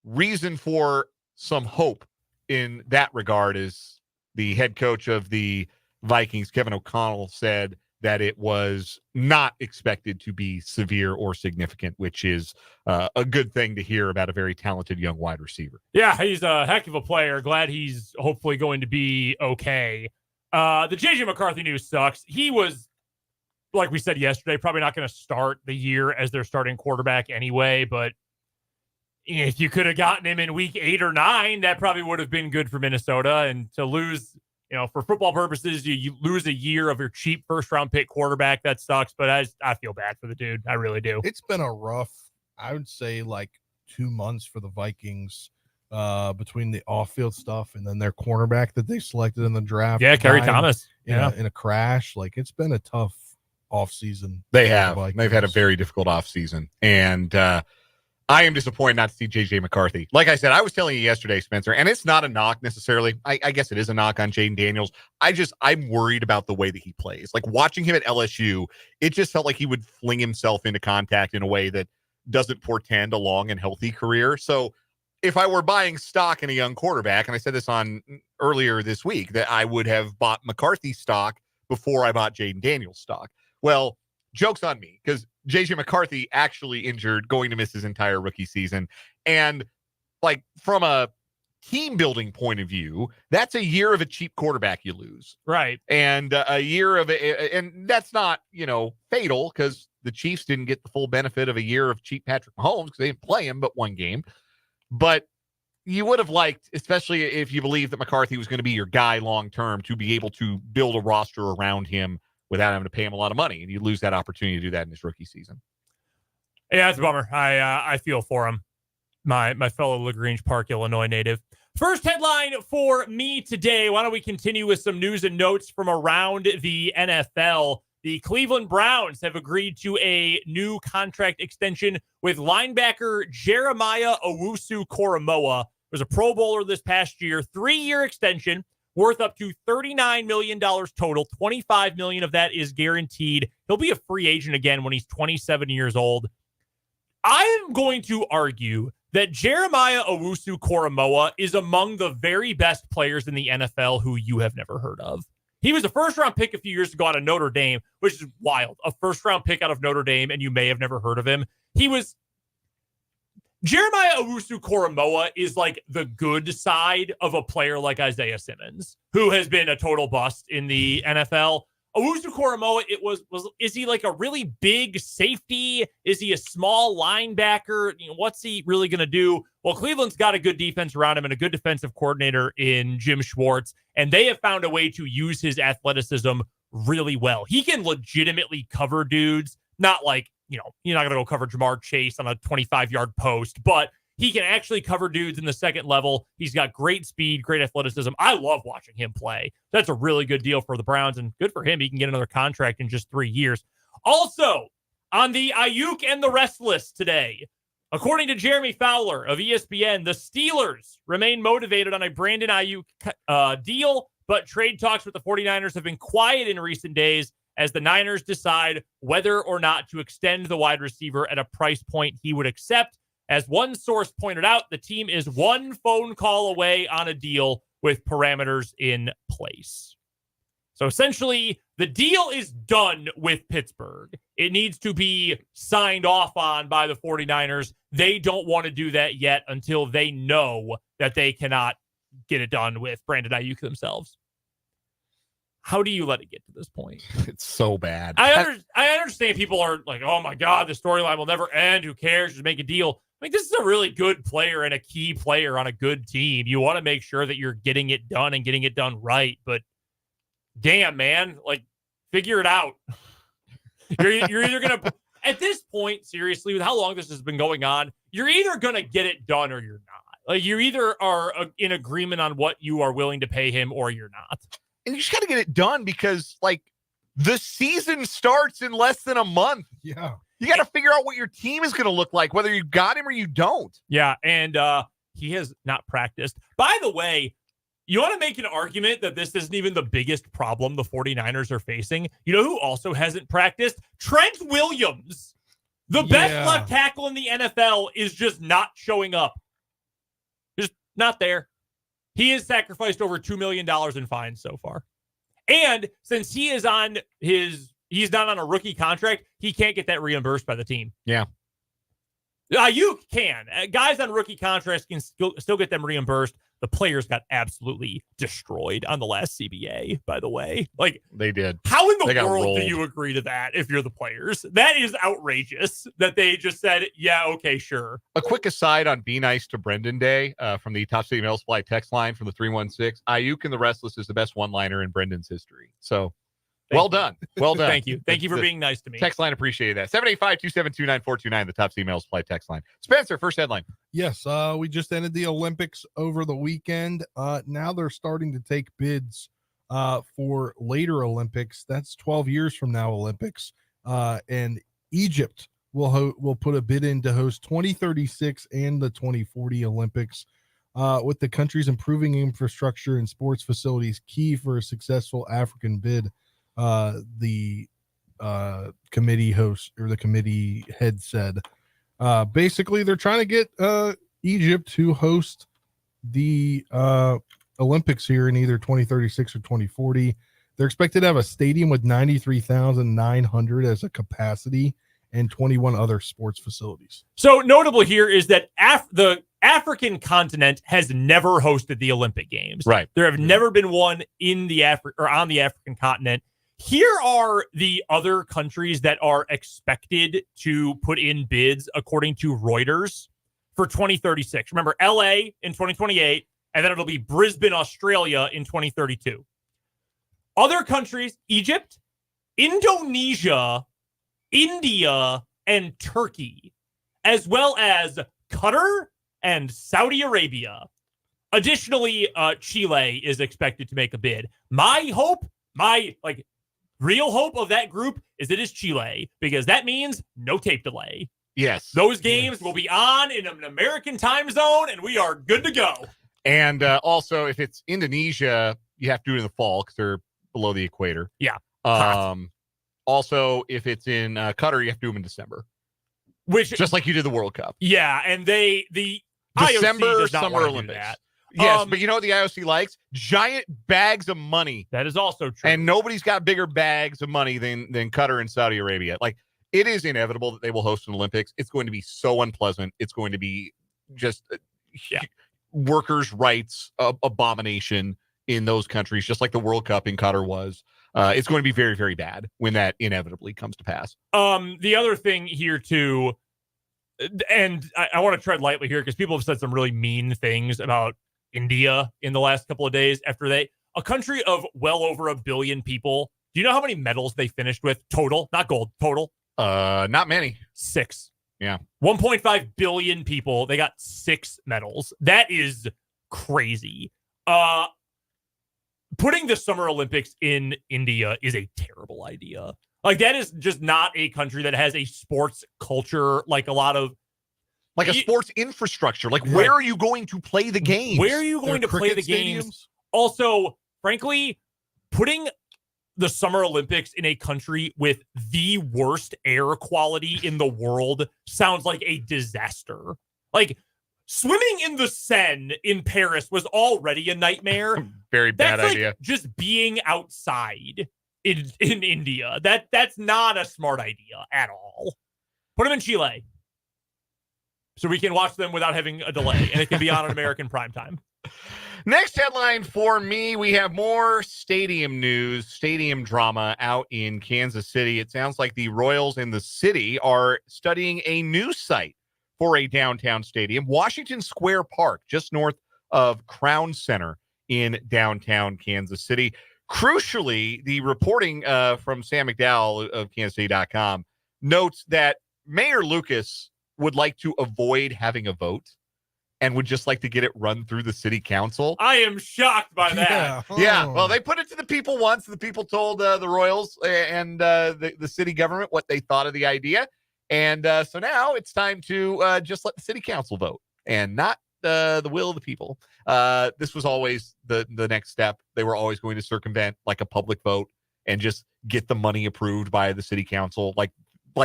reason for some hope in that regard is the head coach of the Vikings, Kevin O'Connell, said that it was not expected to be severe or significant, which is a good thing to hear about a very talented young wide receiver. Yeah, he's a heck of a player. Glad he's hopefully going to be okay. The J.J. McCarthy news sucks. He was, like we said yesterday, probably not going to start the year as their starting quarterback anyway, but if you could have gotten him in week 8 or 9, that probably would have been good for Minnesota. And to lose, for football purposes, you lose a year of your cheap first-round pick quarterback. That sucks, but I feel bad for the dude. I really do. It's been a rough, I would say, 2 months for the Vikings between the off-field stuff and then their cornerback that they selected in the draft. Yeah, Kerry Thomas. In a crash. It's been a tough offseason. They have. They've had a very difficult offseason. And I am disappointed not to see J.J. McCarthy. Like I said, I was telling you yesterday, Spencer, and it's not a knock necessarily. I guess it is a knock on Jaden Daniels. I'm worried about the way that he plays. Watching him at LSU, it just felt like he would fling himself into contact in a way that doesn't portend a long and healthy career. So if I were buying stock in a young quarterback, and I said this on earlier this week, that I would have bought McCarthy stock before I bought Jaden Daniels stock. Well, joke's on me, because J.J. McCarthy actually injured, going to miss his entire rookie season. And from a team building point of view, that's a year of a cheap quarterback you lose. Right. And a year of and that's not, fatal, because the Chiefs didn't get the full benefit of a year of cheap Patrick Mahomes because they didn't play him but one game. But you would have liked, especially if you believe that McCarthy was going to be your guy long-term, to be able to build a roster around him without having to pay him a lot of money. And you lose that opportunity to do that in his rookie season. Yeah, it's a bummer. I feel for him. My fellow LaGrange Park, Illinois native. First headline for me today. Why don't we continue with some news and notes from around the NFL? The Cleveland Browns have agreed to a new contract extension with linebacker Jeremiah Owusu-Koramoah. Was a Pro Bowler this past year. 3-year extension worth up to $39 million total. $25 million of that is guaranteed. He'll be a free agent again when he's 27 years old. I am going to argue that Jeremiah Owusu-Koramoah is among the very best players in the NFL who you have never heard of. He was a first-round pick a few years ago out of Notre Dame, which is wild. A first-round pick out of Notre Dame, and you may have never heard of him. Jeremiah Owusu-Koramoah is like the good side of a player like Isaiah Simmons, who has been a total bust in the NFL. Owusu-Koramoah, is he like a really big safety? Is he a small linebacker? What's he really going to do? Well, Cleveland's got a good defense around him and a good defensive coordinator in Jim Schwartz, and they have found a way to use his athleticism really well. He can legitimately cover dudes, not like, you're not going to go cover Jamar Chase on a 25-yard post, but he can actually cover dudes in the second level. He's got great speed, great athleticism. I love watching him play. That's a really good deal for the Browns, and good for him. He can get another contract in just 3 years. Also, on the Ayuk and the rest list today, according to Jeremy Fowler of ESPN, the Steelers remain motivated on a Brandon Ayuk deal, but trade talks with the 49ers have been quiet in recent days as the Niners decide whether or not to extend the wide receiver at a price point he would accept. As one source pointed out, the team is one phone call away on a deal with parameters in place. So essentially, the deal is done with Pittsburgh. It needs to be signed off on by the 49ers. They don't want to do that yet until they know that they cannot get it done with Brandon Ayuk themselves. How do you let it get to this point? It's so bad. I understand people are like, oh my God, the storyline will never end. Who cares? Just make a deal. I mean, this is a really good player and a key player on a good team. You want to make sure that you're getting it done and getting it done right. But damn, man, like, figure it out. You're either going to, at this point, seriously, with how long this has been going on, you're either going to get it done or you're not. Like, you either are in agreement on what you are willing to pay him or you're not. And you just got to get it done because, like, the season starts in less than a month. Yeah. You got to figure out what your team is going to look like, whether you got him or you don't. Yeah, and he has not practiced. By the way, you want to make an argument that this isn't even the biggest problem the 49ers are facing? You know who also hasn't practiced? Trent Williams. The best left tackle in the NFL is just not showing up. Just not there. He has sacrificed over $2 million in fines so far. And since he is on he's not on a rookie contract, he can't get that reimbursed by the team. Yeah. You can. Guys on rookie contracts can still get them reimbursed. The players got absolutely destroyed on the last CBA, by the way. Like, they did. How in the world do you agree to that if you're the players? That is outrageous that they just said, yeah, okay, sure. A quick aside on Be Nice to Brendan Day from the Top City Mail Supply text line from the 316. Ayuk and the Restless is the best one-liner in Brendan's history. So, well done. Well done. Thank you. Thank you for being nice to me. Text line appreciated that. 785-272-9429, the Top City Mail Supply text line. Spencer, first headline. Yes, we just ended the Olympics over the weekend. Now they're starting to take bids for later Olympics. That's 12 years from now Olympics. And Egypt will put a bid in to host 2036 and the 2040 Olympics. With the country's improving infrastructure and sports facilities key for a successful African bid. The committee host or the committee head said, basically they're trying to get Egypt to host the Olympics here in either 2036 or 2040. They're expected to have a stadium with 93,900 as a capacity and 21 other sports facilities. So notable here is that the African continent has never hosted the Olympic Games. Right. There have never been one in the on the African continent. Here are the other countries that are expected to put in bids according to Reuters for 2036. Remember, LA in 2028, and then it'll be Brisbane, Australia in 2032. Other countries, Egypt, Indonesia, India, and Turkey, as well as Qatar and Saudi Arabia. Additionally, Chile is expected to make a bid. My hope, real hope of that group is it is Chile, because that means no tape delay. Yes. Those games will be on in an American time zone, and we are good to go. And also, if it's Indonesia, you have to do it in the fall because they're below the equator. Yeah. Also, if it's in Qatar, you have to do them in December. Which, just like you did the World Cup. Yeah, and the December IOC does not Summer want to do Olympics. that. Yes, but you know what the IOC likes? Giant bags of money. That is also true. And nobody's got bigger bags of money than Qatar and Saudi Arabia. Like, it is inevitable that they will host an Olympics. It's going to be so unpleasant. It's going to be just workers' rights abomination in those countries, just like the World Cup in Qatar was. It's going to be very, very bad when that inevitably comes to pass. The other thing here, too, and I want to tread lightly here because people have said some really mean things about India in the last couple of days after a country of well over 1 billion people. Do you know how many medals they finished with total? Not gold, total. Not many. 6. Yeah. 1.5 billion people. They got 6 medals. That is crazy. Putting the Summer Olympics in India is a terrible idea. Like, that is just not a country that has a sports culture like a lot of... Like a sports infrastructure. Like, where are you going to play the games? Where are you going to play the games? Also, frankly, putting the Summer Olympics in a country with the worst air quality in the world sounds like a disaster. Like, swimming in the Seine in Paris was already a nightmare. Very bad idea. Just being outside in India. That's not a smart idea at all. Put them in Chile, so we can watch them without having a delay, and it can be on an American primetime. Next headline for me, we have more stadium news, stadium drama out in Kansas City. It sounds like the Royals in the city are studying a new site for a downtown stadium, Washington Square Park, just north of Crown Center in downtown Kansas City. Crucially, the reporting from Sam McDowell of KansasCity.com notes that Mayor Lucas would like to avoid having a vote and would just like to get it run through the city council. I am shocked by that. Yeah. Well, they put it to the people once. The people told the Royals and the city government what they thought of the idea. And so now it's time to just let the city council vote and not the will of the people. This was always the next step. They were always going to circumvent like a public vote and just get the money approved by the city council, like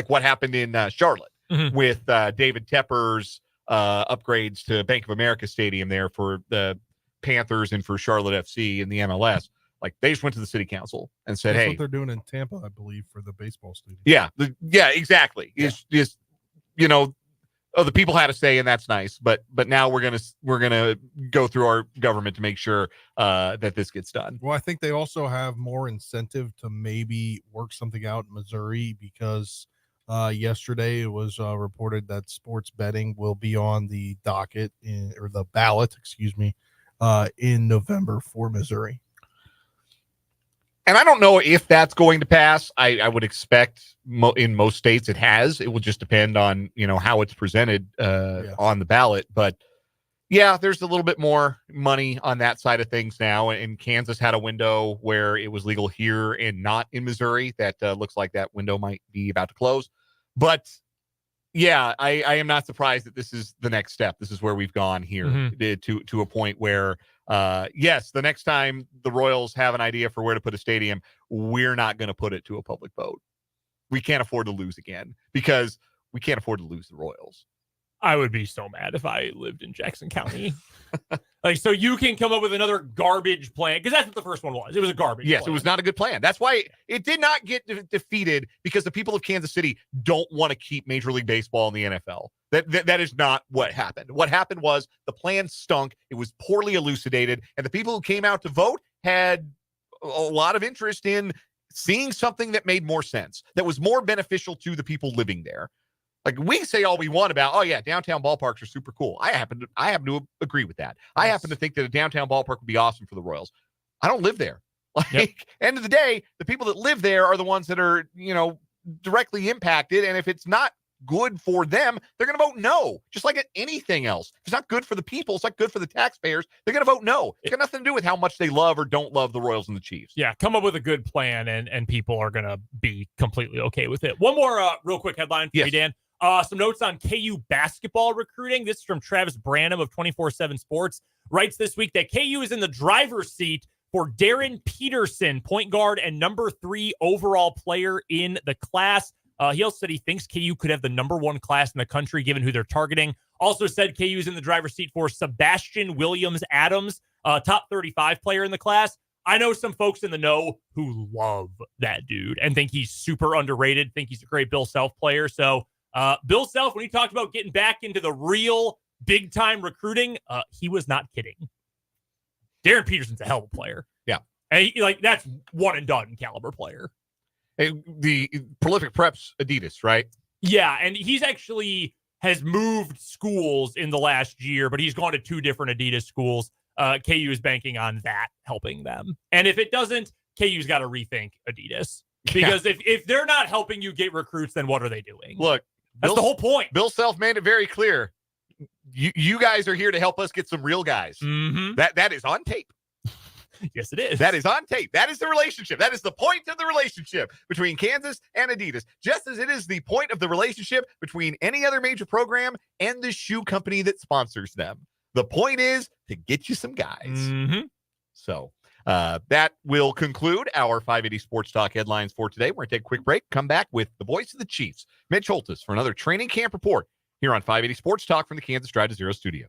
what happened in Charlotte with David Tepper's upgrades to Bank of America Stadium there for the Panthers and for Charlotte FC in the MLS. Like, they just went to the city council and said, That's "Hey, what they're doing in Tampa, I believe, for the baseball stadium." Yeah, exactly. Yeah. It's just, the people had a say, and that's nice. But now we're gonna go through our government to make sure that this gets done. Well, I think they also have more incentive to maybe work something out in Missouri because yesterday it was reported that sports betting will be on the docket or the ballot, in November for Missouri. And I don't know if that's going to pass. I would expect in most states it has. It will just depend on, how it's presented on the ballot. But yeah, there's a little bit more money on that side of things now. And Kansas had a window where it was legal here and not in Missouri. That looks like that window might be about to close. But yeah, I am not surprised that this is the next step. This is where we've gone here to a point where yes, the next time the Royals have an idea for where to put a stadium, we're not going to put it to a public vote. We can't afford to lose again because we can't afford to lose the Royals. I would be so mad if I lived in Jackson County. So you can come up with another garbage plan, because that's what the first one was. It was a garbage plan. It was not a good plan. That's why it did not get defeated, because the people of Kansas City don't want to keep Major League Baseball in the NFL. That is not what happened. What happened was the plan stunk. It was poorly elucidated, and the people who came out to vote had a lot of interest in seeing something that made more sense, that was more beneficial to the people living there. Like, we can say all we want about, oh yeah, downtown ballparks are super cool. I happen to agree with that. I happen to think that a downtown ballpark would be awesome for the Royals. I don't live there. Like, end of the day, the people that live there are the ones that are, directly impacted. And if it's not good for them, they're going to vote no, just like anything else. If it's not good for the people, it's not good for the taxpayers, they're going to vote no. It's got nothing to do with how much they love or don't love the Royals and the Chiefs. Yeah, come up with a good plan, and people are going to be completely okay with it. One more real quick headline for you, Dan. Some notes on KU basketball recruiting. This is from Travis Branham of 24/7 Sports. Writes this week that KU is in the driver's seat for Darren Peterson, point guard and number 3 overall player in the class. He also said he thinks KU could have the number 1 class in the country, given who they're targeting. Also said KU is in the driver's seat for Sebastian Williams-Adams, top 35 player in the class. I know some folks in the know who love that dude and think he's super underrated, think he's a great Bill Self player. So Bill Self, when he talked about getting back into the real big-time recruiting, he was not kidding. Darren Peterson's a hell of a player. Yeah. And that's one and done caliber player. The prolific preps Adidas, right? Yeah, and he's actually has moved schools in the last year, but he's gone to 2 different Adidas schools. KU is banking on that helping them. And if it doesn't, KU's got to rethink Adidas. Because if they're not helping you get recruits, then what are they doing? Look, that's the whole point. Bill Self made it very clear. You guys are here to help us get some real guys. Mm-hmm. That is on tape. Yes, it is. That is on tape. That is the relationship. That is the point of the relationship between Kansas and Adidas, just as it is the point of the relationship between any other major program and the shoe company that sponsors them. The point is to get you some guys. Mm-hmm. So that will conclude our 580 Sports Talk headlines for today. We're going to take a quick break, come back with the voice of the Chiefs, Mitch Holthus, for another training camp report here on 580 Sports Talk from the Kansas Drive to Zero studio.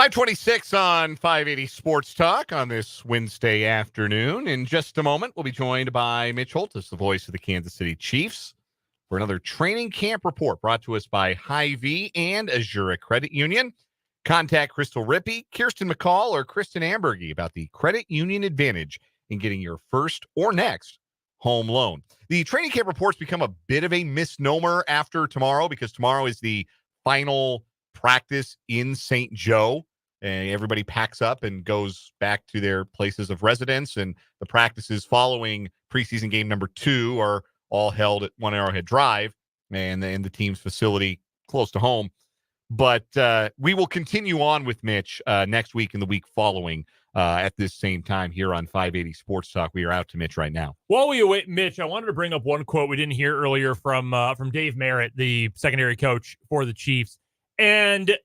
526 on 580 Sports Talk on this Wednesday afternoon. In just a moment, we'll be joined by Mitch Holthus, the voice of the Kansas City Chiefs, for another training camp report brought to us by Hy-Vee and Azura Credit Union. Contact Crystal Rippey, Kirsten McCall, or Kristen Ambergy about the credit union advantage in getting your first or next home loan. The training camp reports become a bit of a misnomer after tomorrow because tomorrow is the final practice in St. Joe. And everybody packs up and goes back to their places of residence. And the practices following preseason game number 2 are all held at One Arrowhead Drive and in the team's facility close to home. But we will continue on with Mitch next week and the week following at this same time here on 580 Sports Talk. We are out to Mitch right now. While we await Mitch, I wanted to bring up one quote we didn't hear earlier from Dave Merritt, the secondary coach for the Chiefs. And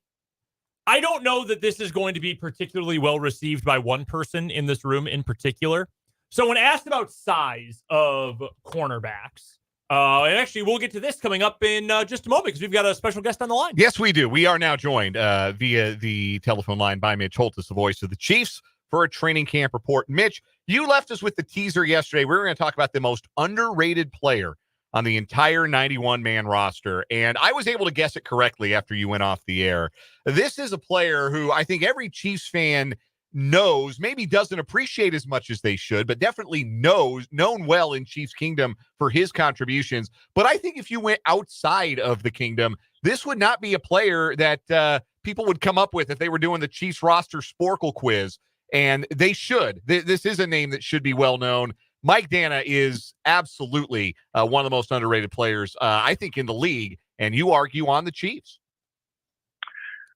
I don't know that this is going to be particularly well received by one person in this room in particular. So when asked about size of cornerbacks, and actually we'll get to this coming up in just a moment because we've got a special guest on the line. Yes, we do. We are now joined via the telephone line by Mitch Holthus, the voice of the Chiefs, for a training camp report. Mitch, you left us with the teaser yesterday. We were going to talk about the most underrated player on the entire 91-man roster, and I was able to guess it correctly after you went off the air. This is a player who I think every Chiefs fan knows, maybe doesn't appreciate as much as they should, but definitely known well in Chiefs Kingdom for his contributions. But I think if you went outside of the kingdom, this would not be a player that people would come up with if they were doing the Chiefs roster Sporkle quiz, and they should. This is a name that should be well known. Mike Dana is absolutely one of the most underrated players, I think, in the league, and you argue on the Chiefs.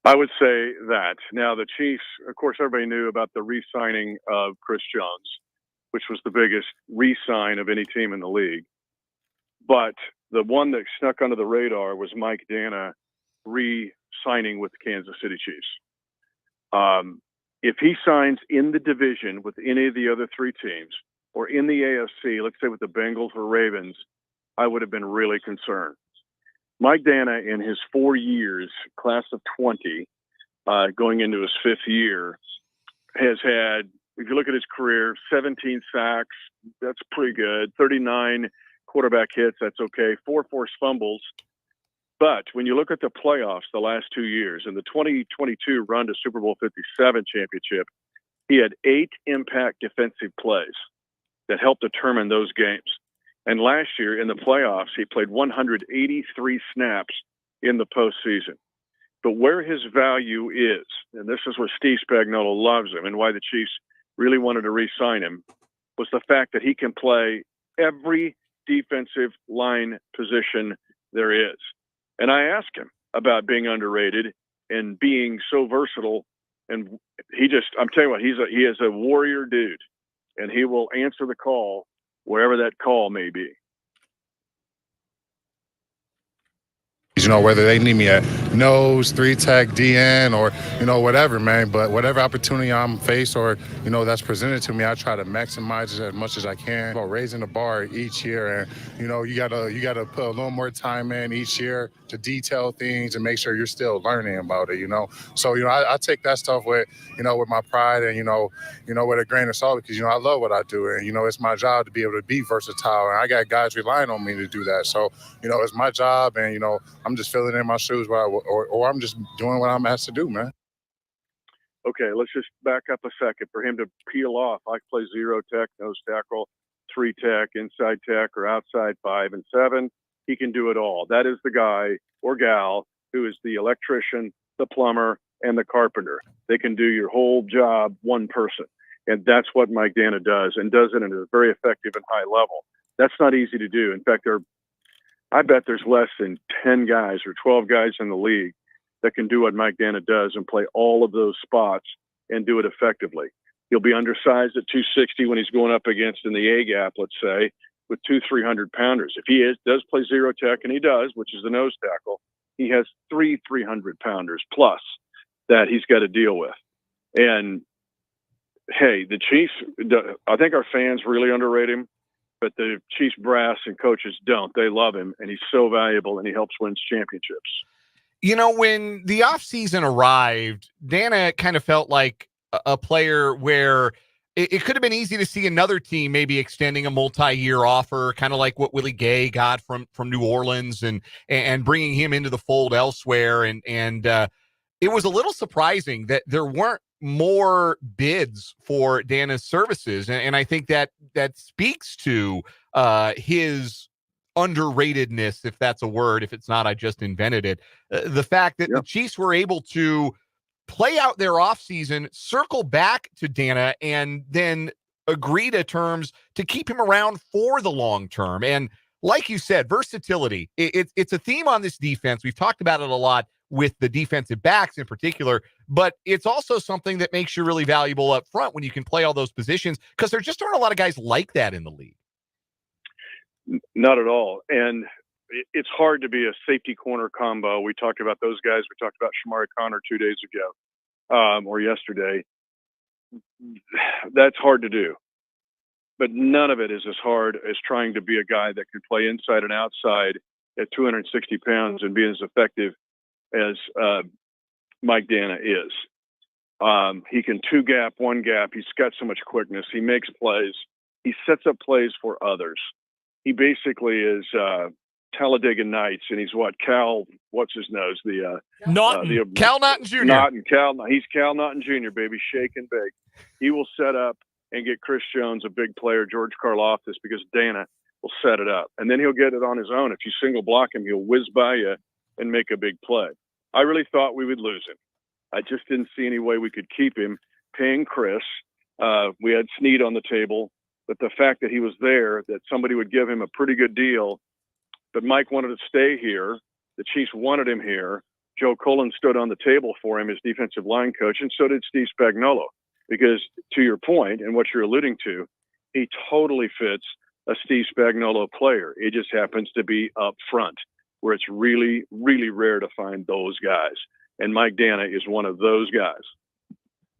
I would say that. Now, the Chiefs, of course, everybody knew about the re-signing of Chris Jones, which was the biggest re-sign of any team in the league. But the one that snuck under the radar was Mike Dana re-signing with the Kansas City Chiefs. If he signs in the division with any of the other 3 teams, or in the AFC, let's say with the Bengals or Ravens, I would have been really concerned. Mike Dana, in his 4 years, class of 20, going into his 5th year, has had, if you look at his career, 17 sacks, that's pretty good, 39 quarterback hits, that's okay, 4 forced fumbles. But when you look at the playoffs the last 2 years, in the 2022 run to Super Bowl 57 championship, he had 8 impact defensive plays that helped determine those games. And last year in the playoffs, he played 183 snaps in the postseason. But where his value is, and this is where Steve Spagnuolo loves him and why the Chiefs really wanted to re-sign him, was the fact that he can play every defensive line position there is. And I asked him about being underrated and being so versatile. And I'm telling you what, he is a warrior dude. And he will answer the call wherever that call may be. You know, whether they need me at nose, 3-tech, DN, or, whatever, man. But whatever opportunity I'm faced or, that's presented to me, I try to maximize it as much as I can. About raising the bar each year. And, you gotta put a little more time in each year to detail things and make sure you're still learning about it, So, I take that stuff with, with my pride and, with a grain of salt because, I love what I do. And, it's my job to be able to be versatile. And I got guys relying on me to do that. So, it's my job and, I'm just filling in my shoes or I'm just doing what I'm asked to do, man. Okay, let's just back up a second. For him to peel off, I play 0-tech, nose tackle, 3-tech, inside tech, or outside 5 and 7. He can do it all. That is the guy or gal who is the electrician, the plumber, and the carpenter. They can do your whole job, one person. And that's what Mike Dana does, and does it at a very effective and high level. That's not easy to do. In fact, I bet there's less than 10 guys or 12 guys in the league that can do what Mike Dana does and play all of those spots and do it effectively. He'll be undersized at 260 when he's going up against in the A gap, let's say, with 2 300-pounders. If he does play 0-tech, and he does, which is the nose tackle, he has 3 300-pounders plus that he's got to deal with. And, hey, the Chiefs, I think our fans really underrate him. But the Chiefs brass and coaches don't. They love him, and he's so valuable, and he helps win championships. When the offseason arrived, Dana kind of felt like a player where it could have been easy to see another team maybe extending a multi-year offer, kind of like what Willie Gay got from New Orleans and bringing him into the fold elsewhere. And it was a little surprising that there weren't more bids for Dana's services. And I think that speaks to his underratedness, if that's a word. If it's not, I just invented it. The fact that the Chiefs were able to play out their offseason, circle back to Dana, and then agree to terms to keep him around for the long term. And like you said, versatility. It's a theme on this defense. We've talked about it a lot with the defensive backs in particular, but it's also something that makes you really valuable up front when you can play all those positions, because there just aren't a lot of guys like that in the league. Not at all. And it's hard to be a safety corner combo. We talked about those guys. We talked about Shamari Connor 2 days ago or yesterday. That's hard to do. But none of it is as hard as trying to be a guy that can play inside and outside at 260 pounds and be as effective as Mike Dana is. He can 2-gap, 1-gap. He's got so much quickness. He makes plays. He sets up plays for others. He basically is Talladega Nights, and he's Cal, what's his nose? Cal Naughton Jr. He's Cal Naughton Jr., baby, shake and bake. He will set up and get Chris Jones, a big player, George Karlaftis, because Dana will set it up. And then he'll get it on his own. If you single block him, he'll whiz by you and make a big play. I really thought we would lose him. I just didn't see any way we could keep him. Paying Chris, we had Snead on the table. But the fact that he was there, that somebody would give him a pretty good deal, but Mike wanted to stay here. The Chiefs wanted him here. Joe Cullen stood on the table for him as defensive line coach, and so did Steve Spagnuolo. Because to your point and what you're alluding to, he totally fits a Steve Spagnuolo player. It just happens to be up front, where it's really, really rare to find those guys. And Mike Dana is one of those guys.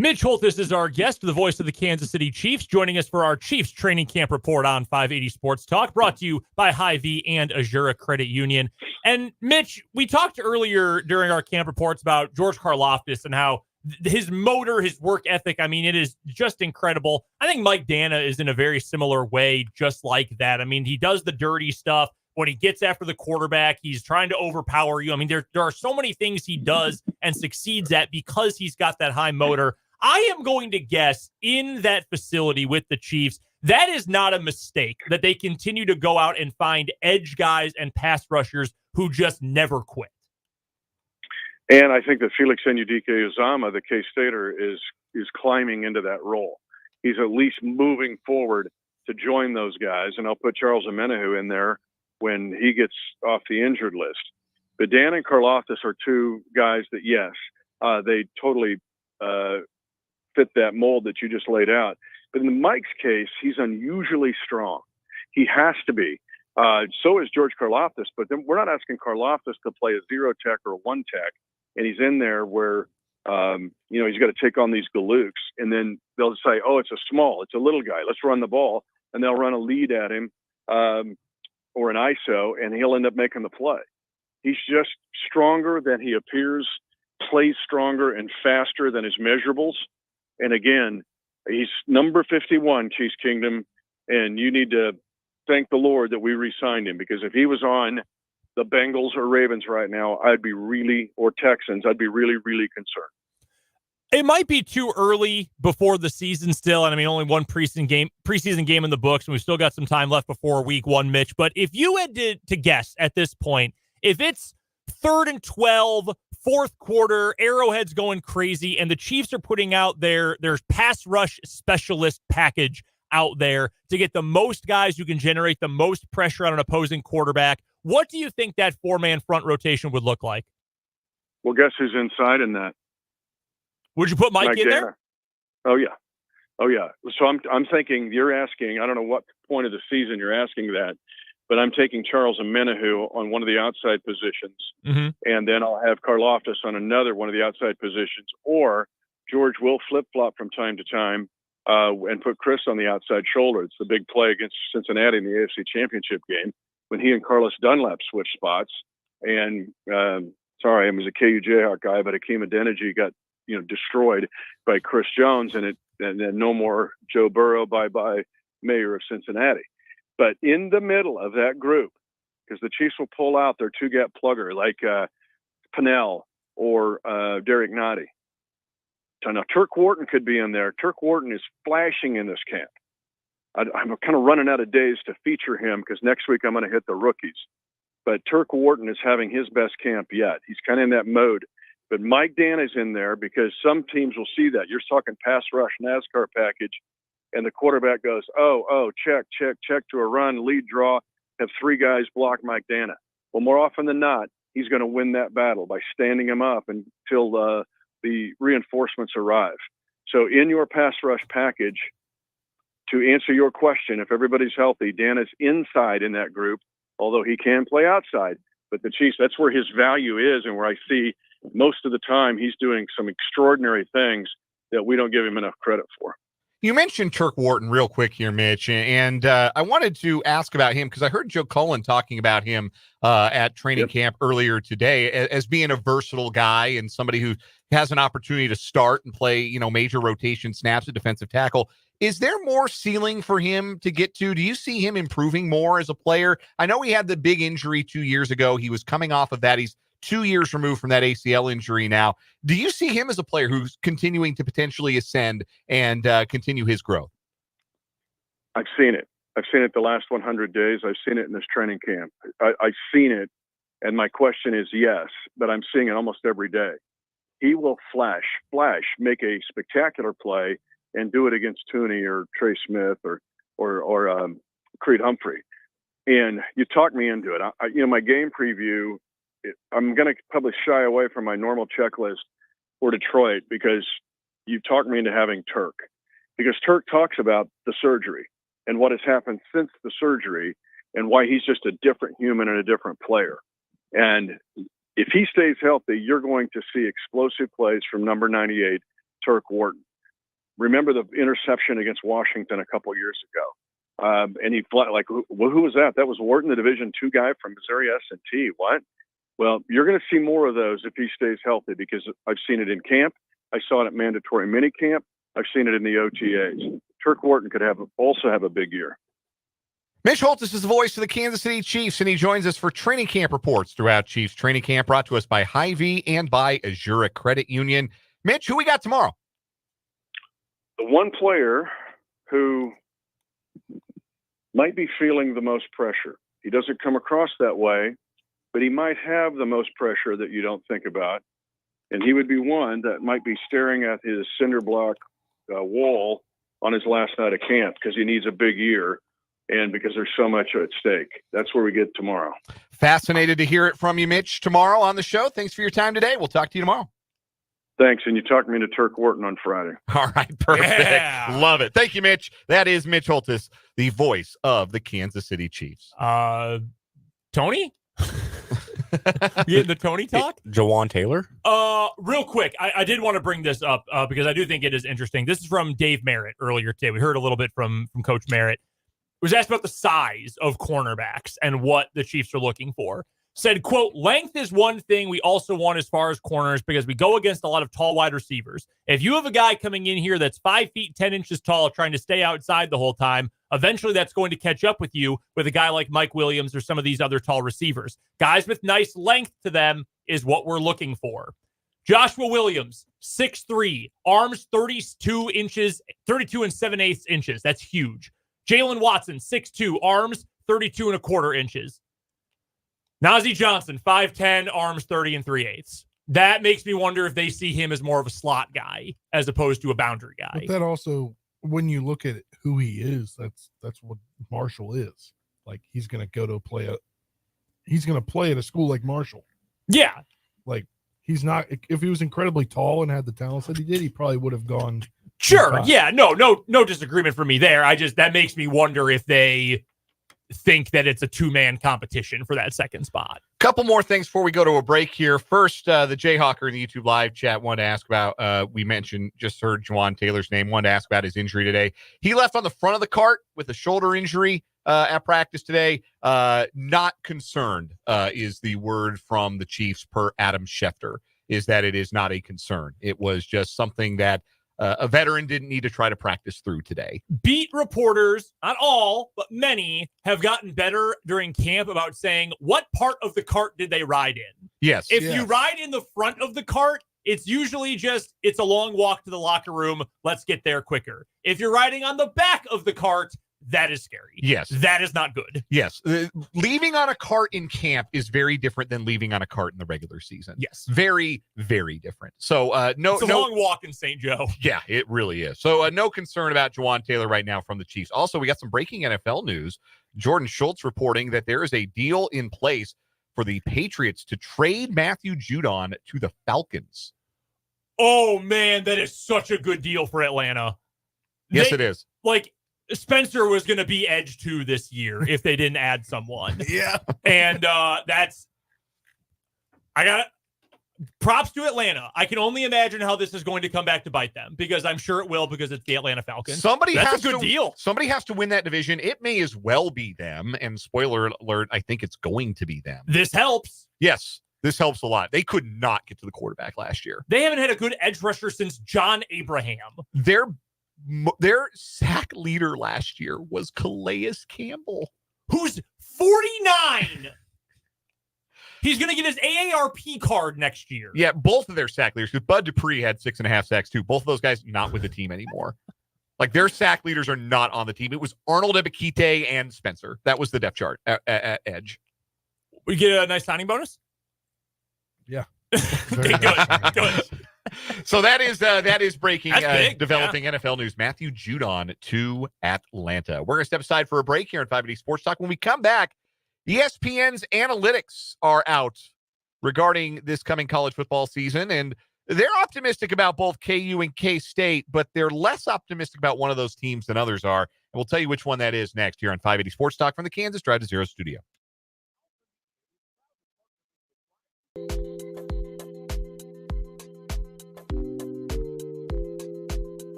Mitch Holthus is our guest, the voice of the Kansas City Chiefs, joining us for our Chiefs training camp report on 580 Sports Talk, brought to you by Hy-Vee and Azura Credit Union. And Mitch, we talked earlier during our camp reports about George Karlaftis and how his motor, his work ethic, I mean, it is just incredible. I think Mike Dana is in a very similar way, just like that. I mean, he does the dirty stuff. When he gets after the quarterback, he's trying to overpower you. I mean, there are so many things he does and succeeds at because he's got that high motor. I am going to guess in that facility with the Chiefs, that is not a mistake, that they continue to go out and find edge guys and pass rushers who just never quit. And I think that Felix Enudike-Uzama, the K-Stater, is climbing into that role. He's at least moving forward to join those guys, and I'll put Charles Omenihu in there when he gets off the injured list. But Dan and Karlaftis are two guys that, yes, they totally fit that mold that you just laid out. But in Mike's case, he's unusually strong. He has to be. So is George Karlaftis, but then we're not asking Karlaftis to play a 0-tech or a 1-tech, and he's in there where, he's got to take on these galooks, and then they'll say, oh, it's a little guy. Let's run the ball. And they'll run a lead at him or an ISO, and he'll end up making the play. He's just stronger than he appears, plays stronger and faster than his measurables. And again, he's number 51, Chiefs Kingdom, and you need to thank the Lord that we re-signed him, because if he was on the Bengals or Ravens right now, or Texans, I'd be really, really concerned. It might be too early before the season still, and I mean, only one preseason game in the books, and we've still got some time left before week 1, Mitch. But if you had to guess at this point, if it's 3rd and 12, fourth quarter, Arrowhead's going crazy, and the Chiefs are putting out their pass rush specialist package out there to get the most guys who can generate the most pressure on an opposing quarterback, what do you think that 4-man front rotation would look like? Well, guess who's inside in that? Would you put Mike in there? Oh yeah. So I'm thinking you're asking. I don't know what point of the season you're asking that, but I'm taking Charles Omenihu on one of the outside positions, and then I'll have Karlaftis on another one of the outside positions. Or George will flip flop from time to time and put Chris on the outside shoulder. It's the big play against Cincinnati in the AFC Championship game when he and Carlos Dunlap switched spots, and sorry, I was a KU Jayhawk guy, but Akeem Adeniji got, destroyed by Chris Jones, and then no more Joe Burrow, bye-bye mayor of Cincinnati. But in the middle of that group, because the Chiefs will pull out their two-gap plugger like Pennell or Derek Nottie. So now Turk Wharton could be in there. Turk Wharton is flashing in this camp. I'm kind of running out of days to feature him because next week I'm going to hit the rookies. But Turk Wharton is having his best camp yet. He's kind of in that mode. But Mike Dan is in there because some teams will see that. You're talking pass rush, NASCAR package, and the quarterback goes, check to a run, lead draw, have three guys block Mike Dana. Well, more often than not, he's going to win that battle by standing him up until the reinforcements arrive. So in your pass rush package, to answer your question, if everybody's healthy, Dan is inside in that group, although he can play outside. But the Chiefs, that's where his value is and where I see most of the time he's doing some extraordinary things that we don't give him enough credit for. You mentioned Turk Wharton real quick here, Mitch, and I wanted to ask about him because I heard Joe Cullen talking about him at training camp earlier today as being a versatile guy and somebody who has an opportunity to start and play, major rotation snaps at defensive tackle. Is there more ceiling for him to get to? Do you see him improving more as a player? I know he had the big injury 2 years ago. He was coming off of that. He's 2 years removed from that ACL injury now. Do you see him as a player who's continuing to potentially ascend and continue his growth? I've seen it. I've seen it the last 100 days. I've seen it in this training camp. I've seen it, and my question is yes, but I'm seeing it almost every day. He will flash, make a spectacular play, and do it against Tooney or Trey Smith or Creed Humphrey. And you talked me into it. My game preview, I'm going to probably shy away from my normal checklist for Detroit because you talked me into having Turk. Because Turk talks about the surgery and what has happened since the surgery and why he's just a different human and a different player. And if he stays healthy, you're going to see explosive plays from number 98, Turk Wharton. Remember the interception against Washington a couple years ago. And he who was that? That was Wharton, the Division II guy from Missouri S&T. What? Well, you're going to see more of those if he stays healthy because I've seen it in camp. I saw it at mandatory minicamp. I've seen it in the OTAs. Turk Wharton could also have a big year. Mitch Holthus is the voice of the Kansas City Chiefs, and he joins us for training camp reports throughout Chiefs training camp, brought to us by Hy-Vee and by Azura Credit Union. Mitch, who we got tomorrow? The one player who might be feeling the most pressure. He doesn't come across that way, but he might have the most pressure that you don't think about. And he would be one that might be staring at his cinder block wall on his last night of camp because he needs a big year and because there's so much at stake. That's where we get tomorrow. Fascinated to hear it from you, Mitch, tomorrow on the show. Thanks for your time today. We'll talk to you tomorrow. Thanks. And you talked me into Turk Wharton on Friday. All right. Perfect. Yeah. Love it. Thank you, Mitch. That is Mitch Holthus, the voice of the Kansas City Chiefs. Tony? Getting the Tony talk? Jawan Taylor? Real quick, I did want to bring this up because I do think it is interesting. This is from Dave Merritt earlier today. We heard a little bit from Coach Merritt. It was asked about the size of cornerbacks and what the Chiefs are looking for. Said, quote, length is one thing we also want as far as corners because we go against a lot of tall wide receivers. If you have a guy coming in here that's 5 feet, 10 inches tall, trying to stay outside the whole time, eventually that's going to catch up with you with a guy like Mike Williams or some of these other tall receivers. Guys with nice length to them is what we're looking for. Joshua Williams, 6'3", arms 32 inches, 32 and 7/8 inches. That's huge. Jalen Watson, 6'2", arms 32 1/4 inches. Najee Johnson, 5'10", arms 30 3/8. That makes me wonder if they see him as more of a slot guy as opposed to a boundary guy. But that also, when you look at who he is, that's what Marshall is. Like he's going to go to play at a school like Marshall. Yeah. Like he's not, if he was incredibly tall and had the talents that he did, he probably would have gone. Sure. Yeah. No disagreement from me there. That makes me wonder if they think that it's a two-man competition for that second spot. Couple more things before we go to a break here. First, the Jayhawker in the YouTube live chat wanted to ask about, we mentioned, just heard Juwan Taylor's name, wanted to ask about his injury today. He left on the front of the cart with a shoulder injury at practice today. Not concerned is the word from the Chiefs per Adam Schefter, is that it is not a concern. It was just something that a veteran didn't need to try to practice through today. Beat reporters, not all, but many, have gotten better during camp about saying, what part of the cart did they ride in? Yes. If you ride in the front of the cart, it's usually just, it's a long walk to the locker room. Let's get there quicker. If you're riding on the back of the cart, that is scary. Yes. That is not good. Yes. Leaving on a cart in camp is very different than leaving on a cart in the regular season. Yes. Very, very different. So, it's a long walk in St. Joe. Yeah, it really is. So, no concern about Juwan Taylor right now from the Chiefs. Also, we got some breaking NFL news. Jordan Schultz reporting that there is a deal in place for the Patriots to trade Matthew Judon to the Falcons. Oh, man, that is such a good deal for Atlanta. Yes, it is. Like, Spencer was going to be edge 2 this year if they didn't add someone. Yeah. And I got props to Atlanta. I can only imagine how this is going to come back to bite them, because I'm sure it will, because it's the Atlanta Falcons. That's a good deal. Somebody has to win that division. It may as well be them. And spoiler alert, I think it's going to be them. This helps. Yes, this helps a lot. They could not get to the quarterback last year. They haven't had a good edge rusher since John Abraham. Their sack leader last year was Calais Campbell, who's 49. He's going to get his AARP card next year. Yeah, both of their sack leaders, because Bud Dupree had 6.5 sacks too. Both of those guys not with the team anymore. Like, their sack leaders are not on the team. It was Arnold Ebiketie and Spencer. That was the depth chart at edge. We get a nice signing bonus? Yeah. Okay, good. So that is breaking, developing yeah. NFL news. Matthew Judon to Atlanta. We're going to step aside for a break here on 580 Sports Talk. When we come back, ESPN's analytics are out regarding this coming college football season, and they're optimistic about both KU and K-State, but they're less optimistic about one of those teams than others are. And we'll tell you which one that is next here on 580 Sports Talk from the Kansas Drive to Zero studio.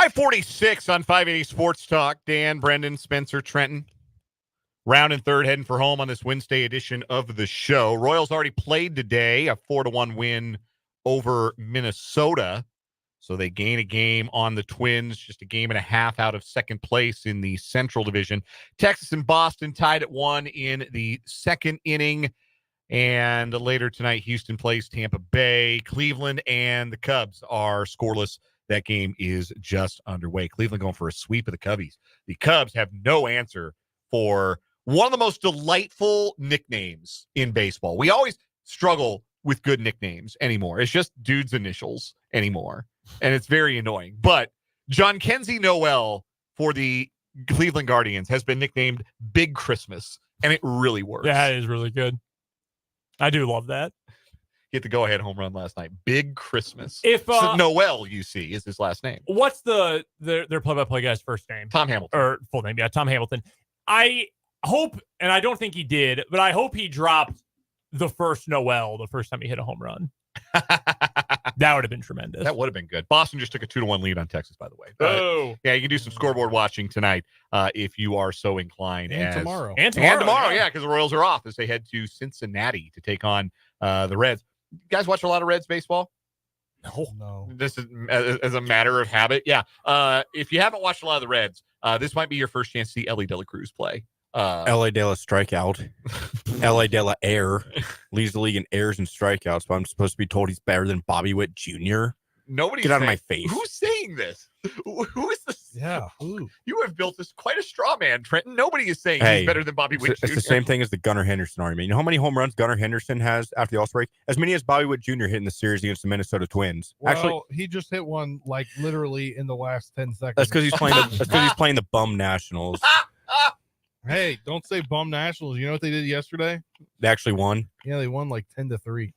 546 on 580 Sports Talk. Dan, Brendan, Spencer, Trenton. Round and third heading for home on this Wednesday edition of the show. Royals already played today, a 4-1 win over Minnesota. So they gain a game on the Twins, just a game and a half out of second place in the Central Division. Texas and Boston tied at 1 in the second inning. And later tonight, Houston plays Tampa Bay. Cleveland and the Cubs are scoreless. That game is just underway. Cleveland going for a sweep of the Cubbies. The Cubs have no answer for one of the most delightful nicknames in baseball. We always struggle with good nicknames anymore. It's just dudes' initials anymore. And it's very annoying. But John Kenzie Noel for the Cleveland Guardians has been nicknamed Big Christmas, and it really works. Yeah, it is really good. I do love that. Hit the go-ahead home run last night. Big Christmas. If so Noel, you see, is his last name. What's their play-by-play guy's first name? Tom Hamilton. Or full name, yeah, Tom Hamilton. I hope, and I don't think he did, but I hope he dropped the first Noel the first time he hit a home run. That would have been tremendous. That would have been good. Boston just took a 2-1 lead on Texas, by the way. Oh. Yeah, you can do some scoreboard watching tonight if you are so inclined. And tomorrow. And tomorrow, yeah, because the Royals are off as they head to Cincinnati to take on the Reds. You guys watch a lot of Reds baseball? No. This is as a matter of habit. Yeah. If you haven't watched a lot of the Reds, this might be your first chance to see Ellie De La Cruz play. L.A. De La strikeout. L.A. De La Air leads the league in errors and strikeouts, but I'm supposed to be told he's better than Bobby Witt Jr. Nobody's Get out of my face. Who's saying this? Who is this? Yeah. Who? You have built this quite a straw man, Trenton. Nobody is saying he's better than Bobby Witt Jr. It's the same thing as the Gunnar Henderson argument. You know how many home runs Gunnar Henderson has after the All-Star break? As many as Bobby Witt Jr. hit in the series against the Minnesota Twins. Well, Actually, he just hit one like literally in the last 10 seconds. that's because he's playing the bum Nationals. Hey, don't say bum Nationals. You know what they did yesterday? They actually won. Yeah, they won like 10-3.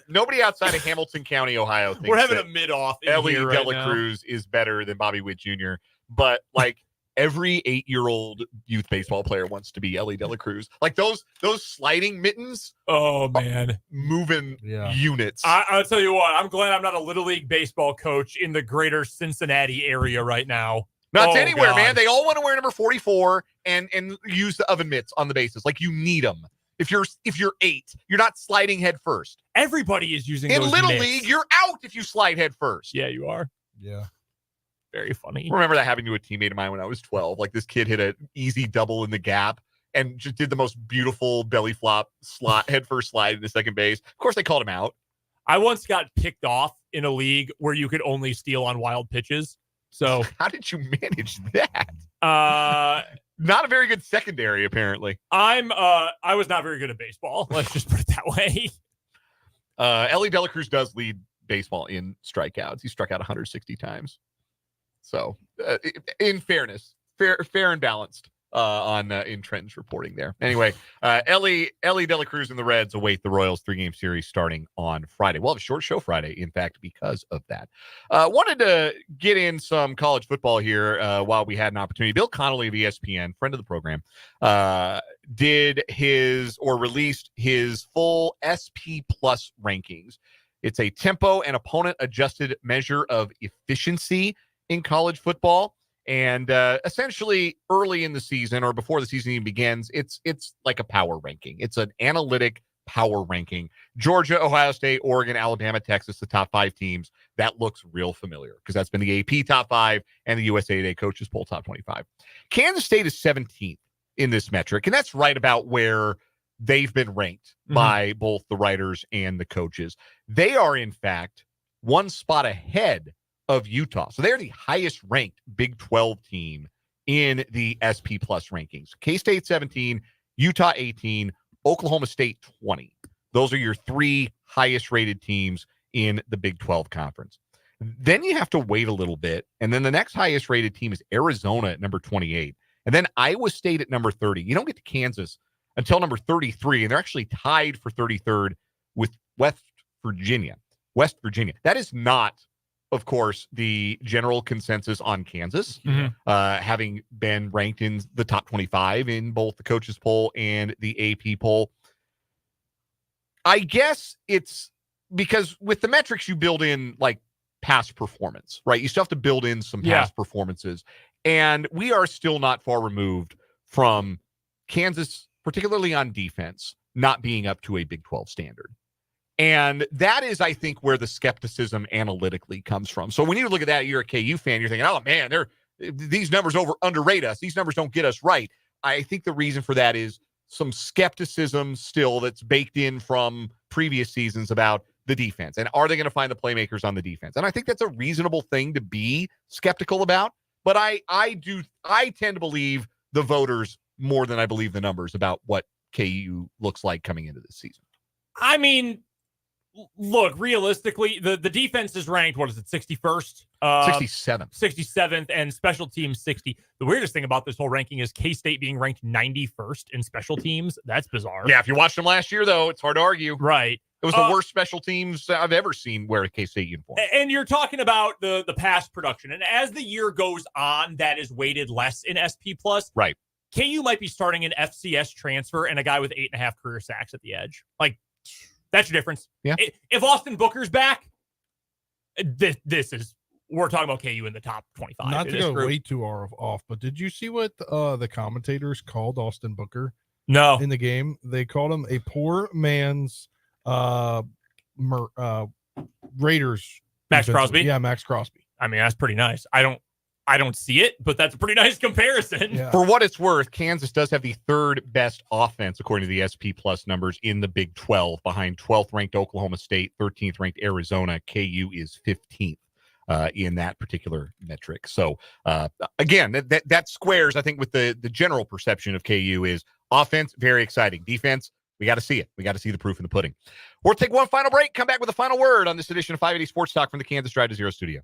Nobody outside of Hamilton County, Ohio thinks we're having that a mid-off Ellie here De right La now. Cruz is better than Bobby Witt Jr. But like every 8-year-old youth baseball player wants to be Ellie De La Cruz. Like those sliding mittens. Oh man, moving units. I'll tell you what. I'm glad I'm not a little league baseball coach in the greater Cincinnati area right now. Not anywhere, God. man. They all want to wear number 44 and use the oven mitts on the bases. Like you need them. If you're 8, you're not sliding head first. Everybody is using in those Little mitts. League. You're out if you slide head first. Yeah, you are. Yeah. Very funny. I remember that happening to a teammate of mine when I was 12. Like this kid hit an easy double in the gap and just did the most beautiful belly flop head first slide in the second base. Of course, they called him out. I once got picked off in a league where you could only steal on wild pitches. So how did you manage that? Not a very good secondary, apparently. I was not very good at baseball. Let's just put it that way. Ellie De La Cruz does lead baseball in strikeouts. He struck out 160 times. So, in fairness, fair and balanced in Trenton's reporting there. Anyway, Ellie De La Cruz and the Reds await the Royals 3-game series starting on Friday. We'll have a short show Friday, in fact, because of that. Wanted to get in some college football here while we had an opportunity. Bill Connolly of ESPN, friend of the program, released his full SP Plus rankings. It's a tempo and opponent adjusted measure of efficiency in college football. And essentially early in the season or before the season even begins, it's like a power ranking. It's an analytic power ranking. Georgia, Ohio State, Oregon, Alabama, Texas, the top 5 teams. That looks real familiar because that's been the AP top 5 and the USA Today Coaches Poll top 25. Kansas State is 17th in this metric, and that's right about where they've been ranked by both the writers and the coaches. They are, in fact, one spot ahead of Utah. So they're the highest ranked Big 12 team in the SP Plus rankings. K-State 17, Utah 18, Oklahoma State 20. Those are your 3 highest rated teams in the Big 12 conference. Then you have to wait a little bit. And then the next highest rated team is Arizona at number 28. And then Iowa State at number 30. You don't get to Kansas until number 33. And they're actually tied for 33rd with West Virginia. That is not, of course, the general consensus on Kansas, having been ranked in the top 25 in both the coaches poll and the AP poll. I guess it's because with the metrics you build in like past performance, right? You still have to build in some past performances. And we are still not far removed from Kansas, particularly on defense, not being up to a Big 12 standard. And that is, I think, where the skepticism analytically comes from. So when you look at that, you're a KU fan, you're thinking, oh, man, these numbers underrate us. These numbers don't get us right. I think the reason for that is some skepticism still that's baked in from previous seasons about the defense. And are they going to find the playmakers on the defense? And I think that's a reasonable thing to be skeptical about. But I tend to believe the voters more than I believe the numbers about what KU looks like coming into this season. I mean, look, realistically, the defense is ranked, what is it, 61st? 67th. 67th, and special teams 60. The weirdest thing about this whole ranking is K-State being ranked 91st in special teams. That's bizarre. Yeah, if you watched them last year, though, it's hard to argue. Right. It was the worst special teams I've ever seen wear a K-State uniform. And you're talking about the past production. And as the year goes on, that is weighted less in SP+. Right. KU might be starting an FCS transfer and a guy with 8.5 career sacks at the edge. Like, that's your difference. Yeah. If Austin Booker's back, this is, we're talking about KU in the top 25. Not to go way too off, but did you see what the commentators called Austin Booker? No. In the game, they called him a poor man's Raiders. Max Crosby? Yeah, Max Crosby. I mean, that's pretty nice. I don't see it, but that's a pretty nice comparison. Yeah. For what it's worth, Kansas does have the third best offense, according to the SP Plus numbers, in the Big 12, behind 12th ranked Oklahoma State, 13th ranked Arizona. KU is 15th in that particular metric. So, again, that squares, I think, with the general perception of KU is offense, very exciting. Defense, we got to see it. We got to see the proof in the pudding. We'll take one final break, come back with a final word on this edition of 580 Sports Talk from the Kansas Drive to Zero studio.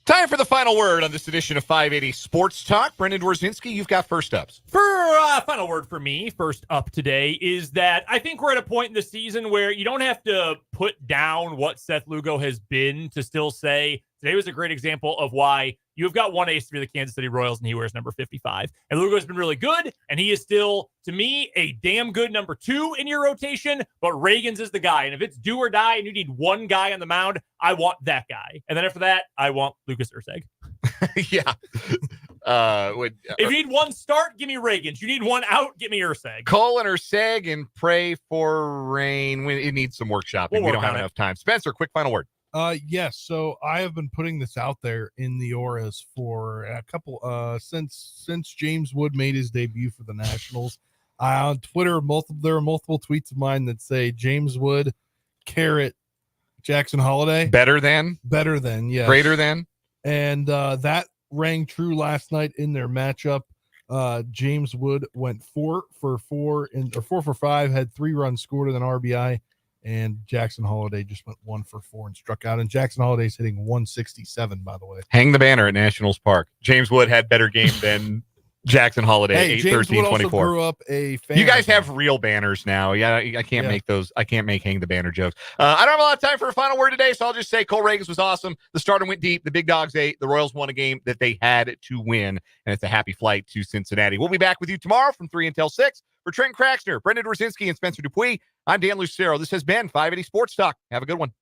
Time for the final word on this edition of 580 Sports Talk. Brendan Dworzinski, you've got first ups. For final word for me, first up today, is that I think we're at a point in the season where you don't have to put down what Seth Lugo has been to still say today was a great example of why you've got one ace to be the Kansas City Royals, and he wears number 55. And Lugo has been really good, and he is still, to me, a damn good number 2 in your rotation, but Reagan's is the guy. And if it's do or die and you need one guy on the mound, I want that guy. And then after that, I want Lucas Urseg. Yeah. If you need one start, give me Reagans. You need one out, give me Ursag. Colin or Sag and pray for rain. It needs some workshopping. We don't have enough time. Spencer, quick final word. Yes. So I have been putting this out there in the auras for a couple since James Wood made his debut for the Nationals. On Twitter, there are multiple tweets of mine that say James Wood, Jackson Holiday. Better than, yes. Greater than. And that rang true last night in their matchup. James Wood went 4 for 5, had 3 runs scored and an RBI. And Jackson Holiday just went 1 for 4 and struck out. And Jackson Holiday's hitting 167, by the way. Hang the banner at Nationals Park. James Wood had better game than Jackson Holiday. Hey, 8, James 13, Wood 24. also grew up a fan. You guys have real banners now. Yeah, I can't make those. I can't make hang the banner jokes. I don't have a lot of time for a final word today, so I'll just say Cole Reagans was awesome. The starter went deep. The Big Dogs ate. The Royals won a game that they had to win, and it's a happy flight to Cincinnati. We'll be back with you tomorrow from 3 until 6. For Trent Kraxner, Brendan Rosinski, and Spencer Dupuis, I'm Dan Lucero. This has been 580 Sports Talk. Have a good one.